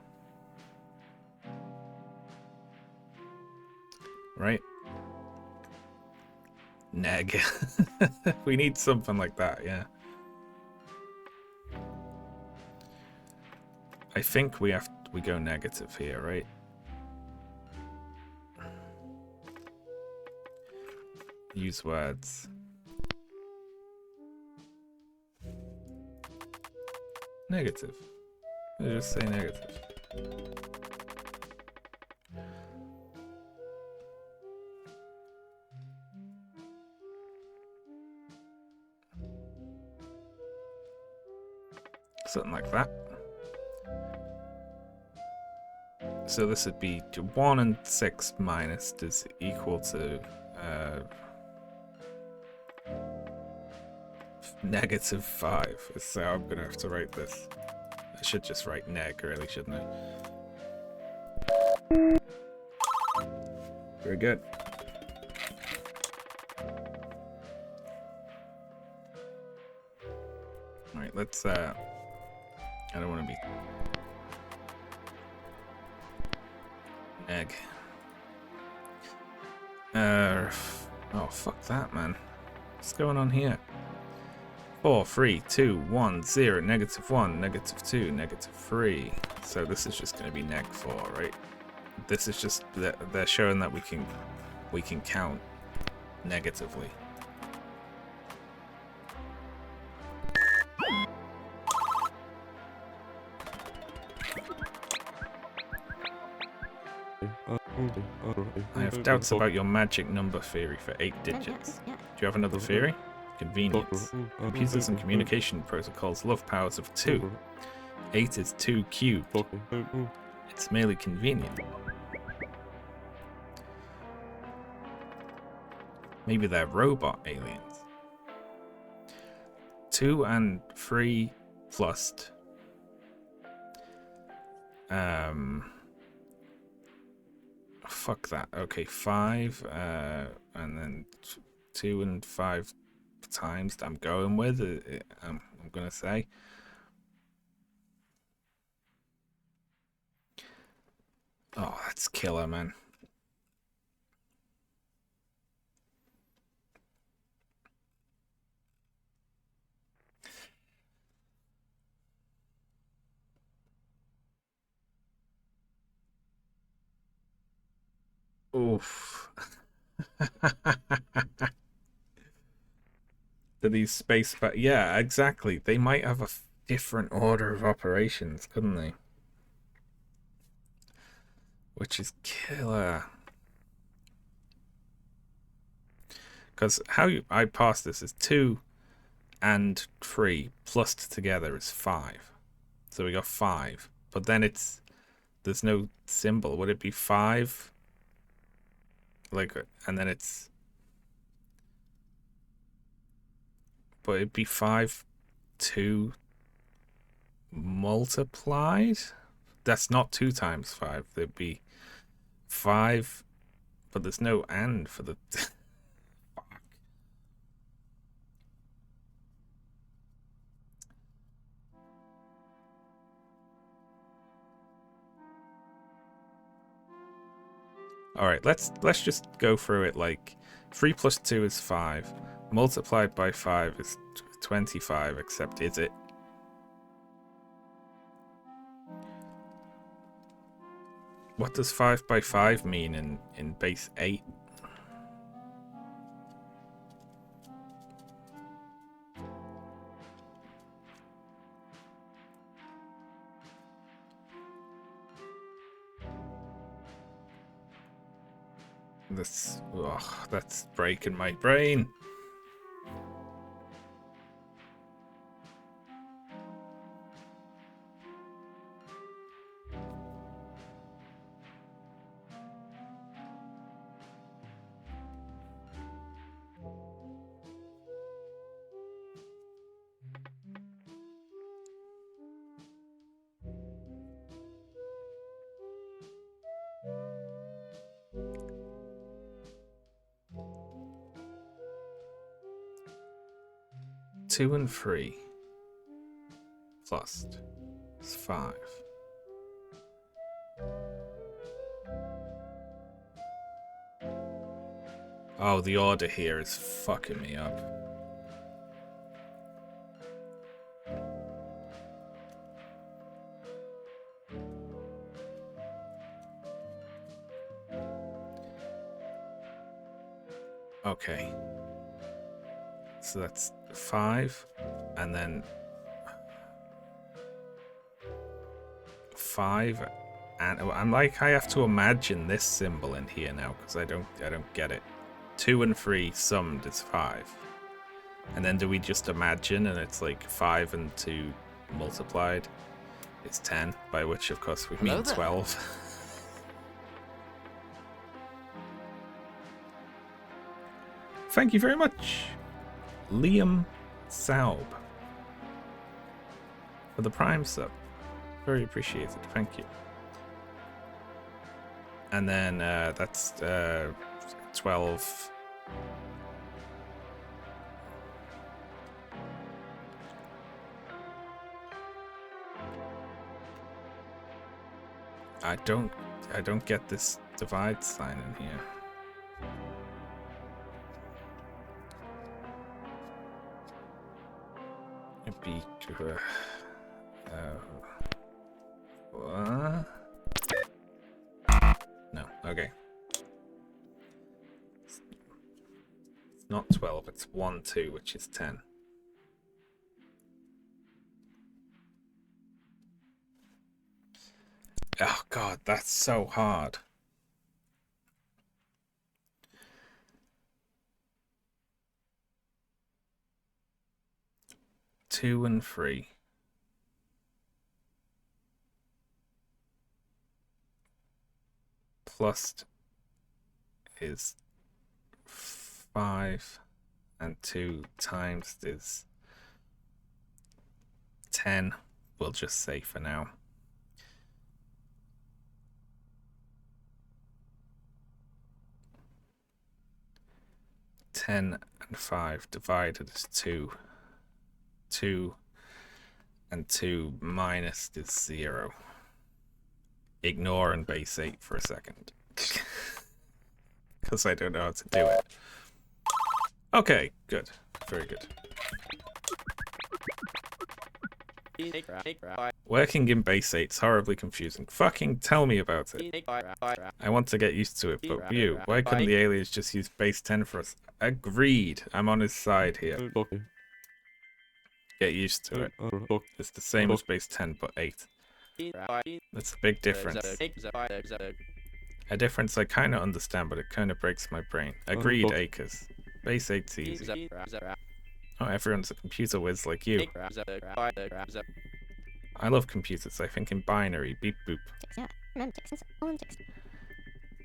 Right? Neg. We need something like that, yeah. I think we go negative here, right? Use words. Negative. Let's just say negative. Something like that. So this would be 1 and 6 minus is equal to -5. So I'm gonna have to write this. I should just write neg, really, shouldn't I? Very good. All right, let's. I don't want to be. Egg. Oh, fuck that, man. What's going on here? 4, 3, 2, 1, 0, -1, -2, -3. So this is just going to be neg4, right? This is just they're showing that we can count negatively. I have doubts about your magic number theory for 8 digits. Do you have another theory? Convenience. Computers and communication protocols love powers of 2. 8 is 2 cubed. It's merely convenient. Maybe they're robot aliens. 2 and 3 plus. Fuck that. Okay, 5, and then 2 and 5 times I'm going with. I'm gonna say. Oh, that's killer, man. Oof. To these space, but yeah, exactly. They might have a different order of operations, couldn't they? Which is killer. Because how I pass this is 2 and 3 plus together is 5. So we got 5. But then there's no symbol. Would it be 5? Like, and then it's... But it'd be 5, 2 multiplied? That's not 2 times 5. There'd be 5, but there's no and for the... Fuck. Alright, let's just go through it like 3 plus 2 is 5. Multiplied by 5 is 25, except is it? What does 5 by 5 mean in base 8? That's breaking my brain. Two and 3 plus is 5. Oh, the order here is fucking me up. Okay. So that's 5, and then 5, and I'm like, I have to imagine this symbol in here now because I don't get it. 2 and 3 summed is 5, and then do we just imagine and it's like 5 and 2 multiplied is 10, by which of course we mean 12. Thank you very much, Liam Saub, for the Prime sub. Very appreciated. Thank you. And then that's 12. I don't I don't get this divide sign in here. It'd be what? No, okay. It's not 12, it's 1, 2, which is 10. Oh god, that's so hard. Two and 3. Plus is 5, and 2 times is 10. We'll just say for now. Ten and 5 divided is 2. 2 and 2 minus is 0. Ignore and base 8 for a second. Because I don't know how to do it. Okay, good. Very good. Working in base 8 is horribly confusing. Fucking tell me about it. I want to get used to it, but you, why couldn't the aliens just use base 10 for us? Agreed. I'm on his side here. Okay. Get used to it. It's the same as base 10, but 8. That's a big difference. A difference I kind of understand, but it kind of breaks my brain. Agreed, Acres. Base 8's easy. Not everyone's a computer whiz like you. I love computers. I think in binary. Beep boop.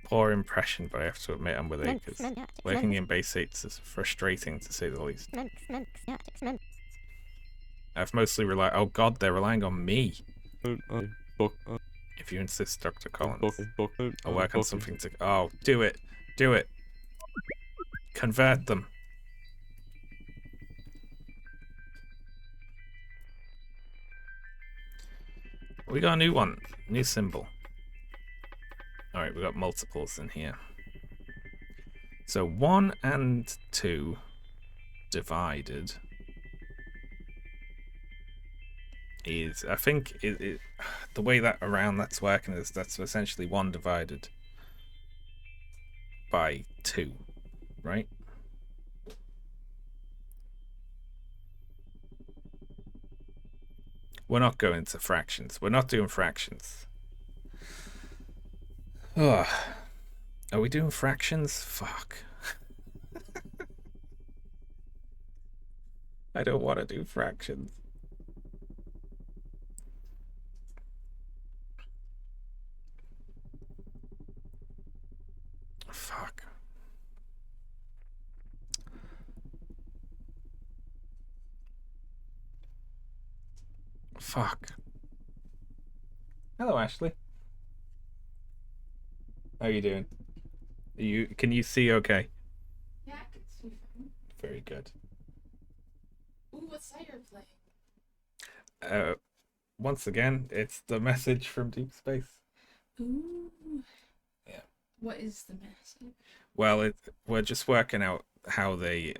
Poor impression, but I have to admit I'm with Acres. Working in base 8 is frustrating to say the least. I've mostly relied. Oh god, they're relying on me. If you insist, Dr. Collins. I'll work on something to. Oh, do it. Do it. Convert them. We got a new one. New symbol. Alright, we got multiples in here. So 1 and 2 divided is, I think, the way that that's working is that's essentially 1 divided by 2, right? We're not going to fractions. We're not doing fractions. Ugh. Are we doing fractions? Fuck. I don't want to do fractions. Fuck. Fuck. Hello, Ashley. How are you doing? Can you see okay? Yeah, I can see fine. Very good. Ooh, what side are you playing? Once again, it's the message from deep space. Ooh. Yeah. What is the message? Well, we're just working out how they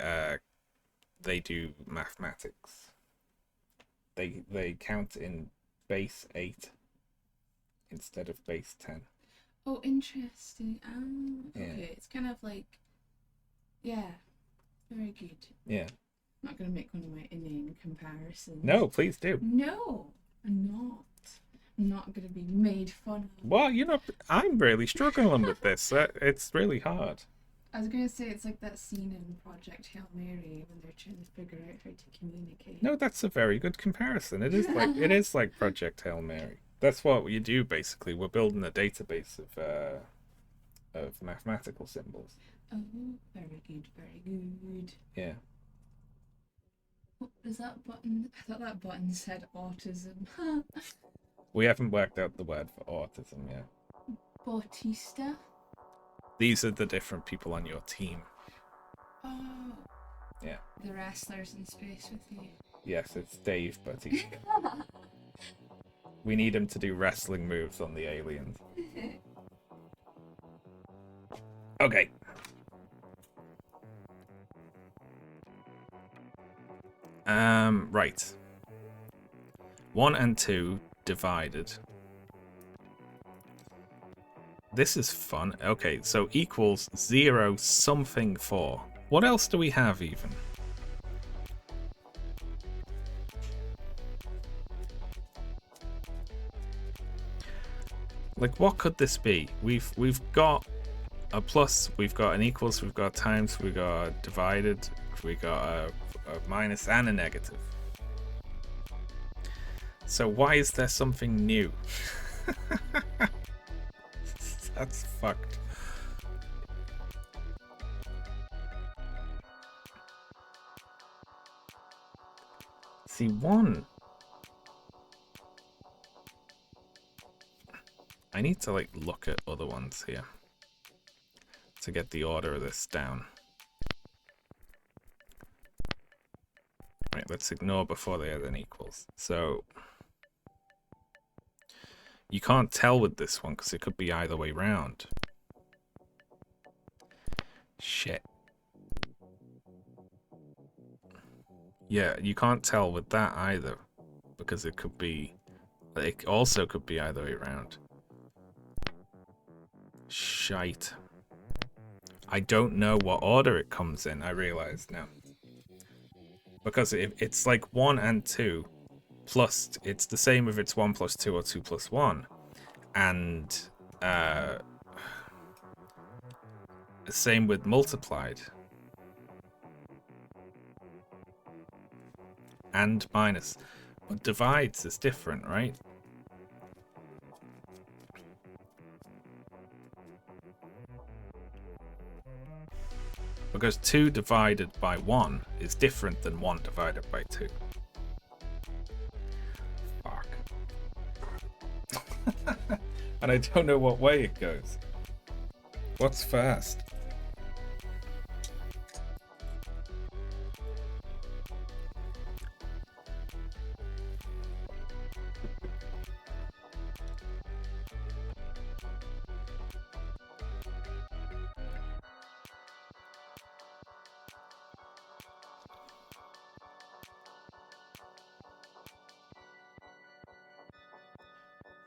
do mathematics. They count in base 8 instead of base 10. Oh, interesting. Yeah. Okay, it's kind of like, yeah, very good. Yeah. I'm not going to make one of my inane comparisons. No, please do. No, I'm not. I'm not going to be made fun of. Well, I'm really struggling with this. It's really hard. I was going to say it's like that scene in Project Hail Mary when they're trying to figure out how to communicate. No, that's a very good comparison. It is like Project Hail Mary. That's what you do basically. We're building a database of mathematical symbols. Oh, very good, very good. Yeah. What is that button? I thought that button said autism. We haven't worked out the word for autism yet. Bautista? These are the different people on your team. Oh. Yeah. The wrestlers in space with you. Yes, it's Dave Bautista. We need him to do wrestling moves on the aliens. Okay. Right. 1 and 2 divided. This is fun. Okay, so equals 0 something 4. What else do we have even? Like, what could this be? We've got a plus, we've got an equals, we've got times, we've got a divided, we got a minus and a negative. So why is there something new? That's fucked. See, 1. I need to like look at other ones here to get the order of this down. Right, let's ignore before they add an equals. So you can't tell with this one because it could be either way round. Shit. Yeah, you can't tell with that either because it could be. It also could be either way round. Shite. I don't know what order it comes in, I realize now. Because it's like 1 and 2 plus, it's the same if it's 1 plus 2 or 2 plus 1. And same with multiplied. And minus. But divides is different, right? Because 2 divided by 1 is different than 1 divided by 2. Fuck. And I don't know what way it goes. What's fast?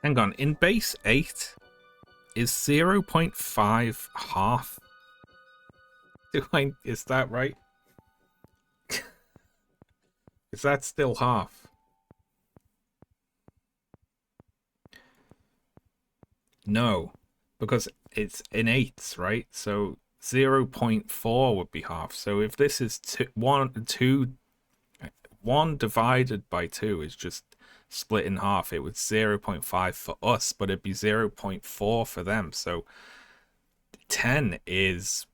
Hang on, in base 8, is 0.5 half? Is that right? Is that still half? No, because it's in eighths, right? So 0.4 would be half. So if this is 1 divided by 2 is just split in half, it was 0.5 for us, but it'd be 0.4 for them. So 10 is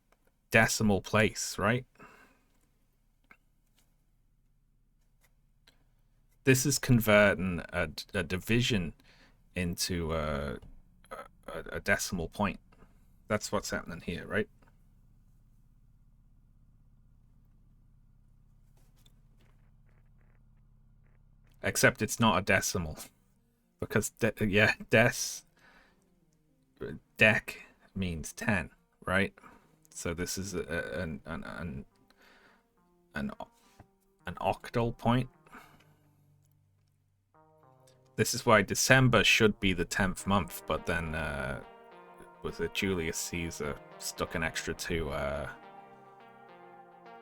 decimal place, right? This is converting a division into a decimal point. That's what's happening here, right? Except it's not a decimal, because dec means 10, right? So this is an octal point. This is why December should be the 10th month, but then was it Julius Caesar stuck an extra 2?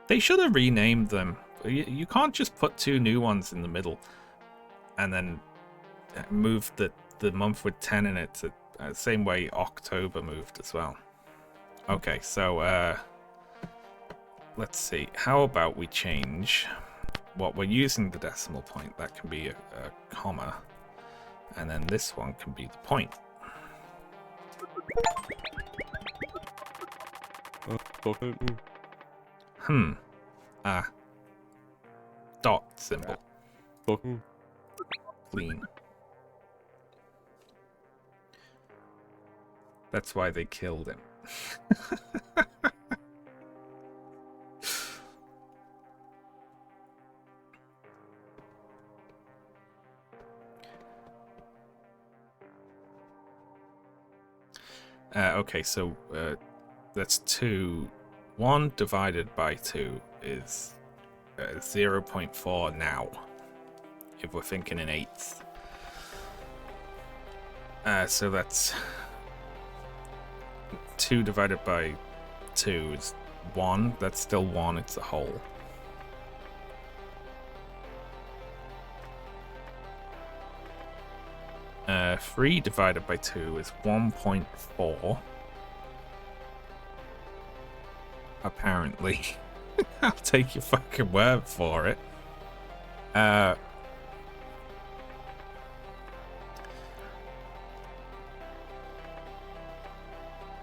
They should have renamed them. You can't just put 2 new ones in the middle and then move the month with 10 in it to same way October moved as well. Okay, so let's see. How about we change what we're using the decimal point? That can be a comma, and then this one can be the point. Dot symbol. Clean. That's why they killed him. Okay, so That's 2. 1 divided by 2 is 0.4 now, if we're thinking in eighths. So that's 2 divided by 2 is 1. That's still 1, it's a whole. Uh, 3 divided by 2 is 1.4. Apparently. I'll take your fucking word for it.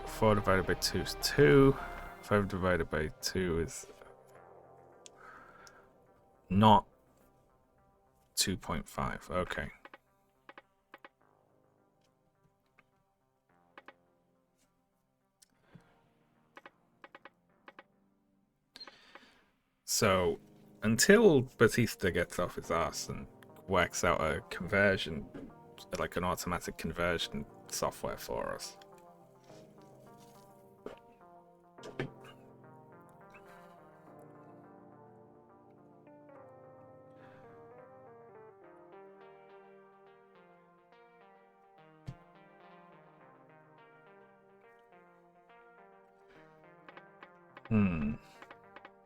4 divided by 2 is 2. 5 divided by 2 is not 2.5. Okay. So, until Batista gets off his ass and works out a conversion, like an automatic conversion software for us.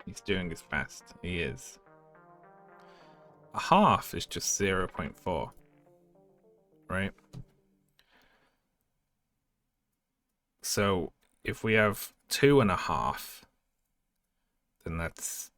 He's doing his best. He is. A half is just 0.4. Right? So, if we have 2.5, then that's...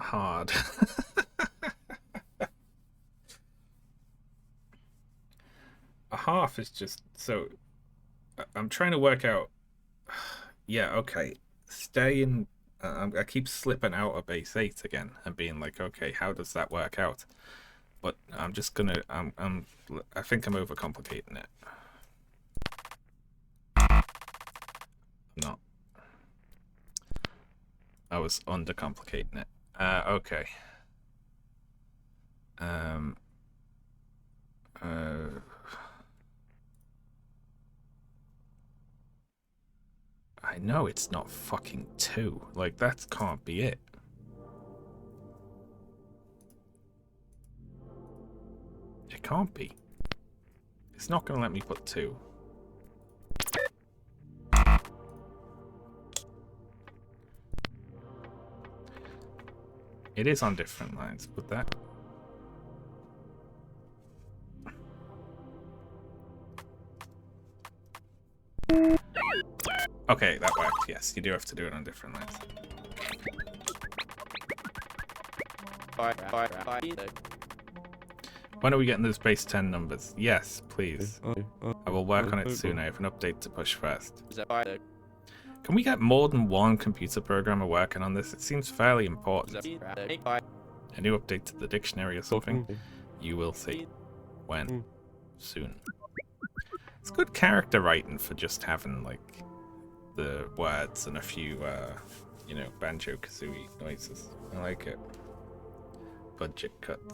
hard. A half is just so I'm trying to work out. Yeah, okay. Stay in. I keep slipping out of base 8 again and being like, okay, how does that work out? But I'm just gonna. I think I'm overcomplicating it. I'm not. I was undercomplicating it. Okay. I know it's not fucking 2. Like, that can't be it. It can't be. It's not gonna let me put 2. It is on different lines, but that... Okay, that worked. Yes, you do have to do it on different lines. When are we getting those base 10 numbers? Yes, please. I will work on it soon. I have an update to push first. Can we get more than one computer programmer working on this? It seems fairly important. A new update to the dictionary or something? You will see. When? Soon. It's good character writing for just having, like, the words and a few, you know, Banjo-Kazooie noises. I like it. Budget cuts.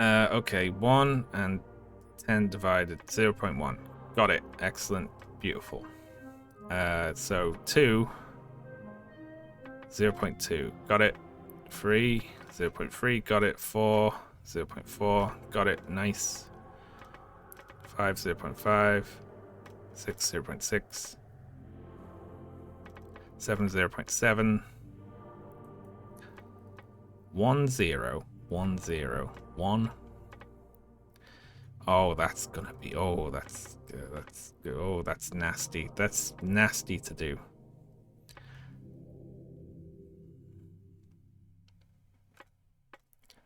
Okay, 1 and 10 divided 0.1. Got it. Excellent. Beautiful. So 2, 0.2. Got it. 3, 0.3. Got it. 4, 0.4. Got it. Nice. 5, 0.5. 6, 0.6. 7, 0.7. 1, 0. 1, 0. 1. Oh, that's gonna be... Oh, that's... Oh, that's nasty. That's nasty to do.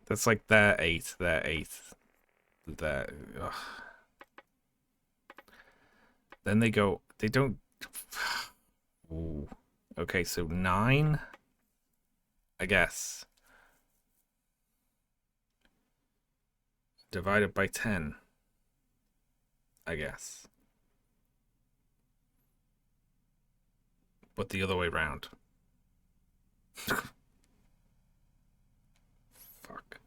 That's like their 8, their 8. Their... Ugh. Then they go... They don't... Ooh. Okay, so 9? I guess. Divided by 10. I guess. but the other way round. Fuck.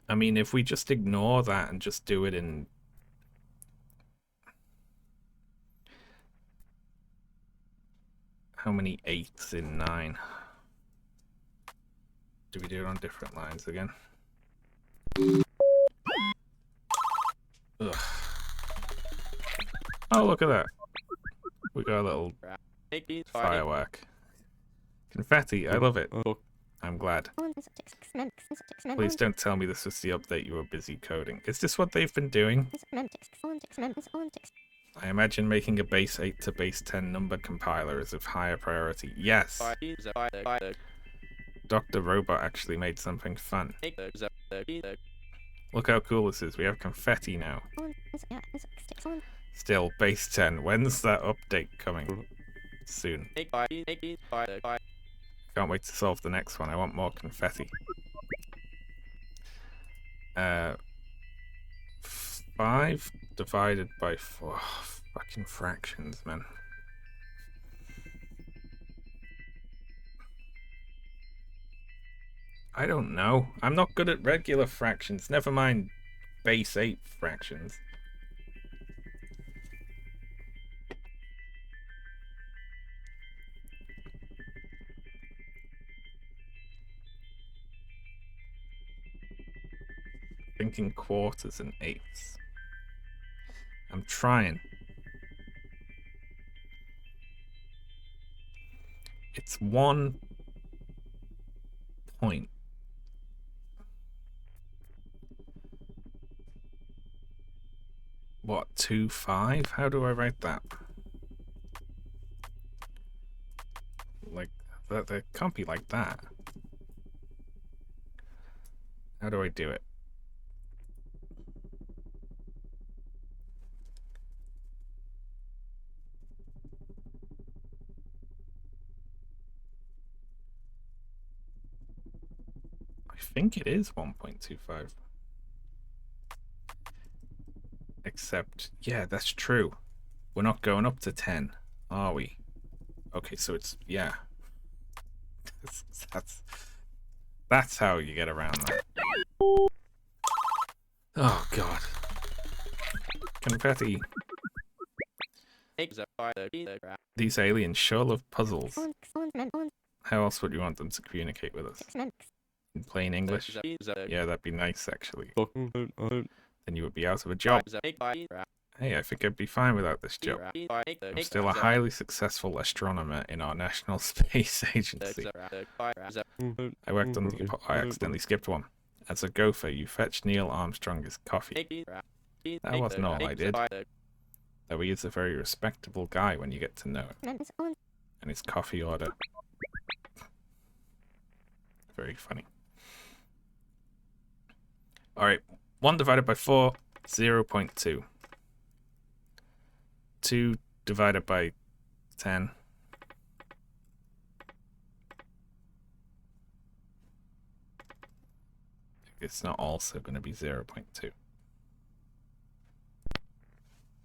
I mean, if we just ignore that and just do it in... How many 8s in 9? Do we do it on different lines again? Ugh. Oh, look at that. We got a little firework. Confetti, I love it. I'm glad. Please don't tell me this was the update you were busy coding. Is this what they've been doing? I imagine making a base 8 to base 10 number compiler is of higher priority. Yes! Dr. Robot actually made something fun. Look how cool this is. We have confetti now. Still, base 10. When's that update coming? Soon. Can't wait to solve the next one. I want more confetti. 5 divided by 4. Fucking fractions, man. I don't know. I'm not good at regular fractions. Never mind base 8 fractions. Thinking quarters and eighths. I'm trying. It's 1 point. What, 2.5? How do I write that? Like, that can't be like that. How do I do it? I think it is 1.25. Except, yeah, that's true. We're not going up to 10, are we? Okay, so it's, yeah. That's how you get around that. Oh, God. Confetti. These aliens sure love puzzles. How else would you want them to communicate with us? In plain English? Yeah, that'd be nice, actually. Then you would be out of a job. Hey, I think I'd be fine without this job. I'm still a highly successful astronomer in our National Space Agency. I worked on the... I accidentally skipped one. As a gopher, you fetched Neil Armstrong his coffee. That wasn't all I did. Though he is a very respectable guy when you get to know him. And his coffee order. Very funny. Alright, 1 divided by 4, 0.2. 2 divided by 10. It's not also going to be 0.2.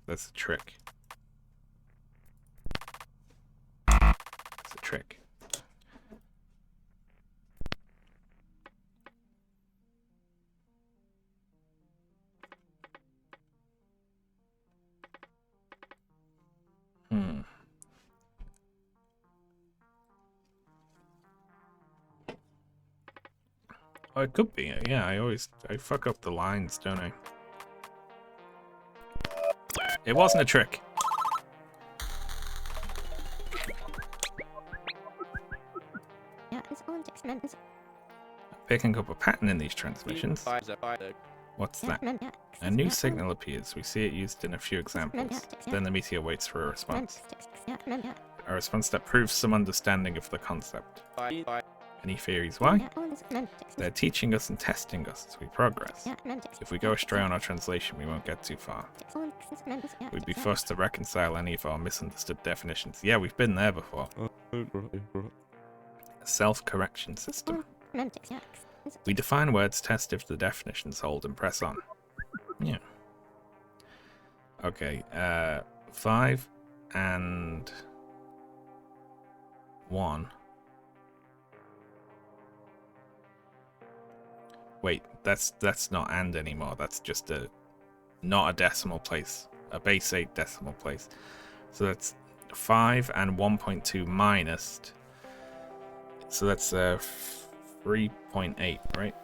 That's a trick. It's a trick. Oh, it could be. Yeah, I fuck up the lines, don't I? It wasn't a trick. Picking up a pattern in these transmissions. What's that? A new signal appears. We see it used in a few examples. Then the meteor waits for a response. A response that proves some understanding of the concept. Any theories why? They're teaching us and testing us as we progress. If we go astray on our translation, we won't get too far. We'd be forced to reconcile any of our misunderstood definitions. Yeah, we've been there before. A self-correction system. We define words, test if the definitions hold, and press on. Yeah. Okay, 5 and 1. Wait, that's not and anymore. That's just not a decimal place, a base 8 decimal place. So that's 5 and 1.2 minus. So that's 3.8, right?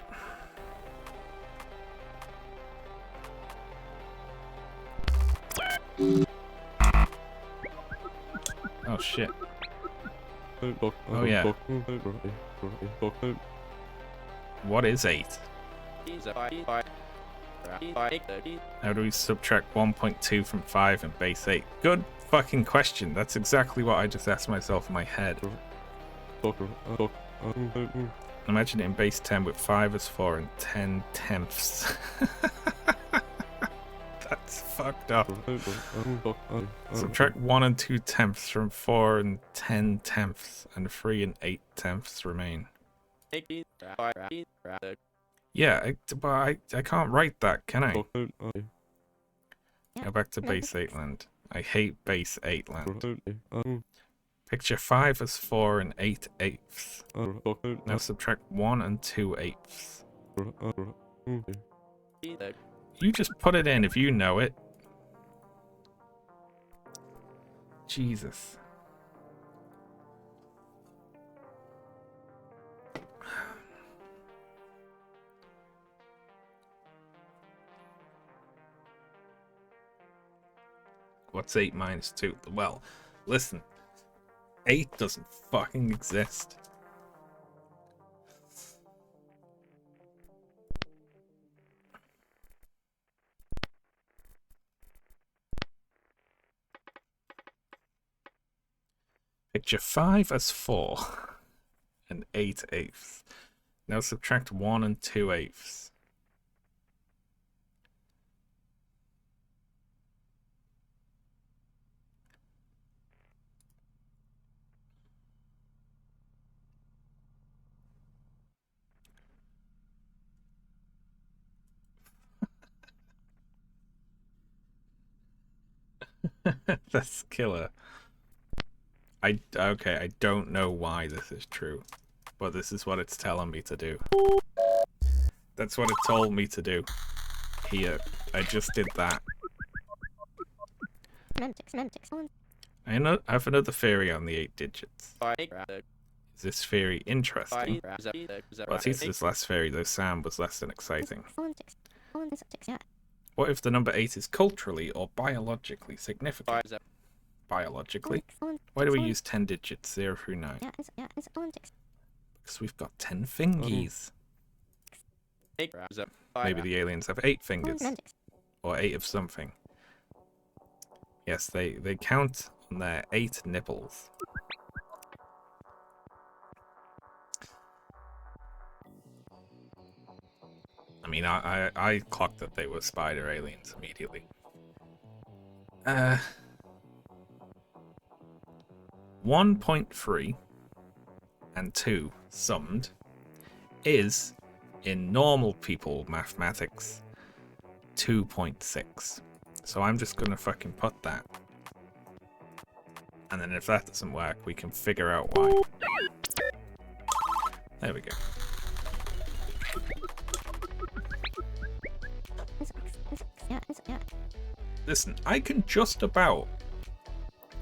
Oh shit. Oh yeah. What is 8? How do we subtract 1.2 from 5 and base 8? Good fucking question. That's exactly what I just asked myself in my head. Imagine it in base 10 with 5 as 4 and 10 tenths. That's fucked up. Subtract 1 and 2 tenths from 4 and 10 tenths, and 3 and 8 tenths remain. Yeah, but I can't write that, can I? Go back to base 8 land. I hate base 8 land. Picture 5 as 4 and 8 eighths. Now subtract 1 and 2 eighths. You just put it in if you know it. Jesus. What's 8 minus 2? Well, listen. 8 doesn't fucking exist. Picture 5 as 4 and 8 eighths. Now subtract 1 and 2 eighths. That's killer. I don't know why this is true, but this is what it's telling me to do. That's what it told me to do. Here, I just did that. I have another theory on the 8 digits. Is this theory interesting? Well, at least this last theory, though, sound was less than exciting. What if the number 8 is culturally or biologically significant? Biologically? Why do we use 10 digits, 0 through 9? Because we've got 10 fingies. Maybe the aliens have 8 fingers. Or 8 of something. Yes, they count on their 8 nipples. I mean, I clocked that they were spider aliens immediately. 1.3 and 2 summed is, in normal people mathematics, 2.6. So I'm just gonna fucking put that. And then if that doesn't work, we can figure out why. There we go. Listen, I can just about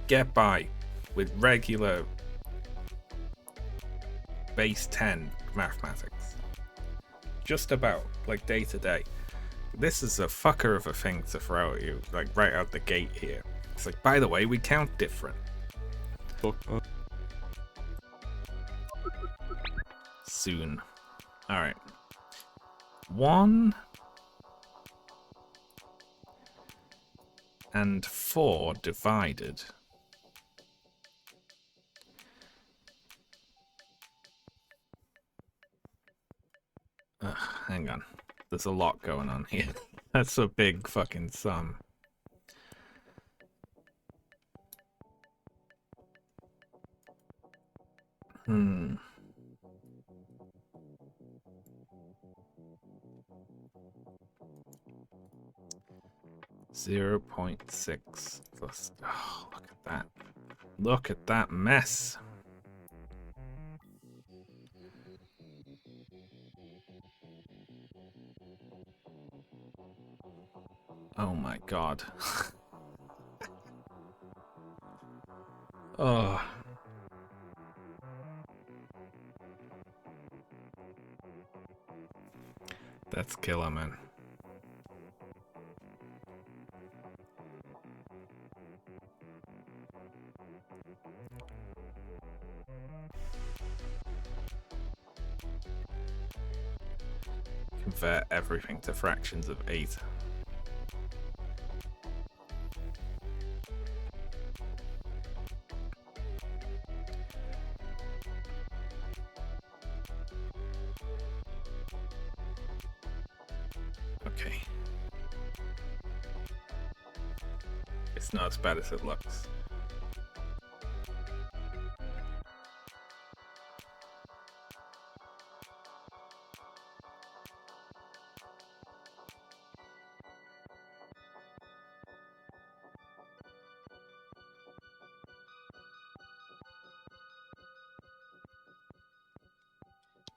get by with regular base 10 mathematics. Just about, like day to day. This is a fucker of a thing to throw at you, like right out the gate here. It's like, by the way, we count different. Soon. Alright. 1 and 4 divided. Hang on. There's a lot going on here. That's a big fucking sum. Hmm. .6 plus. Oh, look at that. Look at that mess. Oh my god. Oh. That's killer, man. Convert everything to fractions of 8. Okay. It's not as bad as it looks.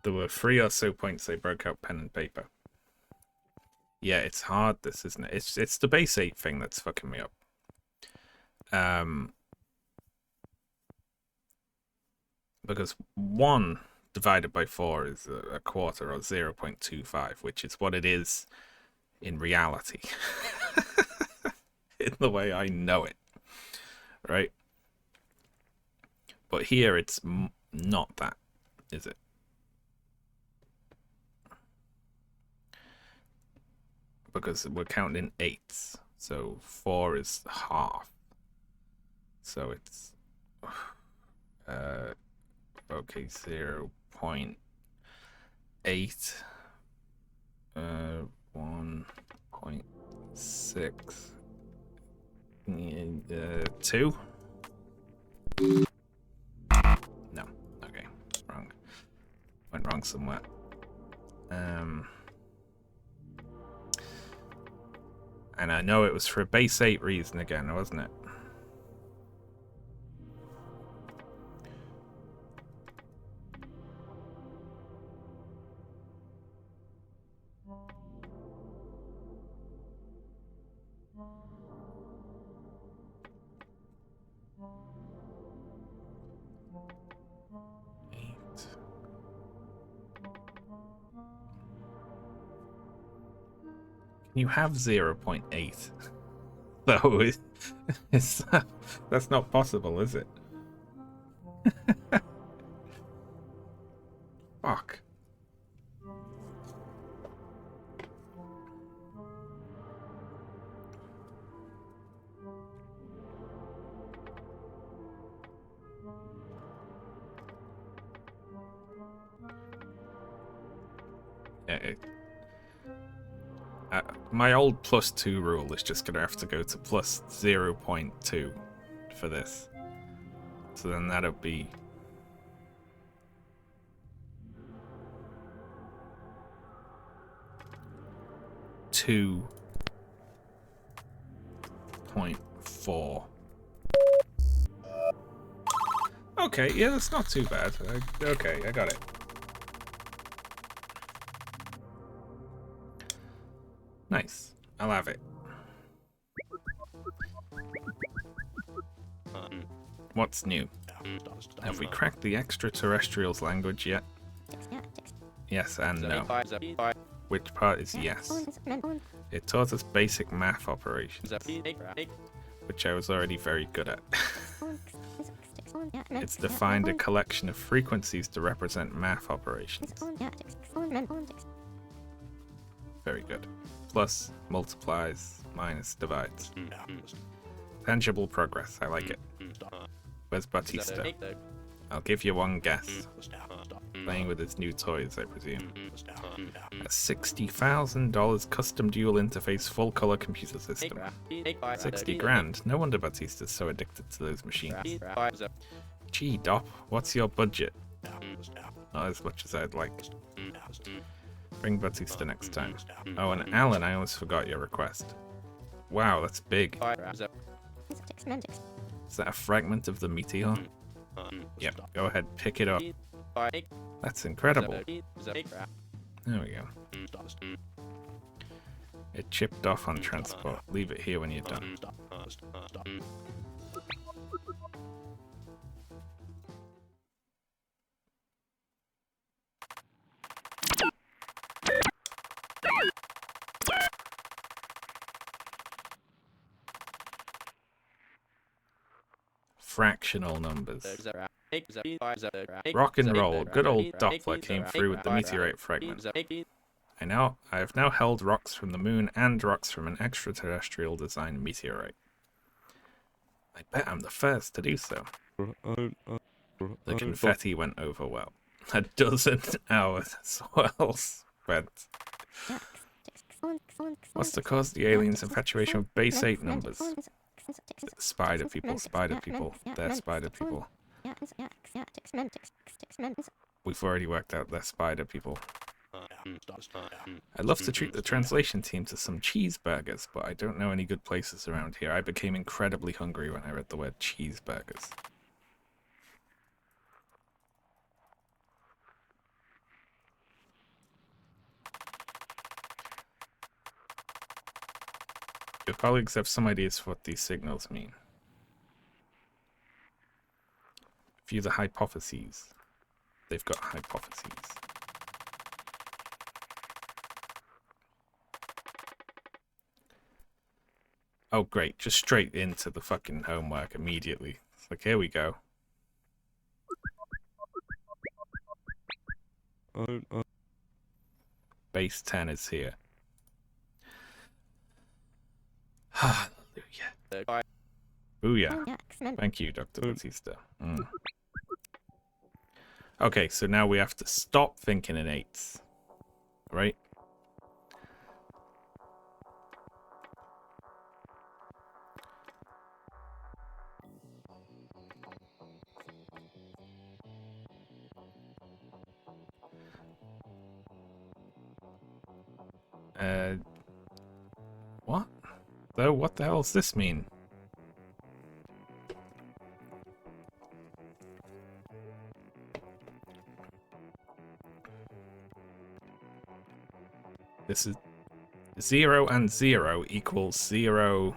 There were 3 or so points they broke out pen and paper. Yeah, it's hard, this, isn't it? It's the base 8 thing that's fucking me up. Because 1 divided by 4 is a quarter, or 0.25, which is what it is in reality. In the way I know it. Right? But here it's not that, is it? Because we're counting in 8s, so 4 is half. So it's okay, 0.8, 1.6, 2. No, okay, wrong. Went wrong somewhere. And I know it was for a base 8 reason again, wasn't it? You have 0.8. Though that's not possible, is it? Fuck. Yeah, my old +2 rule is just gonna have to go to plus 0.2 for this. So then that'll be 2.4. Okay, yeah, that's not too bad. Okay, I got it. Nice. I'll have it. What's new? Have we cracked the extraterrestrials' language yet? Yes and no. Which part is yes? It taught us basic math operations, which I was already very good at. It's defined a collection of frequencies to represent math operations. Very good. Plus, multiplies, minus, divides. Tangible progress, I like it. Where's Batista? I'll give you one guess. Playing with his new toys, I presume. A $60,000 custom dual interface full color computer system. 60 grand. No wonder Batista's so addicted to those machines. Gee, Dop, what's your budget? Not as much as I'd like. Bring Batista next time. Oh, and Alan, I almost forgot your request. Wow, that's big. Is that a fragment of the meteor? Yep, go ahead, pick it up. That's incredible. There we go. It chipped off on transport. Leave it here when you're done. Fractional numbers. Rock and roll. Good old Doppler came through with the meteorite fragment. I have now held rocks from the moon and rocks from an extraterrestrial design meteorite. I bet I'm the first to do so. The confetti went over well. 12 hours well spent. What's the cause of the aliens' infatuation with base 8 numbers? Spider people, they're spider people. We've already worked out they're spider people. I'd love to treat the translation team to some cheeseburgers, but I don't know any good places around here. I became incredibly hungry when I read the word cheeseburgers. Your colleagues have some ideas for what these signals mean. View the hypotheses. They've got hypotheses. Oh great, just straight into the fucking homework immediately. It's like, here we go. Base 10 is here. Hallelujah. Booyah. Thank you, Dr. Batista. Okay, so now we have to stop thinking in 8s. Right? What? Though, what the hell does this mean? This is 0 and 0 equals 0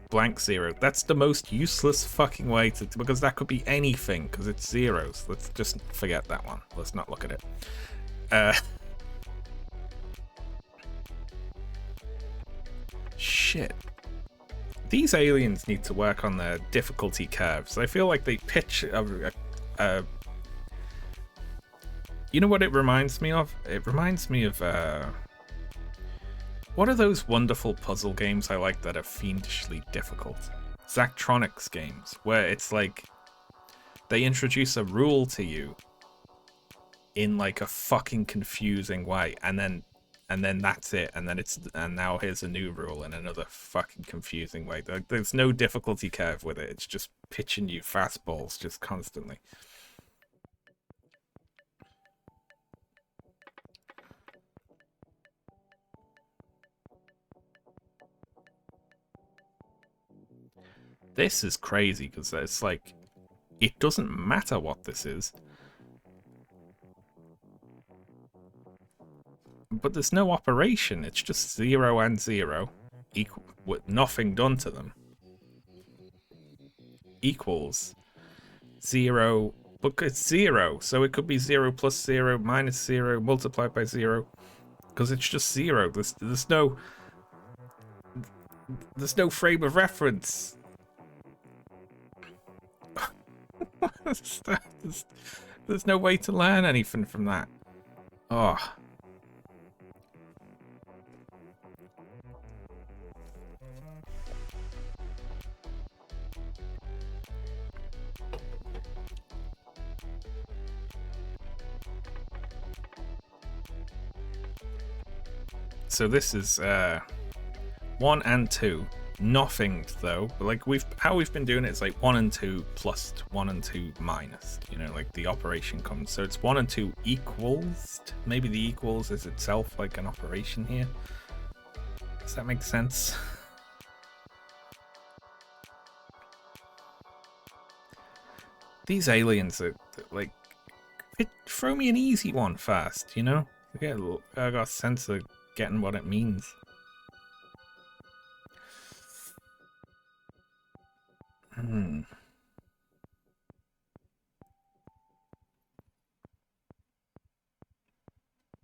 blank 0. That's the most useless fucking way to, because that could be anything, because it's zeros. Let's just forget that one. Let's not look at it. Shit. These aliens need to work on their difficulty curves. I feel like they pitch you know what it reminds me of? It reminds me of what are those wonderful puzzle games I like that are fiendishly difficult? Zachtronics games, where it's like they introduce a rule to you in like a fucking confusing way, and then that's it, and now here's a new rule in another fucking confusing way. There's no difficulty curve with it. It's just pitching you fastballs just constantly. This is crazy because it's like, it doesn't matter what this is. But there's no operation, it's just 0 and 0, equal, with nothing done to them. Equals 0, but it's 0, so it could be 0 plus 0 minus 0 multiplied by 0, because it's just 0. There's no frame of reference. There's no way to learn anything from that. Oh. So this is 1 and 2. Nothing though. Like how we've been doing it is like 1 and 2 plus 1 and 2 minus. You know, like the operation comes. So it's 1 and 2 equals. Maybe the equals is itself like an operation here. Does that make sense? These aliens are like, throw me an easy one first, you know? I got a sense of getting what it means. Hmm.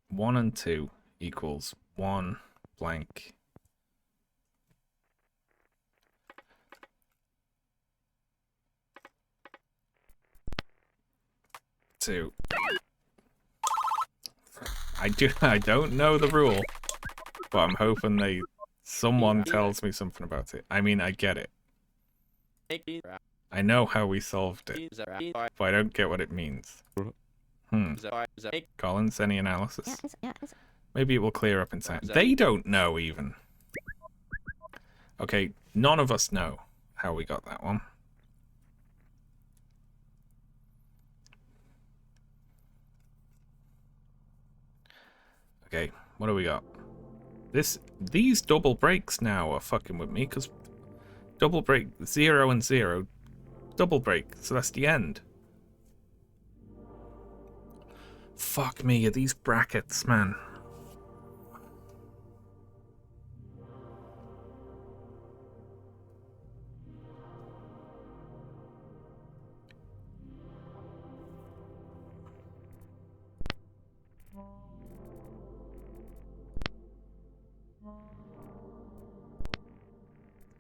One and two equals one blank. Two. I don't know the rule, but I'm hoping someone tells me something about it. I mean, I get it. I know how we solved it, but I don't get what it means. Collins, any analysis? Maybe it will clear up in time. They don't know even. Okay, none of us know how we got that one. Okay, what do we got? These double breaks now are fucking with me, because double break 0 and 0, double break, so that's the end. Fuck me, are these brackets, man.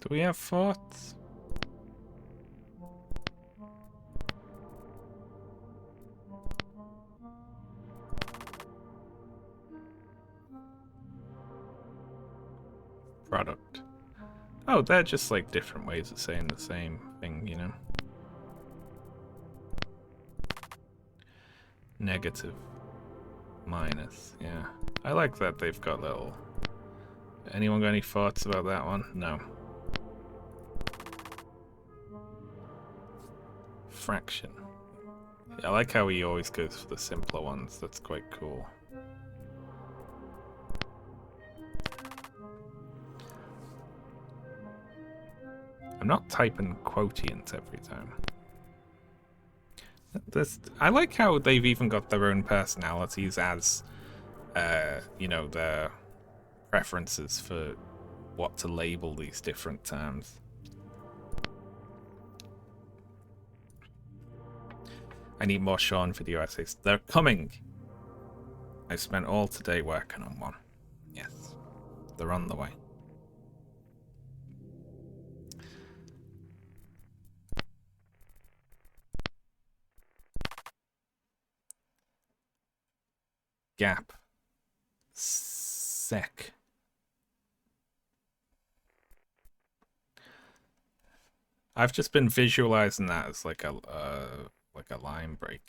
Do we have thoughts? Product. Oh, they're just like different ways of saying the same thing, you know? Negative. Minus, yeah. I like that they've got little... Anyone got any thoughts about that one? No. Fraction. I like how he always goes for the simpler ones. That's quite cool. I'm not typing quotient every time. I like how they've even got their own personalities as, you know, their preferences for what to label these different terms. I need more Sean video essays. They're coming! I spent all today working on one. Yes. They're on the way. Gap. Sec. I've just been visualizing that as like a line break.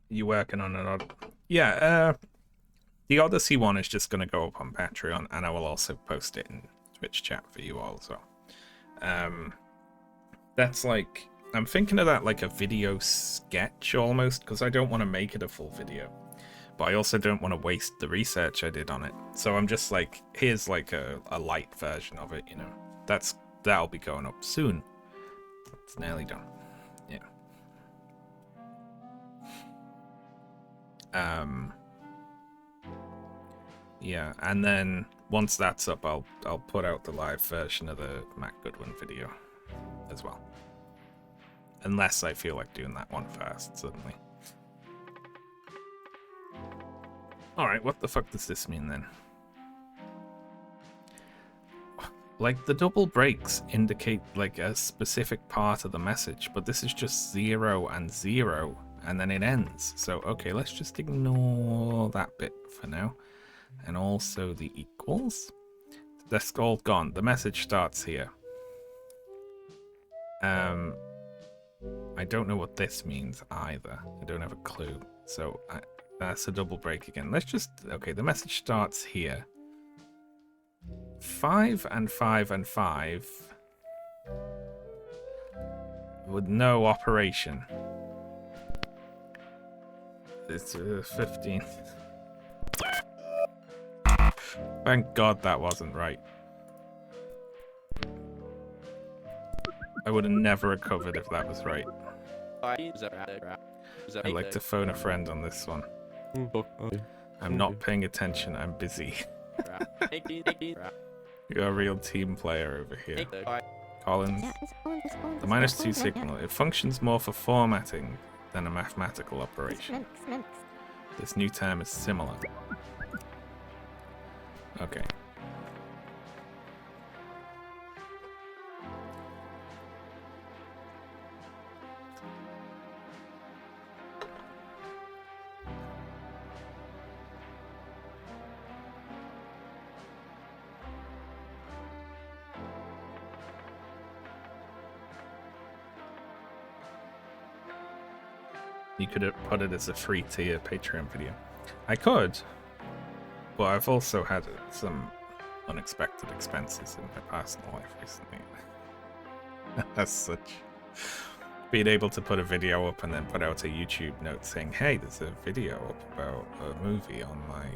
You working on an odd? Yeah, the Odyssey one is just going to go up on Patreon, and I will also post it in Twitch chat for you all as well. That's like, I'm thinking of that like a video sketch almost, because I don't want to make it a full video, but I also don't want to waste the research I did on it. So I'm just like, here's like a light version of it, you know. That'll be going up soon. It's nearly done. Yeah. Yeah, and then once that's up, I'll put out the live version of the Matt Goodwin video as well. Unless I feel like doing that one first, suddenly. Alright, what the fuck does this mean then? Like, the double breaks indicate like a specific part of the message, but this is just 0 and 0, and then it ends. So, okay, let's just ignore that bit for now. And also the equals. That's all gone. The message starts here. I don't know what this means either. I don't have a clue. So that's a double break again. Let's just... Okay, the message starts here. 5 and 5 and 5 with no operation. It's 15. Thank God that wasn't right. I would have never recovered if that was right. I'd like to phone a friend on this one. I'm not paying attention, I'm busy. You're a real team player over here. Collins. The -2 signal. It functions more for formatting than a mathematical operation. This new term is similar. Okay. You could have put it as a free tier Patreon video. I could, but I've also had some unexpected expenses in my personal life recently. As such, being able to put a video up and then put out a YouTube note saying, hey, there's a video up about a movie on my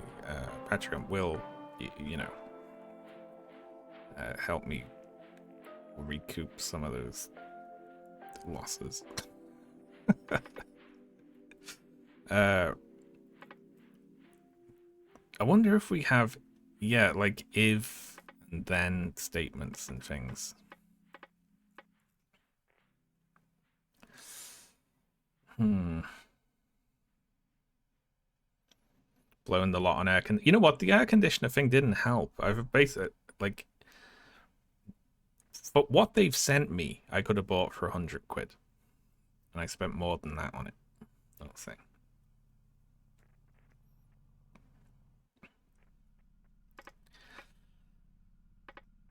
Patreon will, you know, help me recoup some of those losses. I wonder if we have, yeah, like if and then statements and things. Blowing the lot on air con. You know what? The air conditioner thing didn't help. I've basically like, but what they've sent me, I could have bought for 100 quid, and I spent more than that on it. I'll say.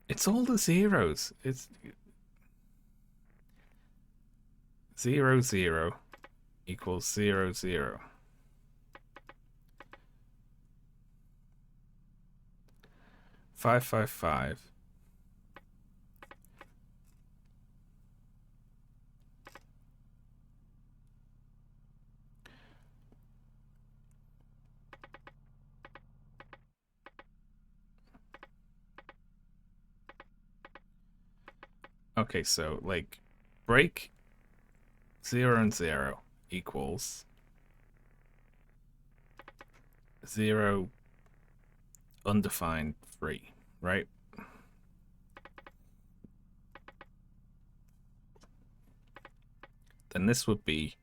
It's all the zeros. It's 0, 0 equals 0, 0. Five, 5, 5. Okay, so like break 0 and 0 equals 0 undefined 3, right? Then this would be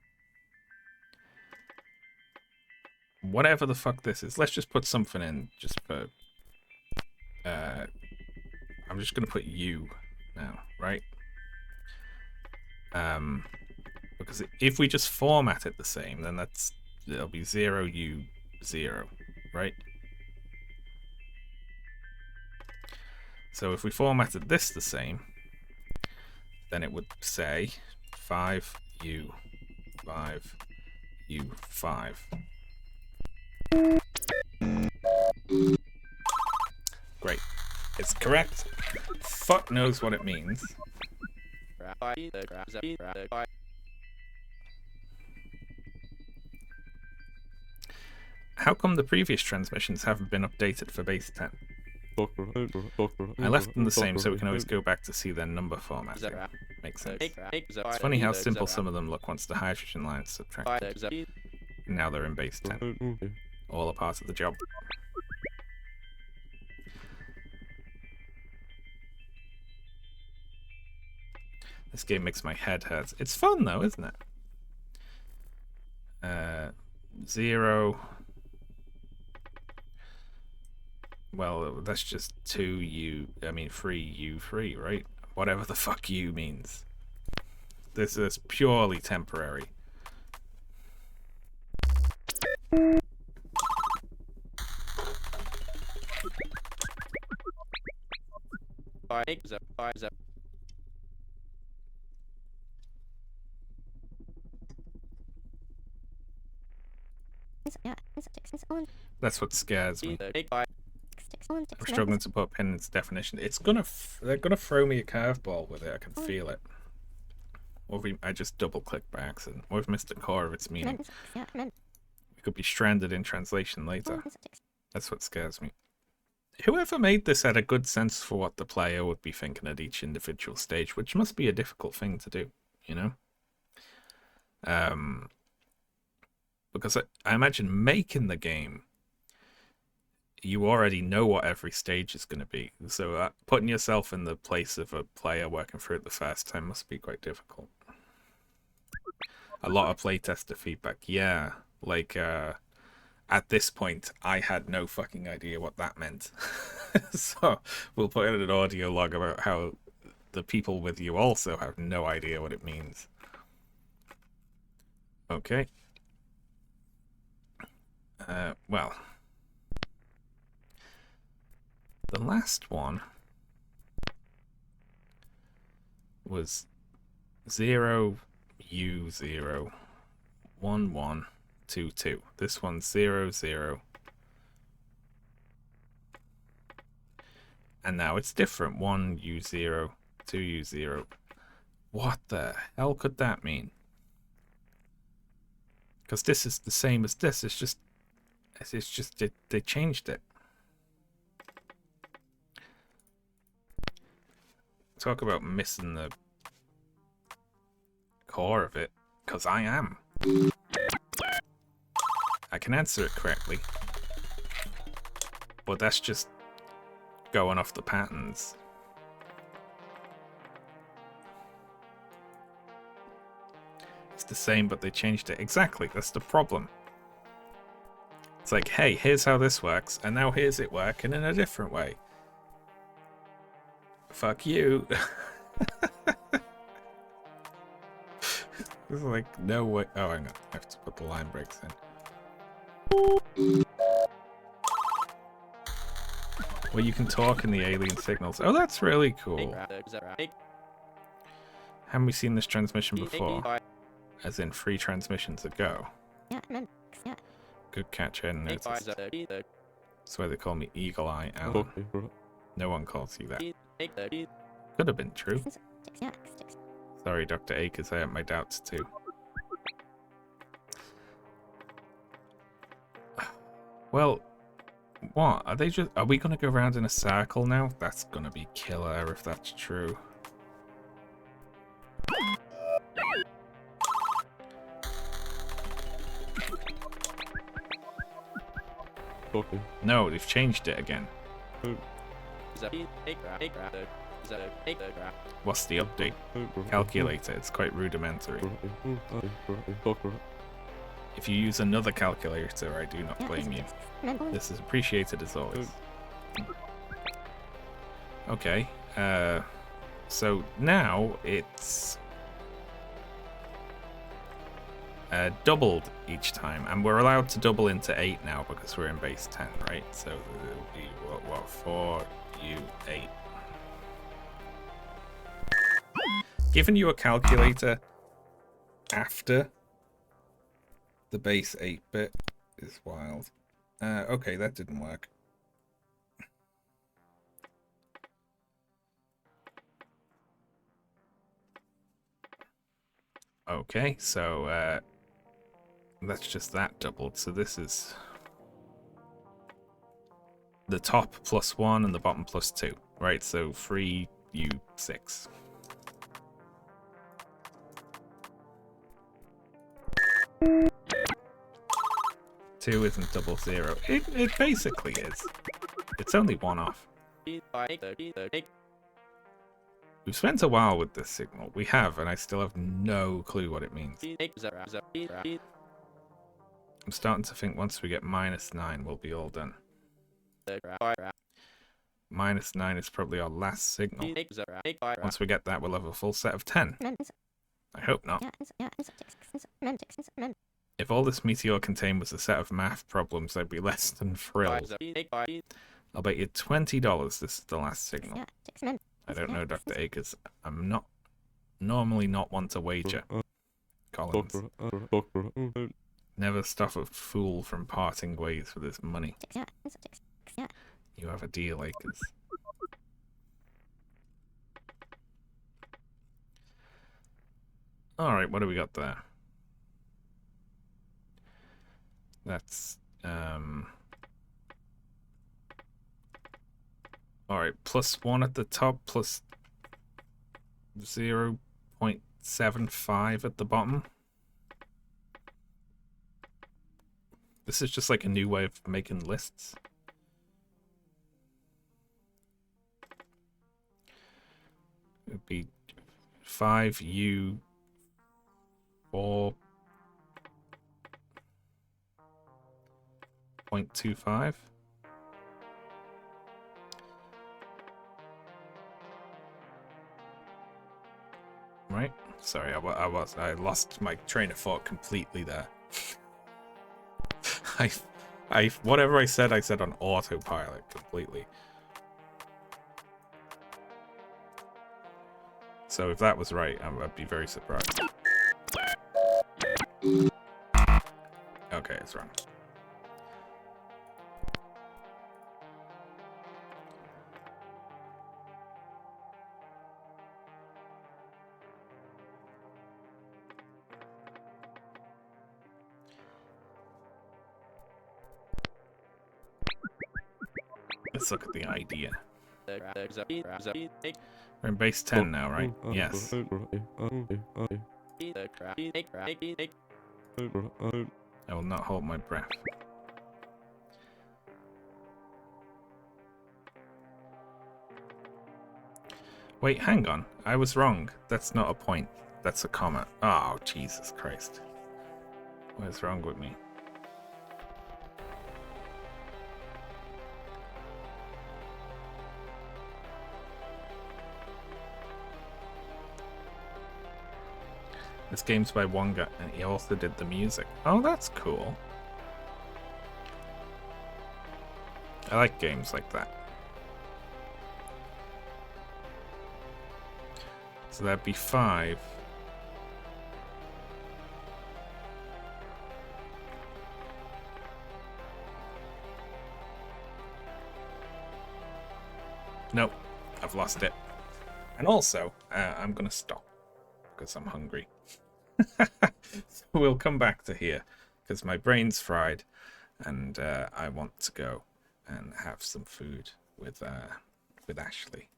whatever the fuck this is. Let's just put something in just for I'm just gonna put U now, right? Because if we just format it the same, then it'll be 0 U 0, right? So if we formatted this the same, then it would say 5 U 5 U 5. Great. It's correct. Fuck knows what it means. How come the previous transmissions haven't been updated for base 10? I left them the same so we can always go back to see their number formatting. Makes sense. It's funny how simple some of them look once the hydrogen lines subtracted. Now they're in base 10. All a part of the job. This game makes my head hurt. It's fun though, isn't it? 0. Well, that's just 3 U3, right? Whatever the fuck U means. This is purely temporary. That's what scares me. I'm struggling to put a pin in its definition. It's gonna they're gonna throw me a curveball with it. I can feel it. Or if I just double click by accident. Or if missed the core of its meaning. We could be stranded in translation later. That's what scares me. Whoever made this had a good sense for what the player would be thinking at each individual stage, which must be a difficult thing to do, you know? Because I imagine making the game, you already know what every stage is going to be. So putting yourself in the place of a player working through it the first time must be quite difficult. A lot of playtester feedback. Yeah, like at this point, I had no fucking idea what that meant. So we'll put in an audio log about how the people with you also have no idea what it means. Okay. Well, the last one was 0U01122. This one's 00. And now it's different. 1U0, 2U0. What the hell could that mean? Because this is the same as this. It's just they changed it. Talk about missing the core of it, because I am. I can answer it correctly, but that's just going off the patterns. It's the same, but they changed it. Exactly, that's the problem. It's like, hey, here's how this works, and now here's it working in a different way. Fuck you. It's like, no way. Oh, hang on. I have to put the line breaks in. Well, you can talk in the alien signals. Oh, that's really cool. Haven't we seen this transmission before? As in 3 transmissions ago. Good catch, I hadn't noticed. That's why they call me Eagle Eye Alan. No one calls you that. Could have been true. Sorry, Dr. Akers, I have my doubts too. Well, what? Are we gonna go around in a circle now? That's gonna be killer if that's true. Okay. No, they've changed it again. What's the update? Calculator. It's quite rudimentary. If you use another calculator, I do not blame you. This is appreciated as always. Okay. So now it's doubled each time, and we're allowed to double into 8 now because we're in base 10, right? So it'll be what 4U8. Giving you a calculator after the base 8-bit is wild. Okay, that didn't work. Okay, so that's just that doubled. So this is the top +1 and the bottom +2, right? So 3U6. Two isn't 00. It basically is. It's only 1 off. We've spent a while with this signal. We have, and I still have no clue what it means. I'm starting to think once we get -9, we'll be all done. -9 is probably our last signal. Once we get that, we'll have a full set of 10. I hope not. If all this meteor contained was a set of math problems, I'd be less than thrilled. I'll bet you $20 this is the last signal. I don't know, Dr. Akers. I'm not normally not one to wager. Collins. Never stop a fool from parting ways with his money. You have a deal, Akers. Alright, what do we got there? That's, Alright, +1 at the top, plus 0.75 at the bottom. This is just like a new way of making lists. It would be 5U 4.25. Right? Sorry, I lost my train of thought completely there. Whatever I said on autopilot completely. So if that was right, I'd be very surprised. Okay, it's wrong. Let's look at the idea. We're in base 10 now, right? Yes. I will not hold my breath. Wait, hang on. I was wrong. That's not a point. That's a comma. Oh, Jesus Christ. What is wrong with me? This game's by Wonga, and he also did the music. Oh, that's cool. I like games like that. So that'd be 5. Nope, I've lost it. And also, I'm gonna stop because I'm hungry. So we'll come back to here because my brain's fried and I want to go and have some food with Ashley.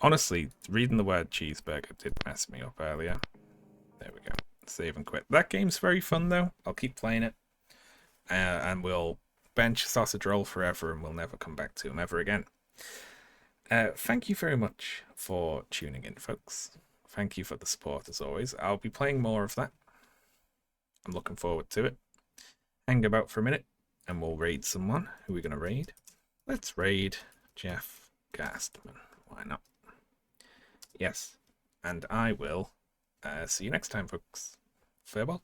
Honestly, reading the word cheeseburger did mess me up earlier. There we go. Save and quit. That game's very fun though. I'll keep playing it. And we'll bench Sausage Roll forever and we'll never come back to him ever again. Thank you very much for tuning in, folks. Thank you for the support as always. I'll be playing more of that. I'm looking forward to it. Hang about for a minute and we'll raid someone. Who are we going to raid? Let's raid Jeff Gastman. Why not? Yes. And I will see you next time, folks. Farewell.